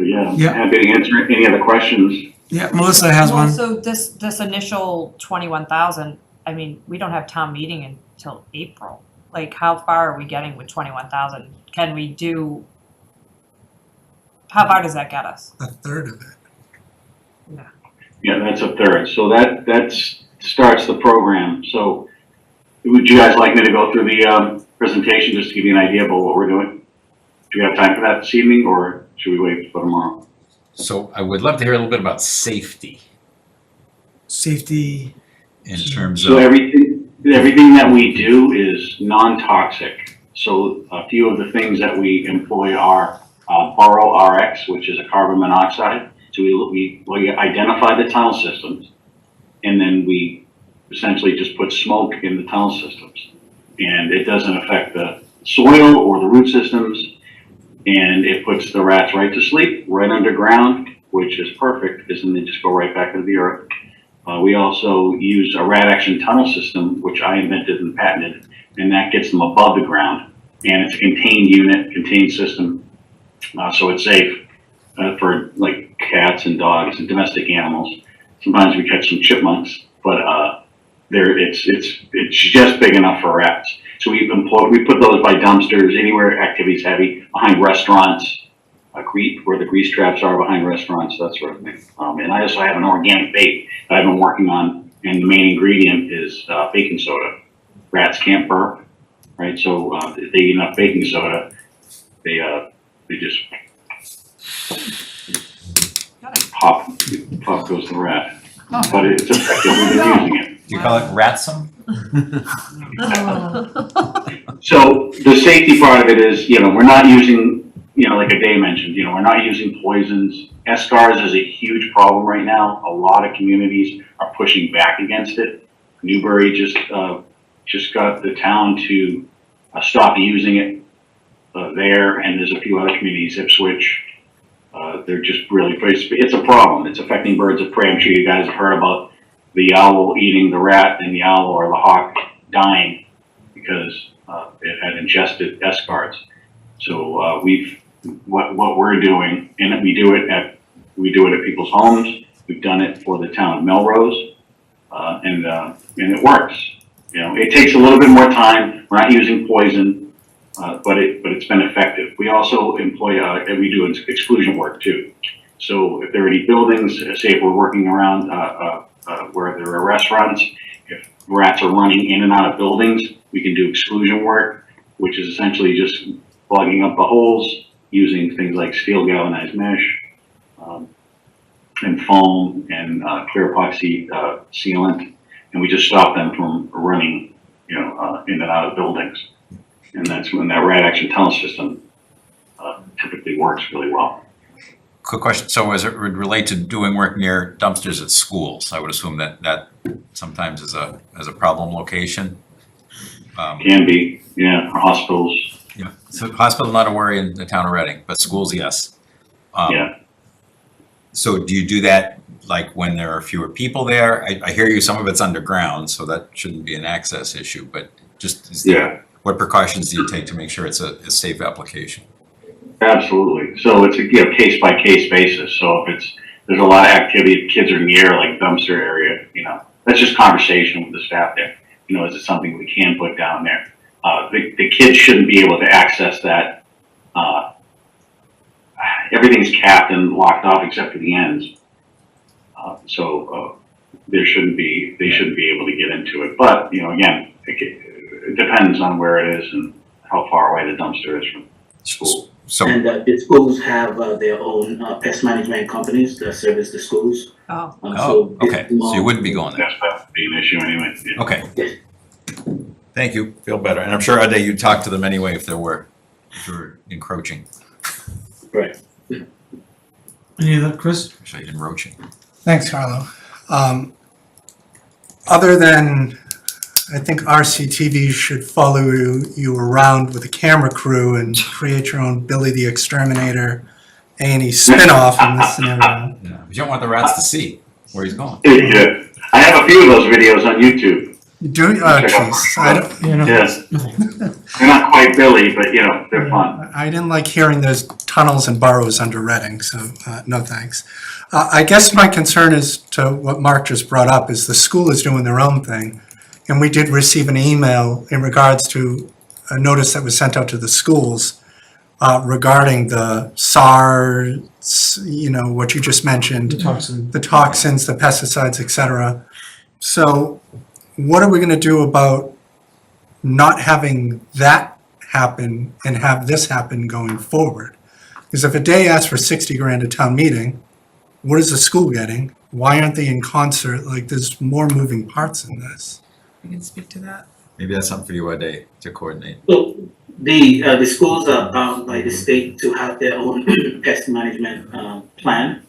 yeah, Yeah. happy to answer any other questions. Yeah, Melissa has Well, one. so this initial 21,000, I mean, we don't have town meeting until April. Like, how far are we getting with 21,000? Can we do, how far does that get us? a third of it. Yeah, that's a third. So that starts the program. So would you guys like me to go through the presentation just to give you an idea about what we're doing? Do we have time for that this evening, or should we wait for tomorrow? So I would love to hear a little bit about safety Safety, in terms So of, everything that we do is non-toxic. So a few of the things that we employ are Boro RX, which is a carbon monoxide. So we identify the tunnel systems, and then we essentially just put smoke in the tunnel systems. And it doesn't affect the soil or the root systems, and it puts the rats right to sleep, right underground, which is perfect, because then they just go right back into the earth. We also use a rat action tunnel system, which I invented and patented, and that gets them above the ground. And it's a contained unit, contained system, so it's safe for like cats and dogs and domestic animals. Sometimes we catch some chipmunks, but it's just big enough for rats. So we put those by dumpsters, anywhere activity's heavy, behind restaurants, where the grease traps are behind restaurants, that sort of thing. And I also have an organic bait that I've been working on, and the main ingredient is baking soda. Rats can't burp, right? So if they eat enough baking soda, they just pop goes the rat. But it's effective. We've been using it. do you call it ratsome? So the safety part of it is, you know, we're not using, you know, like Ade mentioned, you know, we're not using poisons. Escars is a huge problem right now. A lot of communities are pushing back against it. Newbury just got the town to stop using it there, and there's a few other communities, Ipswich. They're just really, it's a problem. It's affecting birds of prey. I'm sure you guys have heard about the owl eating the rat and the owl or the hawk dying because it had ingested escards. So what we're doing, and we do it at people's homes. We've done it for the town of Melrose, and it works. You know, it takes a little bit more time. We're not using poison, but it's been effective. We also employ and we do exclusion work too. So if there are any buildings, say if we're working around where there are restaurants, if rats are running in and out of buildings, we can do exclusion work, which is essentially just plugging up the holes using things like steel galvanized mesh and foam and clear epoxy sealant, and we just stop them from running, you know, in and out of buildings. And that's when that rat action tunnel system typically works really well. Quick question, so as it would relate to doing work near dumpsters at schools, I would assume that sometimes is a problem location? Can be, yeah, or hospitals. Yeah, so hospital, not a worry in the town of Reading, but schools, yes. Yeah. So do you do that like when there are fewer people there? I hear you, some of it's underground, so that shouldn't be an access issue, but just, what precautions do you take to make sure it's a safe application? Absolutely. So it's a case by case basis. So if there's a lot of activity, if kids are near like dumpster area, you know, that's just conversation with the staff there. You know, is it something we can put down there? The kids shouldn't be able to access that. Everything's capped and locked off except for the ends. So they shouldn't be able to get into it. But, you know, again, it depends on where it is and how far away the dumpster is from. school. So, And the schools have their own pest management companies that service the schools. Oh. oh, okay, so you wouldn't be going there. That would be an issue anyway. Yeah. Okay. Thank you, feel better. And I'm sure, Ade, you'd talk to them anyway if you were encroaching. Right. Any other, Chris? So you're encroaching. Thanks, Carlo. Other than, I think RCTV should follow you around with a camera crew and create your own Billy the Exterminator A&E spinoff in this scenario. Yeah, but you don't want the rats to see where he's going. Yeah. I have a few of those videos on YouTube. You do? Oh, jeez. I don't, you know. Yes. They're not quite Billy, but you know, they're fun. I didn't like hearing there's tunnels and burrows under Reading, so no thanks. I guess my concern is to what Mark just brought up, is the school is doing their own thing. And we did receive an email in regards to a notice that was sent out to the schools regarding the SARS, you know, what you just mentioned. The toxins, the pesticides, et cetera. So what are we going to do about not having that happen and have this happen going forward? Because if a day asks for 60 grand at town meeting, what is the school getting? Why aren't they in concert? Like, there's more moving parts in this. You can speak to that. Maybe that's something for you, Ade, to coordinate. So the schools are bound by the state to have their own pest management plan.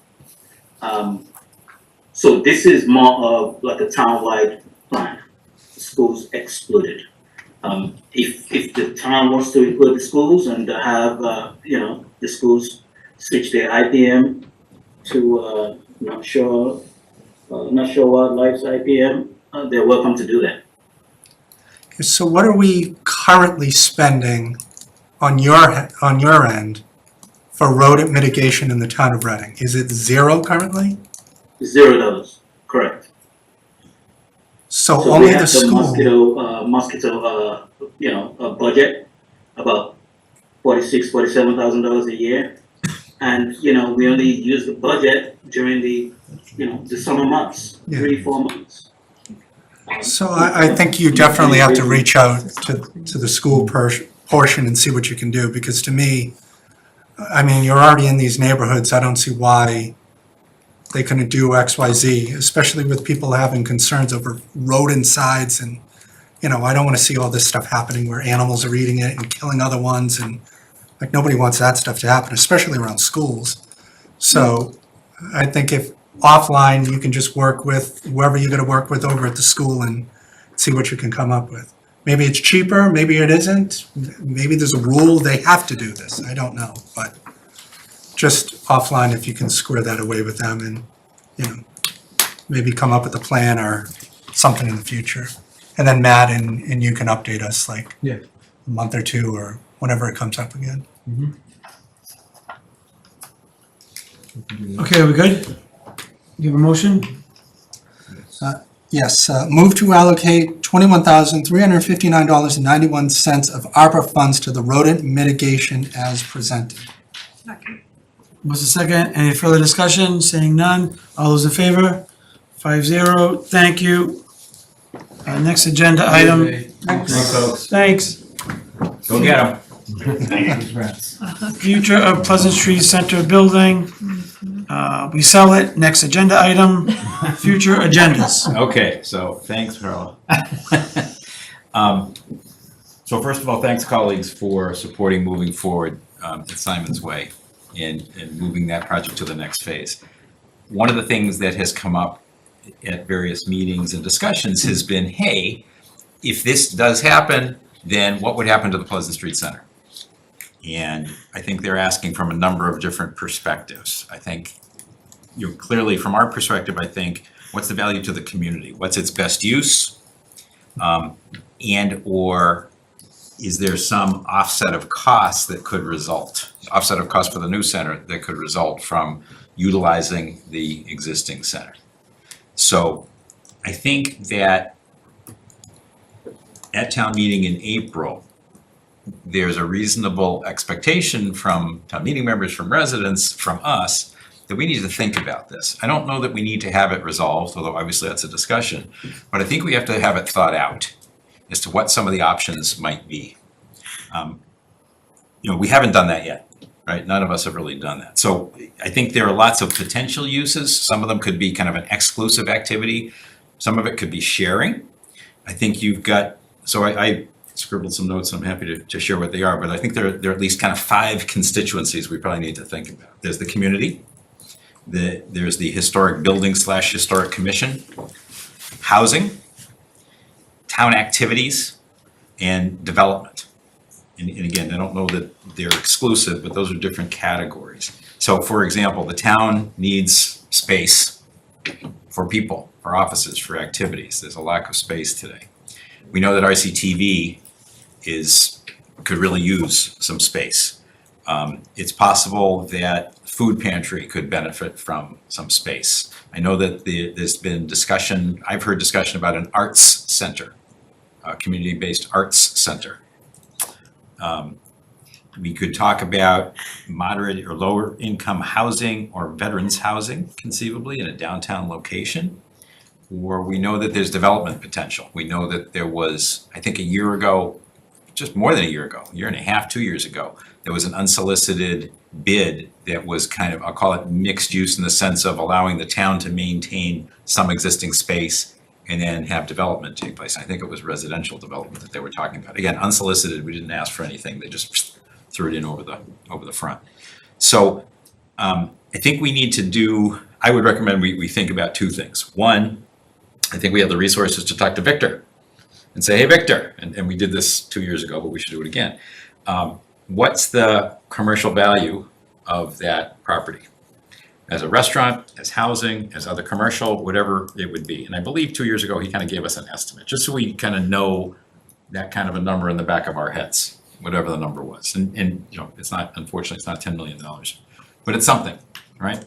So this is more of like a townwide plan, schools excluded. If the town wants to include the schools and have, you know, the schools switch their IPM to not sure wildlife's IPM, they're welcome to do that. So what are we currently spending on your end for rodent mitigation in the town of Reading? Is it zero currently? $0, correct. So So only we the have school. mosquito, budget, about $47,000 a year. And, you know, we only use the budget during the summer months, Yeah. 3-4 months. So I think you definitely have to reach out to the school portion and see what you can do, because to me, I mean, you're already in these neighborhoods, I don't see why they couldn't do X, Y, Z, especially with people having concerns over rodenticides and, you know, I don't want to see all this stuff happening where animals are eating it and killing other ones, and like, nobody wants that stuff to happen, especially around schools. So I think if offline, you can just work with whoever you're gonna work with over at the school and see what you can come up with. Maybe it's cheaper, maybe it isn't, maybe there's a rule they have to do this, I don't know, but just offline, if you can square that away with them and, you know, maybe come up with a plan or something in the future. And then Matt and you can update us like a month or two or whenever it comes up again. Okay, we good? You have a motion? Yes, move to allocate $21,359.91 of ARPA funds to the rodent mitigation as presented. What's the second? Any further discussion? Saying none. All those in favor? 5-0. Thank you. Next agenda item. Thanks, folks. Thanks. Go get them. Future of Pleasant Street Center Building. We sell it. Next agenda item, future agendas. Okay, so thanks, Carla. So first of all, thanks colleagues for supporting moving forward at Simon's Way and moving that project to the next phase. One of the things that has come up at various meetings and discussions has been, hey, if this does happen, then what would happen to the Pleasant Street Center? And I think they're asking from a number of different perspectives. I think, you know, clearly from our perspective, I think, what's the value to the community? What's its best use? And or is there some offset of costs that could result, offset of costs for the new center that could result from utilizing the existing center? So I think that at town meeting in April, there's a reasonable expectation from town meeting members, from residents, from us, that we need to think about this. I don't know that we need to have it resolved, although obviously that's a discussion, but I think we have to have it thought out as to what some of the options might be. we haven't done that yet, right? None of us have really done that. So I think there are lots of potential uses. Some of them could be kind of an exclusive activity. Some of it could be sharing. I think you've got, so I scribbled some notes. I'm happy to share what they are, but I think there are at least kind of 5 constituencies we probably need to think about. There's the community, there's the historic building / historic commission, housing, town activities, and development. And again, I don't know that they're exclusive, but those are different categories. So for example, the town needs space for people, for offices, for activities. There's a lack of space today. We know that RCTV could really use some space. It's possible that food pantry could benefit from some space. I know that there's been discussion, I've heard discussion about an arts center, a community-based arts center. We could talk about moderate or lower income housing or veterans housing conceivably in a downtown location. Or we know that there's development potential. We know that there was, I think a year ago, just more than a year ago, 1.5 years, 2 years ago, there was an unsolicited bid that was kind of, I'll call it mixed use in the sense of allowing the town to maintain some existing space and then have development take place. I think it was residential development that they were talking about. Again, unsolicited, we didn't ask for anything. They just threw it in over the front. So I think we need to do, I would recommend we think about 2 things. One, I think we have the resources to talk to Victor and say, hey, Victor, and we did this 2 years ago, but we should do it again. What's the commercial value of that property? As a restaurant, as housing, as other commercial, whatever it would be. And I believe 2 years ago, he kind of gave us an estimate, just so we kind of know that kind of a number in the back of our heads, whatever the number was. And it's not, unfortunately, it's not $10 million, but it's something, right?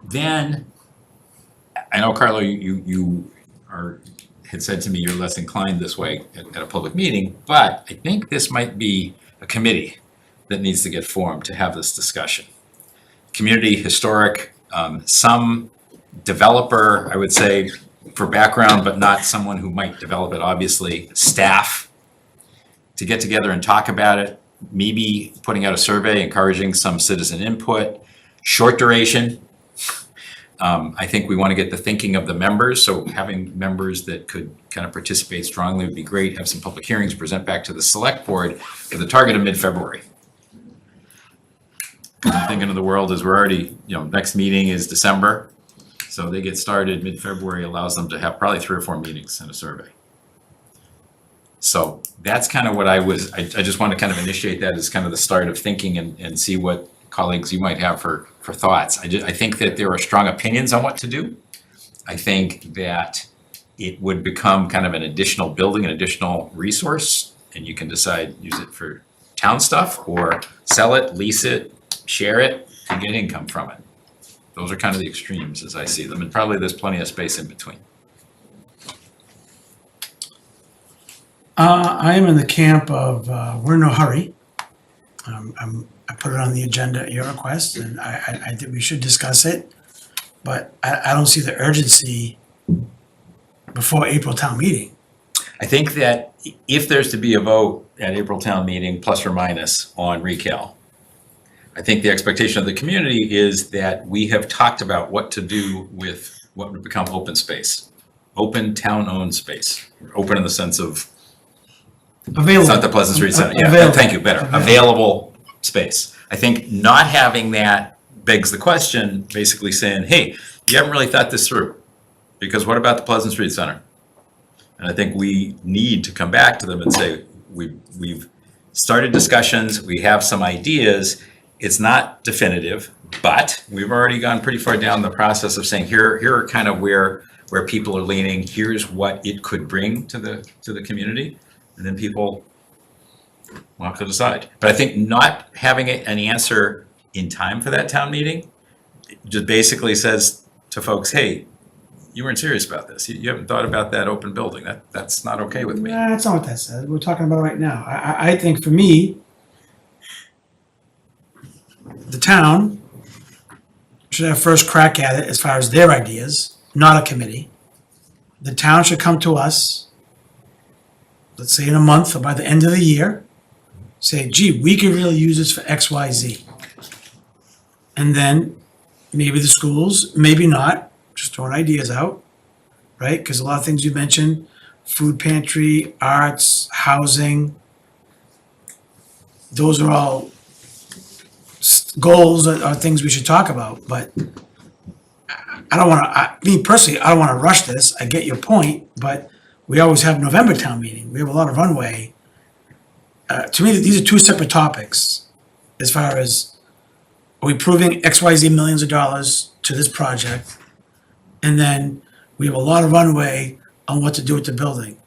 Then, I know, Carlo, you had said to me you're less inclined this way at a public meeting, but I think this might be a committee that needs to get formed to have this discussion. Community, historic, some developer, I would say, for background, but not someone who might develop it, obviously, staff, to get together and talk about it, maybe putting out a survey, encouraging some citizen input, short duration. I think we want to get the thinking of the members, so having members that could kind of participate strongly would be great, have some public hearings, present back to the select board with a target of mid-February. I'm thinking of the world as we're already, next meeting is December, so they get started mid-February, allows them to have probably 3 or 4 meetings and a survey. So that's kind of what I just want to kind of initiate that as kind of the start of thinking and see what colleagues you might have for thoughts. I think that there are strong opinions on what to do. I think that it would become kind of an additional building, an additional resource, and you can decide, use it for town stuff or sell it, lease it, share it, and get income from it. Those are kind of the extremes as I see them, and probably there's plenty of space in between. I am in the camp of, we're in no hurry. I put it on the agenda at your request, and I think we should discuss it. But I don't see the urgency before April town meeting. I think that if there's to be a vote at April town meeting, plus or minus, on recal, I think the expectation of the community is that we have talked about what to do with what would become open space. Open town-owned space. Open in the sense of, Available. it's not the Pleasant Street Center. Yeah, Available. thank you, better. Available space. I think not having that begs the question, basically saying, hey, you haven't really thought this through. Because what about the Pleasant Street Center? And I think we need to come back to them and say, we've started discussions, we have some ideas. It's not definitive, but we've already gone pretty far down the process of saying, here are kind of where people are leaning. Here's what it could bring to the community. And then people will have to decide. But I think not having an answer in time for that town meeting just basically says to folks, hey, you weren't serious about this. You haven't thought about that open building. That's not okay with me. Nah, that's not what that says. We're talking about right now. I think for me, the town should have first crack at it as far as their ideas, not a committee. The town should come to us, let's say in a month or by the end of the year, say, gee, we could really use this for X, Y, Z. And then maybe the schools, maybe not, just throwing ideas out, right? Because a lot of things you mentioned, food pantry, arts, housing, those are all goals are things we should talk about, but I don't wanna, me personally, I don't wanna rush this, I get your point, but we always have November town meeting, we have a lot of runway. To me, these are two separate topics, as far as, are we proving XYZ millions of dollars to this project? And then we have a lot of runway on what to do with the building.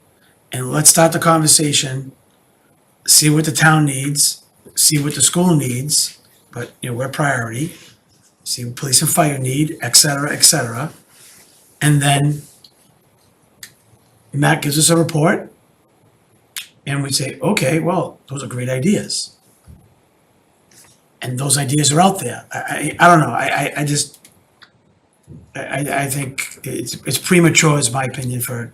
And let's start the conversation, see what the town needs, see what the school needs, but, you know, we're priority. See what police and fire need, et cetera, and then Matt gives us a report, and we say, okay, well, those are great ideas. And those ideas are out there. I don't know, I just, I think it's premature, is my opinion, for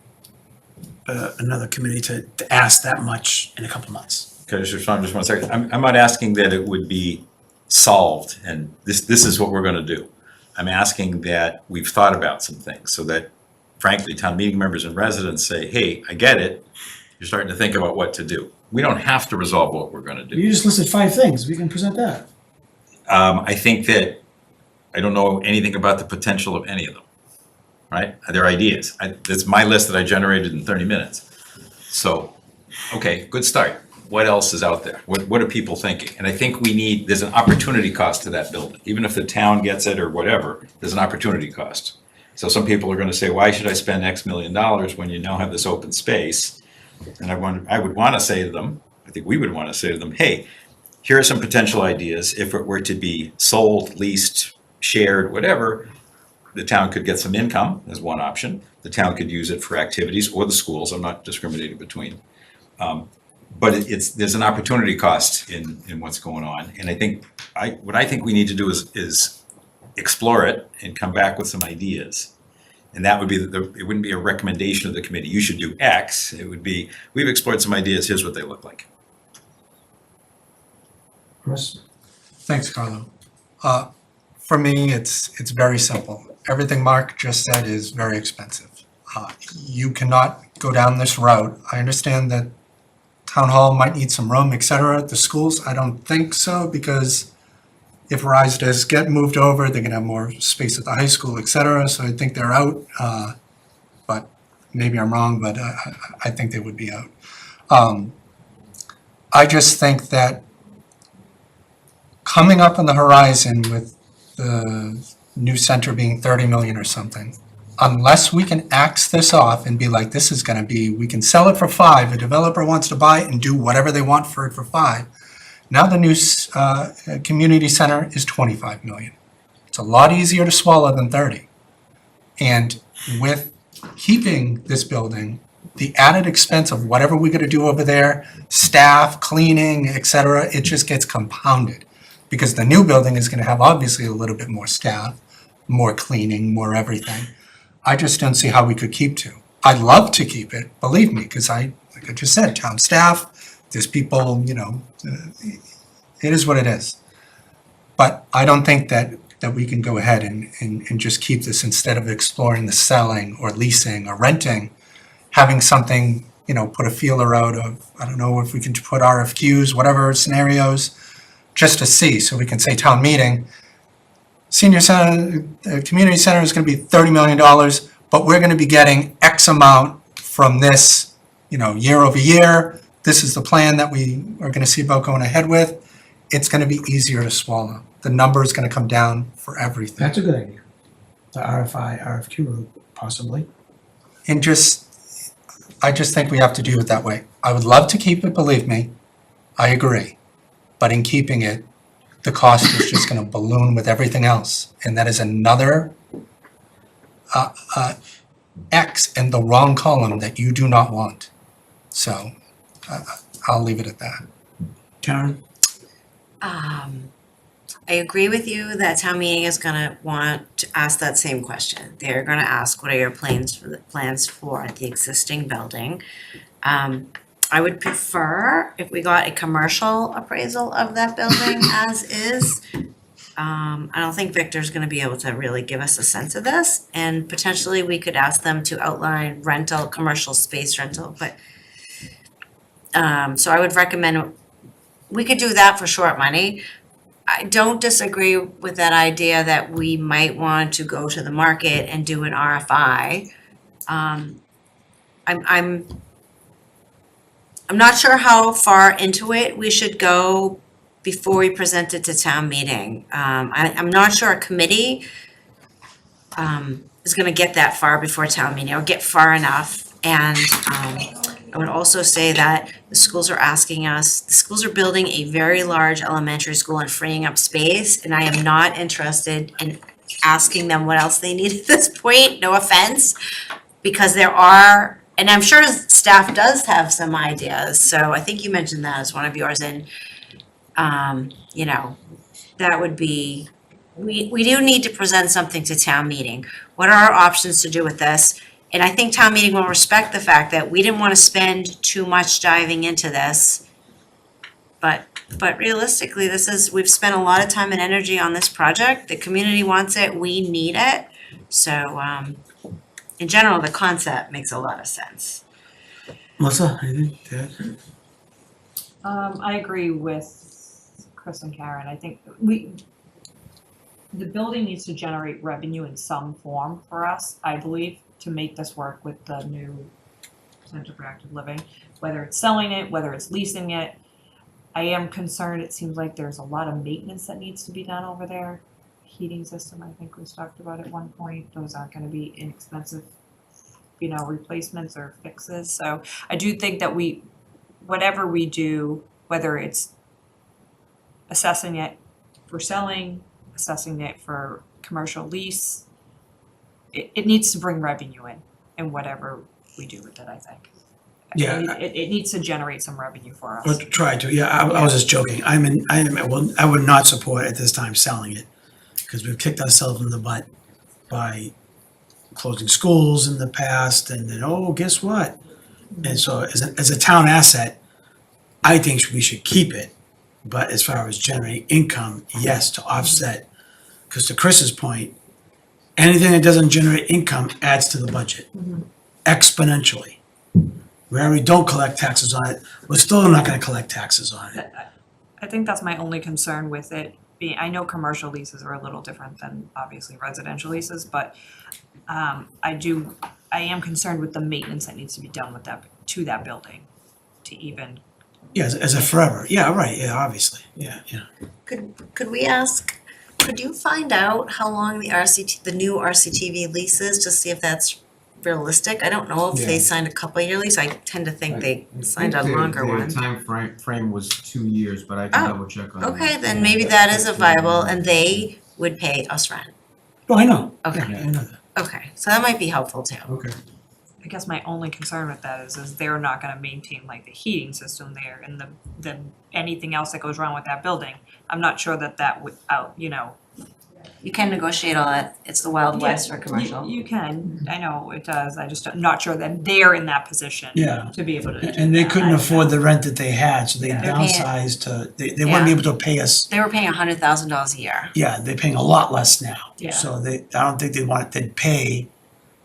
another committee to ask that much in a couple months. Can I just respond just 1 second? I'm not asking that it would be solved and this is what we're gonna do. I'm asking that we've thought about some things so that frankly, town meeting members and residents say, hey, I get it. You're starting to think about what to do. We don't have to resolve what we're gonna do. You just listed 5 things, we can present that. I think that I don't know anything about the potential of any of them, right? They're ideas. It's my list that I generated in 30 minutes. So, okay, good start. What else is out there? What are people thinking? And I think there's an opportunity cost to that building. Even if the town gets it or whatever, there's an opportunity cost. So some people are gonna say, why should I spend X million dollars when you now have this open space? And I would wanna say to them, I think we would wanna say to them, hey, here are some potential ideas. If it were to be sold, leased, shared, whatever, the town could get some income as one option. The town could use it for activities, or the schools, I'm not discriminating between. But there's an opportunity cost in what's going on. And I think, what I think we need to do is explore it and come back with some ideas. And that would be, it wouldn't be a recommendation of the committee, you should do X. It would be, we've explored some ideas, here's what they look like. Chris? Thanks, Carlo. For me, it's very simple. Everything Mark just said is very expensive. You cannot go down this route. I understand that town hall might need some room, et cetera. The schools, I don't think so, because if Rise does get moved over, they're gonna have more space at the high school, et cetera. So I think they're out. But maybe I'm wrong, but I think they would be out. I just think that coming up on the horizon with the new center being 30 million or something, unless we can axe this off and be like, this is gonna be, we can sell it for 5, a developer wants to buy it and do whatever they want for it for 5. Now the new community center is 25 million. It's a lot easier to swallow than 30. And with keeping this building, the added expense of whatever we're gonna do over there, staff, cleaning, et cetera, it just gets compounded. Because the new building is gonna have obviously a little bit more staff, more cleaning, more everything. I just don't see how we could keep 2. I'd love to keep it, believe me, because like I just said, town staff, there's people, it is what it is. But I don't think that we can go ahead and just keep this instead of exploring the selling or leasing or renting, having something, put a feeler out of, I don't know if we can put RFQs, whatever scenarios, just to see, so we can say town meeting, senior center, community center is gonna be $30 million, but we're gonna be getting X amount from this, year over year. This is the plan that we are gonna see about going ahead with. It's gonna be easier to swallow. The number is gonna come down for everything. That's a good idea. The RFQ route, possibly. And I just think we have to do it that way. I would love to keep it, believe me, I agree. But in keeping it, the cost is just gonna balloon with everything else. And that is another X in the wrong column that you do not want. So I'll leave it at that. Karen? I agree with you that town meeting is gonna want to ask that same question. They're gonna ask, what are your plans for the existing building? I would prefer if we got a commercial appraisal of that building as is. I don't think Victor's gonna be able to really give us a sense of this, and potentially we could ask them to outline rental, commercial space rental, but so I would recommend, we could do that for short money. I don't disagree with that idea that we might want to go to the market and do an RFI. I'm not sure how far into it we should go before we present it to town meeting. I'm not sure a committee is gonna get that far before town meeting or get far enough. And I would also say that the schools are asking us, the schools are building a very large elementary school and freeing up space, and I am not interested in asking them what else they need at this point, no offense, because there are, and I'm sure staff does have some ideas, so I think you mentioned that as one of yours, and you know, that would be, we do need to present something to town meeting. What are our options to do with this? And I think town meeting will respect the fact that we didn't want to spend too much diving into this. But realistically, we've spent a lot of time and energy on this project. The community wants it, we need it. So, in general, the concept makes a lot of sense. Melissa, anything to add? I agree with Chris and Karen. I think the building needs to generate revenue in some form for us, I believe, to make this work with the new Center for Active Living, whether it's selling it, whether it's leasing it. I am concerned, it seems like there's a lot of maintenance that needs to be done over there. Heating system, I think was talked about at one point. Those aren't gonna be inexpensive, replacements or fixes. So I do think that whatever we do, whether it's assessing it for selling, assessing it for commercial lease, it needs to bring revenue in whatever we do with it, I think. Yeah. It needs to generate some revenue for Or us. try to, yeah, I was just joking. I would not support at this time selling it, because we've kicked ourselves in the butt by closing schools in the past, and then, oh, guess what? And so as a town asset, I think we should keep it. But as far as generating income, yes, to offset, because to Chris's point, anything that doesn't generate income adds to the budget exponentially. Where we don't collect taxes on it, we're still not gonna collect taxes on it. I think that's my only concern with it being, I know commercial leases are a little different than obviously residential leases, but I am concerned with the maintenance that needs to be done with that building to even. Yeah, as a forever, yeah, right, yeah, obviously, yeah. Could we ask, could you find out how long the new RCTV lease is, to see if that's realistic? I don't know if they Yeah. signed a couple-year lease. I tend to think they signed a longer one. Their frame was 2 years, but I can Oh, double check on that. Okay, then maybe that is a viable, and they would pay us rent. Oh, I know. Okay. Yeah, I know that. Okay, so that might be helpful too. Okay. I guess my only concern with that is they're not gonna maintain like the heating system there and the anything else that goes wrong with that building. I'm not sure that would You can negotiate all that. It's the Wild West for commercial. You can, I know it does, I'm not sure that they're in that position Yeah. to be able to do And they that. couldn't afford the rent that they had, so they They're paying- downsized to, they wouldn't be able to pay us, They were paying $100,000 a year. yeah, they're paying a lot less now. Yeah. So I don't think they'd pay,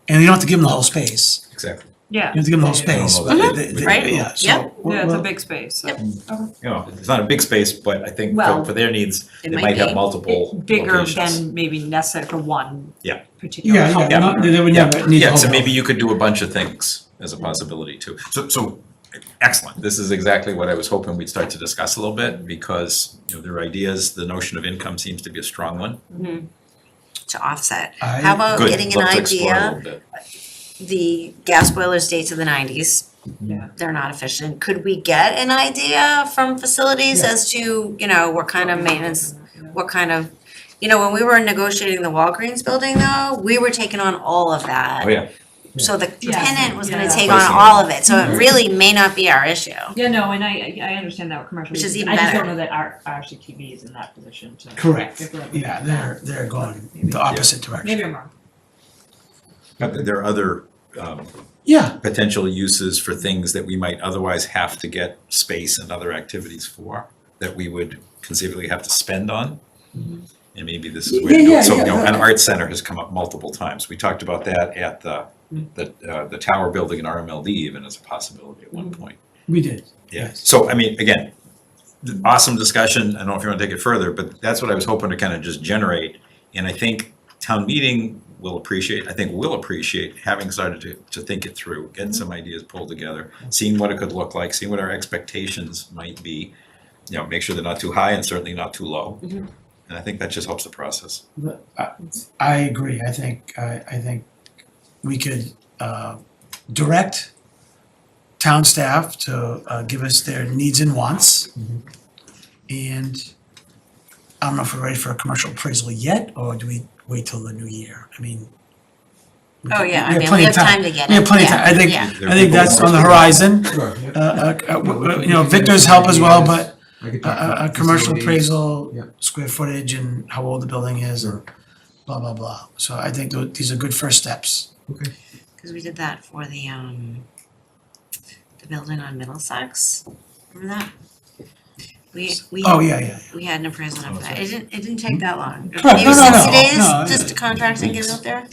and you don't have to give them the whole space. Exactly. Yeah. You have to give them the whole space, Mhm. but they, Right. yeah, so. Yep. Yeah, it's a big space, so. You know, it's not a big space, but I think Well, for their needs, it they might might have be. multiple Bigger locations. than maybe necessary for one Yeah. particular. Yeah, company. yeah, not- they would never need the Yeah, whole so maybe building. you could do a bunch of things as a possibility too. So excellent. This is exactly what I was hoping we'd start to discuss a little bit, because, there are ideas, the notion of income seems to be a strong one. To offset. I- How about Good. getting an Love to explore a idea? little bit. The gas boilers date to the 90s. Yeah. They're not efficient. Could we get an idea from facilities as to, what kind of maintenance, what kind of, when we were negotiating the Walgreens building though, we were taking on all of that. Oh, yeah. So the Yeah. tenant was gonna Yeah. take on Placing it. all of it, so it really may not be our issue. Yeah, no, and I understand that with commercial. Which is leases. even I just better. don't know that our RCTV is in that position to. Correct, if we're- yeah, they're going the opposite direction. Maybe I'm wrong. There are other Yeah, potential uses for things that we might otherwise have to get space and other activities for, that we would conceivably have to spend on. And maybe this is where to do it. So, an arts center has come up multiple times. We talked about that at the tower building in RMLD even as a possibility at one point. we did. Yeah, so I mean, again, awesome discussion. I don't know if you want to take it further, but that's what I was hoping to kind of just generate. And I think town meeting will appreciate, having started to think it through, getting some ideas pulled together, seeing what it could look like, seeing what our expectations might be. Make sure they're not too high and certainly not too low. And I think that just helps the process. I agree. I think we could direct town staff to give us their needs and wants. And I don't know if we're ready for a commercial appraisal yet, or do we wait till the new year? I mean. Oh, yeah, I we mean, plenty we of have time to get We have it. plenty of Yeah, time. yeah. I think that's on the horizon. Victor's help as well, but a commercial appraisal, square footage and how old the building is and blah, blah, blah. So I think these are good first steps. Because we did that for the building on Middlesex, remember that? We Oh, yeah. we had an appraisal for that, it didn't take that long. No, Maybe no, 60 no, days, no. just to contract and get it out there?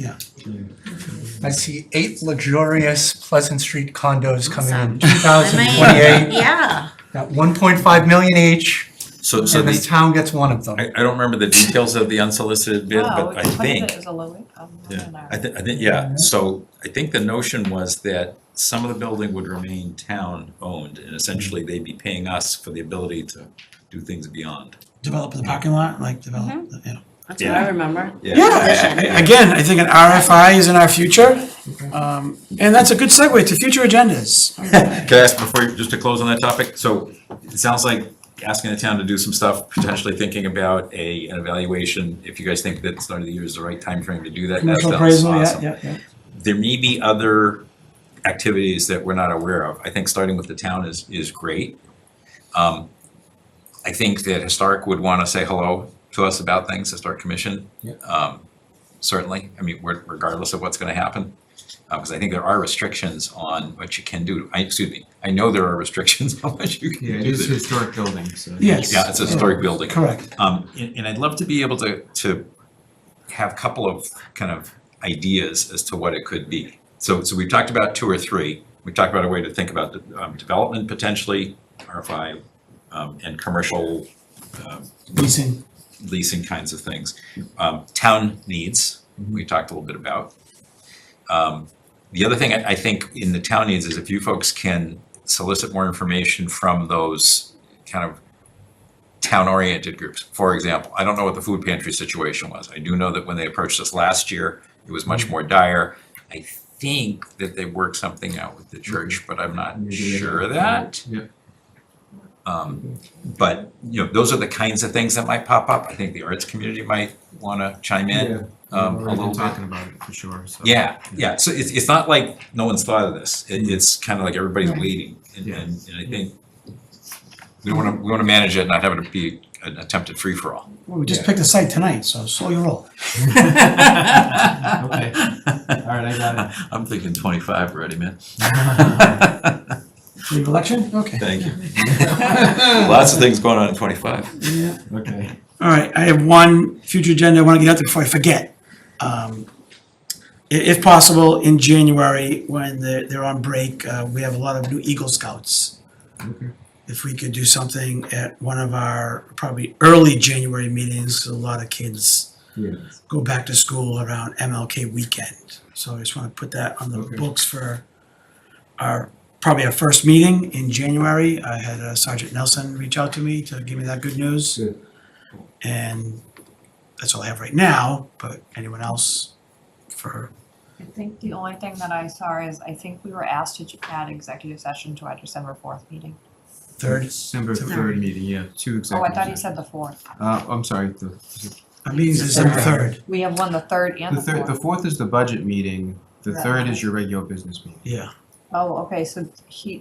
I see 8 luxurious Pleasant Street condos coming in Awesome. 2028. Yeah. At 1.5 million each, So and the town gets one of them. I don't remember the details of the unsolicited bid, but I think. It was a low income. I think, yeah, so I think the notion was that some of the building would remain town-owned, and essentially they'd be paying us for the ability to do things beyond. Develop the parking lot, like develop, That's what I remember. Again, I think an RFI is in our future. And that's a good segue to future agendas. Can I ask just to close on that topic? So it sounds like asking the town to do some stuff, potentially thinking about an evaluation, if you guys think that start of the year is the right time frame to do that, that Commercial sounds appraisal, awesome. yeah. There may be other activities that we're not aware of. I think starting with the town is great. I think that Historic would want to say hello to us about things, Historic Commission. Certainly, I mean, regardless of what's going to happen. Because I think there are restrictions on what you can do. I know there are restrictions on what you can do. Yeah, it is a historic building, so. Yes. Yeah, it's a historic building. Correct. And I'd love to be able to have a couple of kind of ideas as to what it could be. So we've talked about 2 or 3. We've talked about a way to think about development potentially, RFI, and commercial leasing kinds of things. Town needs, we talked a little bit about. The other thing I think in the town needs is if you folks can solicit more information from those kind of town-oriented groups. For example, I don't know what the food pantry situation was. I do know that when they approached us last year, it was much more dire. I think that they worked something out with the church, but I'm not sure of that. But, those are the kinds of things that might pop up. I think the arts community might want to chime in a little bit. Talking about it for sure, so. Yeah, so it's not like no one's thought of this. It's kind of like everybody's waiting. And I think we want to manage it, not have it be an attempted free-for-all. Well, we just picked a site tonight, so slow your roll. Okay, all right, I got it. I'm thinking 25 already, man. Leave election? Okay. Thank you. Lots of things going on in 25. Yeah. Okay. All right, I have one future agenda I want to get out there before I forget. If possible, in January, when they're on break, we have a lot of new Eagle Scouts. Okay. If we could do something at one of our probably early January meetings, 'cause a lot of kids go back to school around MLK weekend. So I just want to put that on the books for probably our first meeting in January. I had Sergeant Nelson reach out to me to give me that good news. Good. And that's all I have right now, but anyone else for? I think the only thing that I saw is I think we were asked to add executive session to our December 4th meeting. Third? December 3rd meeting, 2 Oh, executive. I thought you said the 4th. I'm sorry, Our meeting's December 3rd. We have one the 3rd and the 4th. the 4th is the budget meeting, the 3rd is your regular business meeting. Yeah. Oh, okay, so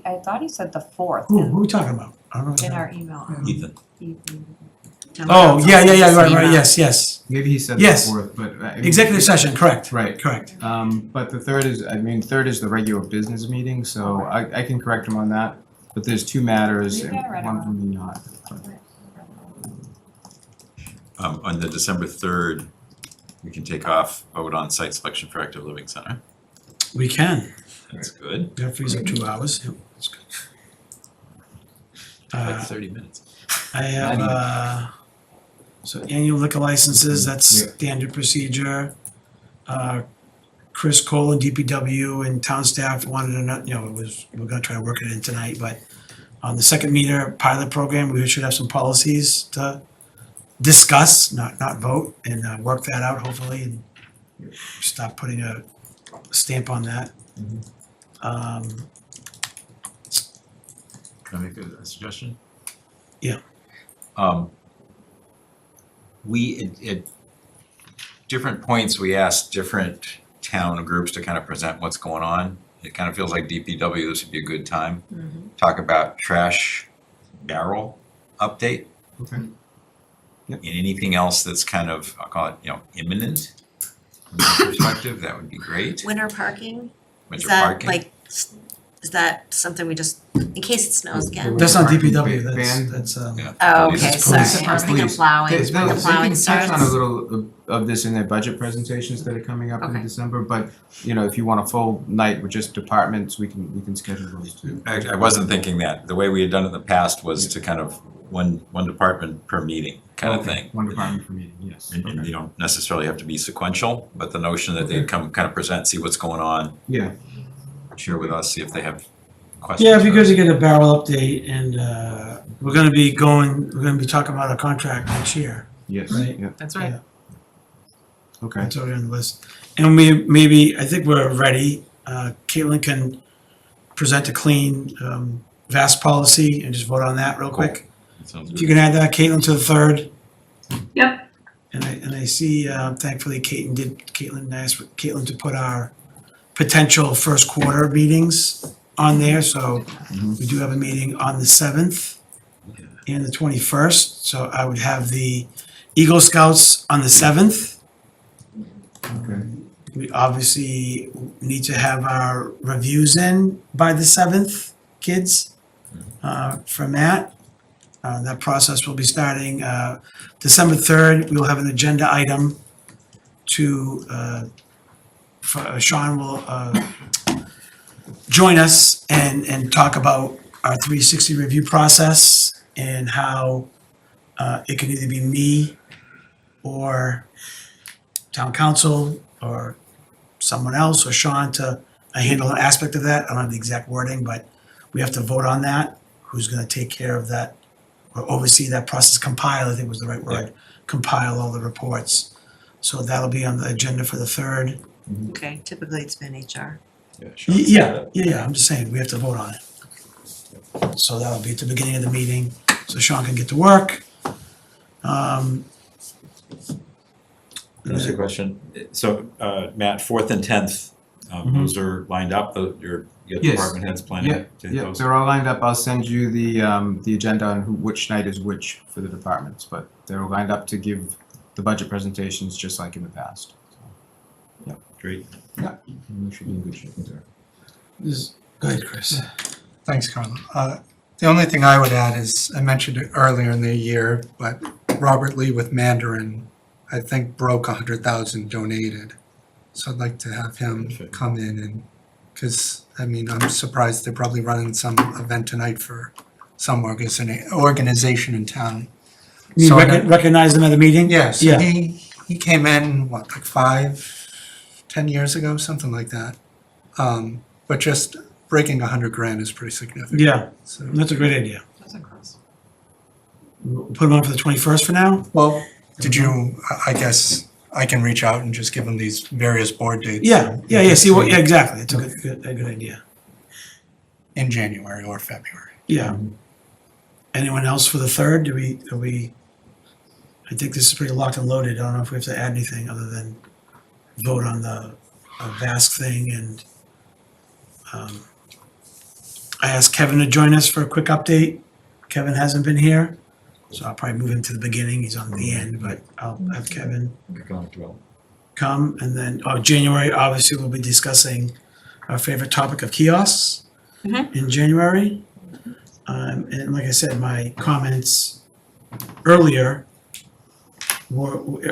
I thought he said the 4th Who are we talking about? I don't know. in our email. Ethan. Oh, yeah, right, yes. Maybe he said Yes. the 4th, but Executive session, correct. Right. Correct. But the third is the regular business meeting, so I can correct him on that. But there's two matters, and one of them may not. On the December 3rd, we can take off vote on site selection for Active Living Center. We can. That's good. That frees up 2 hours. Yep, that's good. Like 30 minutes. I have, so annual liquor licenses, that's standard procedure. Chris Cole and DPW and town staff wanted to know, we're gonna try to work it in tonight, but on the second meter pilot program, we should have some policies to discuss, not vote, and work that out hopefully, and stop putting a stamp on that. Can I make a suggestion? Yeah. We, at different points, we asked different town groups to kind of present what's going on. It kind of feels like DPW, this would be a good time. Talk about trash barrel update. Okay. And anything else that's kind of, I'll call it, imminent from that perspective, that would be great. Winter parking? Winter parking. Is that something we just, in case it snows again? That's not DPW, Ban- that's, Oh, okay, sorry, I was thinking of plowing, They when the plowing starts. touch on a little of this in their budget presentations that are coming up in Okay. December, but, if you want a full night with just departments, we can schedule those too. Actually, I wasn't thinking that. The way we had done it in the past was to kind of one department per meeting kind of thing. One department per meeting, yes. And you don't necessarily have to be sequential, but the notion that they'd come kind of present, see what's going on, Yeah. share with us, see if they have questions. yeah, it'd be for good us. to get a barrel update, and we're gonna be talking about a contract next year. Yes, Right. yeah, That's right. okay. That's already on the list. And I think we're ready. Caitlin can present a clean VAST policy and just vote on that real quick. That sounds If you good. can add that, Caitlin, to the 3rd. Yep. And I see, thankfully, Caitlin asked Caitlin to put our potential first quarter meetings on there, so we do have a meeting on the 7th and the 21st, so I would have the Eagle Scouts on the 7th. Okay. We obviously need to have our reviews in by the 7th, kids, for Matt. That process will be starting December 3rd. We will have an agenda item Sean will join us and talk about our 360 review process and how it can either be me or town council or someone else or Sean to handle an aspect of that. I don't have the exact wording, but we have to vote on that. Who's gonna take care of that or oversee that process, compile, I think was the right word, compile all the reports. So that'll be on the agenda for the 3rd. Okay, typically it's been HR. Yeah, I'm just saying, we have to vote on it. So that'll be at the beginning of the meeting, so Sean can get to work. Can I ask you a question? So, Matt, 4th and 10th, those are lined up, your Yes. department heads planning Yeah, to hit yeah, those? they're all lined up. I'll send you the agenda on which night is which for the departments, but they're lined up to give the budget presentations just like in the past. Great. Yeah, we should be in good shape there. Go ahead, Chris. Thanks, Carla. The only thing I would add is, I mentioned it earlier in the year, but Robert Lee with Mandarin, I think broke 100,000 donated. So I'd like to have him come in and, because, I'm surprised they're probably running some event tonight for some organization in town. You So recognize them at the meeting? Yes, Yeah. he came in, like 5-10 years ago, something like that. But just breaking 100 grand is pretty significant. Yeah, So, that's a great idea. That's incredible. Put them on for the 21st for now? well, I guess I can reach out and just give them these various board dates. Yeah, exactly, it's a good idea. In January or February. Yeah. Anyone else for the 3rd? I think this is pretty locked and loaded. I don't know if we have to add anything other than vote on the VASC thing and I asked Kevin to join us for a quick update. Kevin hasn't been here, so I'll probably move him to the beginning. He's on the end, but I'll have Kevin. Economic development. come, and then, January, obviously, we'll be discussing our favorite topic of kiosks in January. And like I said, my comments earlier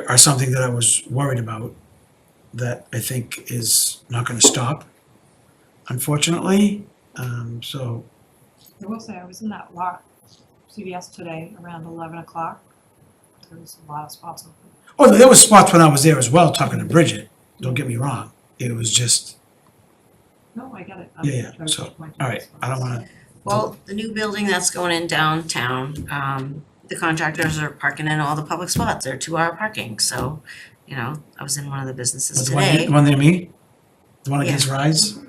are something that I was worried about, that I think is not gonna stop, unfortunately. So, I will say, I was in that lot, CVS today, around 11 o'clock. There was a lot of spots open. there was spots when I was there as well, talking to Bridget, don't get me wrong. It was just, No, I get it. yeah, so, all right, I don't wanna, Well, the new building that's going in downtown, the contractors are parking in all the public spots. They're 2-hour parking, so, you know, I was in one of the businesses the one, today. the one near me? The one Yeah. against Rise?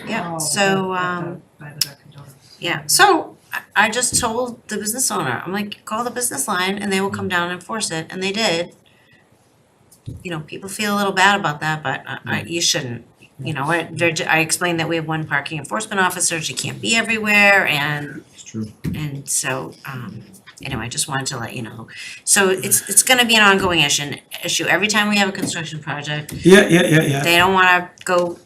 Yeah, Oh, so, by the Dunkin' Donuts. yeah, so I just told the business owner, I'm like, call the business line and they will come down and enforce it, and they did. You know, people feel a little bad about that, but you shouldn't. You know, I explained that we have one parking enforcement officer, she can't be everywhere, and It's true. and so, anyway, I just wanted to let you know. So it's gonna be an ongoing issue. Every time we have a construction project, Yeah. they don't wanna go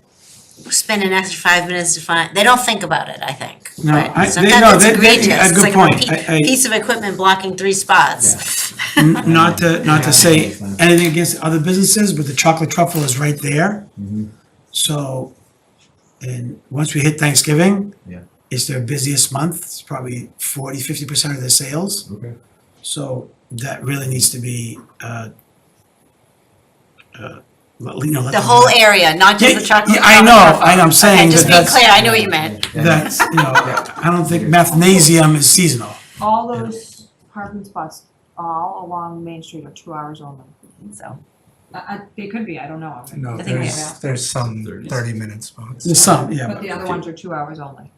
spend an extra 5 minutes to find, they don't think about it, I think. No, But sometimes it's egregious. a It's good like point. a piece of equipment blocking 3 spots. Not to say anything against other businesses, but the chocolate truffle is right there. So, and once we hit Thanksgiving, Yeah. it's their busiest month, it's probably 40-50% of their sales. Okay. So that really needs to be, let The whole area, not just the chocolate. Yeah, I know, I'm saying Okay, just that being that's, clear, I knew what you meant. that's, I don't think mathnasium is seasonal. All those parking spots all along Main Street are 2 hours only. So, They could be, I don't know. No, I think we there's some 30-minute spots. There's some, yeah, But the other ones are 2 hours only.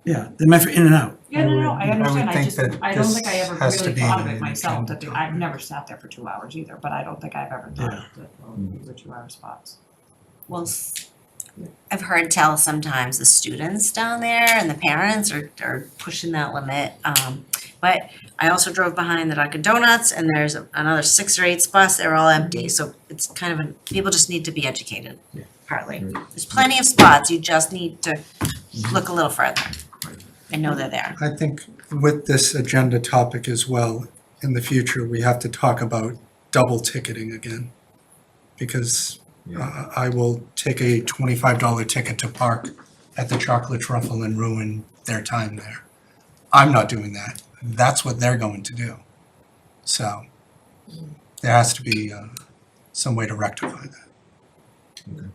yeah, they're meant for in and out. Yeah, no, I I would understand, I think just, that I don't this think I ever has to really be thought of it an myself, that agenda I've never sat there for 2 hours either, but I don't think I've ever thought that, these were 2-hour spots. well, I've heard tell sometimes the students down there and the parents are pushing that limit. But I also drove behind the Dunkin' Donuts and there's another 6 or 8 spots, they're all empty, so it's kind of people just need to be educated, partly. There's plenty of spots, you just need to look a little further and know they're there. I think with this agenda topic as well, in the future, we have to talk about double ticketing again. Because I will take a $25 ticket to park at the Chocolate Truffle and ruin their time there. I'm not doing that. That's what they're going to do. So there has to be some way to rectify that.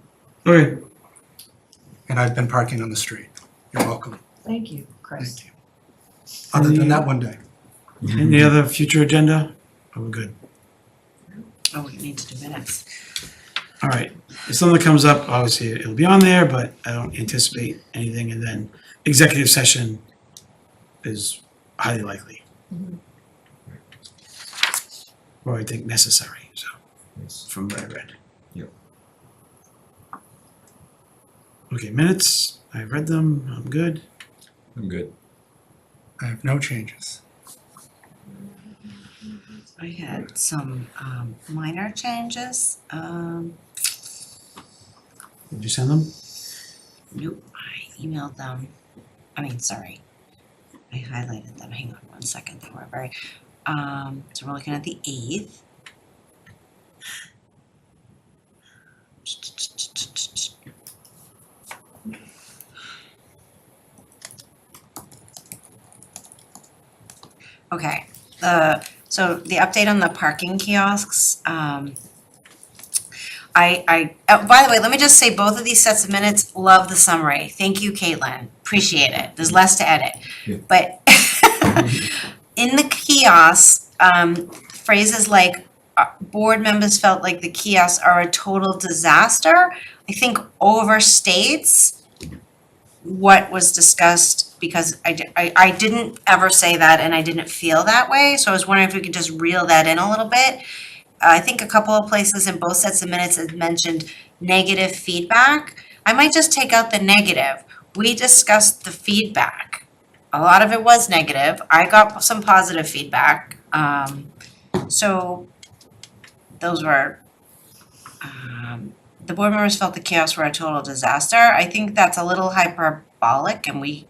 Okay. And I've been parking on the street. You're welcome. Thank you, Chris. Thank you. Other than that, one day. Any other future agenda? Oh, we're good. Oh, we need to do minutes. All right, if something comes up, obviously it'll be on there, but I don't anticipate anything, and then executive session is highly likely. Or I think necessary, so, from what I read. Yep. Okay, minutes, I read them, I'm good. I'm good. I have no changes. I had some minor changes. Did you send them? Nope, I emailed them. Sorry. I highlighted them. Hang on 1 second. They were very, so we're looking at the 8th. Okay, so the update on the parking kiosks, by the way, let me just say both of these sets of minutes, love the summary. Thank you, Caitlin. Appreciate it. There's less to edit. Yeah. But in the kiosks, phrases like board members felt like the kiosks are a total disaster, I think overstates what was discussed, because I didn't ever say that and I didn't feel that way. So I was wondering if we could just reel that in a little bit. I think a couple of places in both sets of minutes had mentioned negative feedback. I might just take out the negative. We discussed the feedback. A lot of it was negative. I got some positive feedback. So those were, The board members felt the chaos were a total disaster. I think that's a little hyperbolic and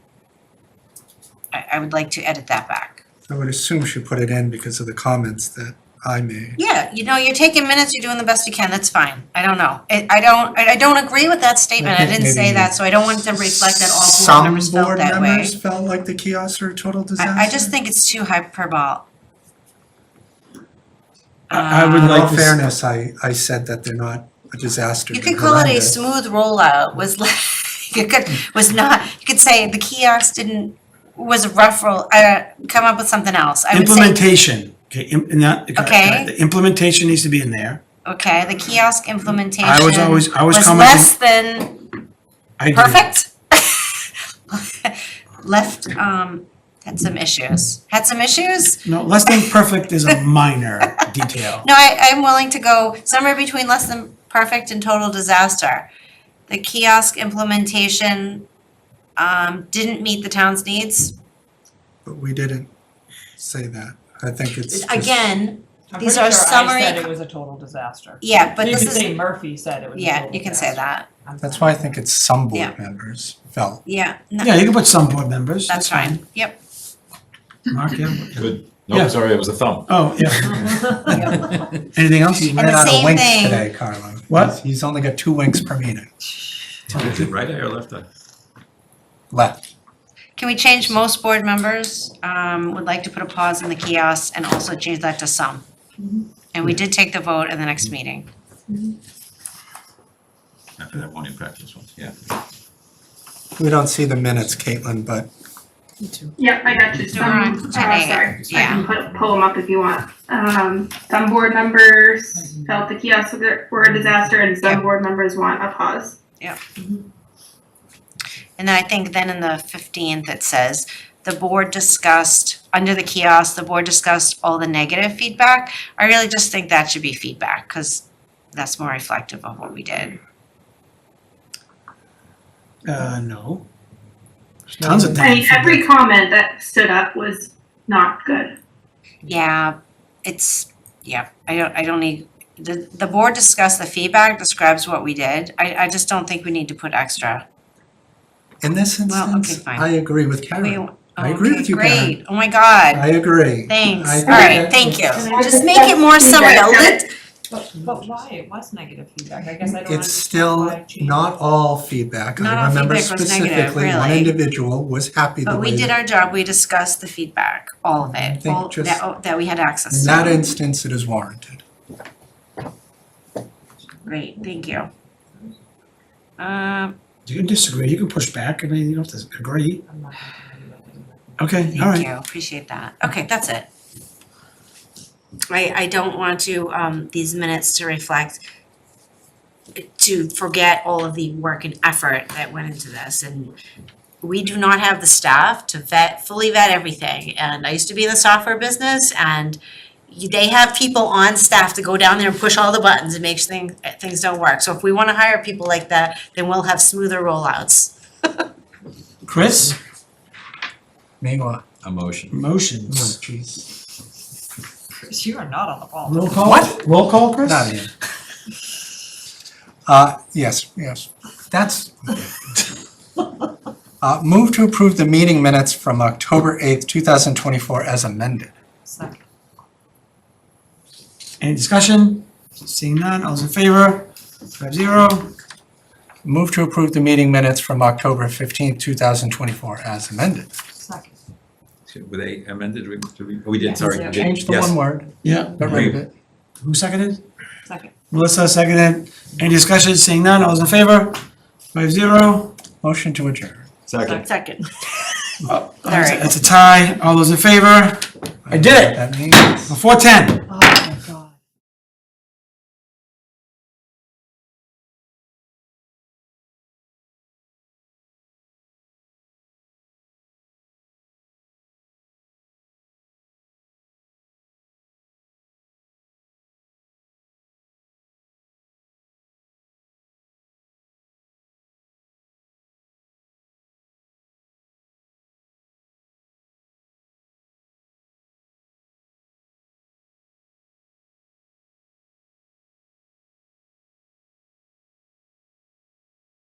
I would like to edit that back. I would assume she put it in because of the comments that I made. Yeah, you're taking minutes, you're doing the best you can, that's fine. I don't know. I don't agree with that statement. I think didn't say maybe that, so I don't want to reflect that all board members felt that Some board way. members felt like the kiosks are a total disaster. I just think it's too hyperbolic. I would In like all to. fairness, I said that they're not a disaster. You they're could call it a horrendous. smooth rollout, you could say the kiosk was a rough roll, come up with something else. I would say, Implementation, okay, Okay. the implementation needs to be in there. okay, the kiosk implementation I was was commenting. less than I agree. perfect. Left, had some issues. No, less than perfect is a minor detail. No, I'm willing to go somewhere between less than perfect and total disaster. The kiosk implementation, didn't meet the town's needs. But we didn't say that. I think it's just. Again, I'm these pretty are sure summary. I said it was a total disaster. Yeah, but You this could is, say Murphy said it was a yeah, total you can say disaster. that. That's why I think it's some Yeah. board members felt. Yeah, no, Yeah, you can put some board members. that's fine. Yep. Mark, yeah. Good. Yeah. No, sorry, it was a thumb. Oh, yeah. Anything else? He And ran the out of same winks thing- today, Carlo. What? He's only got 2 winks per meeting. Right eye or left eye? Left. Can we change most board members, would like to put a pause in the kiosk and also change that to some? And we did take the vote in the next meeting. After that won't impact this one, yeah. We don't see the minutes, Caitlin, but Yep, I got you. Some, sorry, I can pull them up if you want. Some board members felt the kiosks were a disaster and some board members want a pause. And then I think then in the 15th, it says, the board discussed, under the kiosk, the board discussed all the negative feedback. I really just think that should be feedback, because that's more reflective of what we did. No. There's tons of I mean, things. every comment that stood up was not good. Yeah, I don't need, the board discussed the feedback, describes what we did. I just don't think we need to put extra. in this Well, instance, okay, fine. I agree with Karen. I agree Okay, with you, Karen. great, oh my God. I agree. Thanks, I all think right, that- thank you. And I Just just make it more summary, a lit, But why? It was negative feedback. I guess I don't It's understand still why it changed. not all feedback. Not I all remember feedback was negative, specifically one really. individual was happy the but way we did that- our job, we discussed the feedback, all of I it, think all just- that we had access In to. that instance, it is warranted. Great, thank you. You can disagree, you can push back, I mean, you don't have to agree. I'm not gonna do anything. Okay, all Thank right. you, appreciate that. Okay, that's it. I don't want to, these minutes to reflect, to forget all of the work and effort that went into this. And we do not have the staff to fully vet everything. And I used to be in the software business and they have people on staff to go down there and push all the buttons and make things don't work. So if we want to hire people like that, then we'll have smoother rollouts. Chris, Me what? A motion. Oh, motions. jeez. Chris, you are not on the ball. Roll call? What? Roll call, Chris? Not in. Yes. That's. Move to approve the meeting minutes from October 8th, 2024 as amended. Second. Any discussion? Seeing none, all those in favor? 5-0. Move to approve the meeting minutes from October 15th, 2024 as amended. Second. Were they amended? We did, sorry. Yeah. we did. Change the Yes. one word, Yeah, got rid of it. who seconded? Second. Melissa seconded. Any discussion? Seeing none, all those in favor? 5-0. Motion to adjourn. Second. Second. It's a tie. All those in favor? I did it That means. before 10.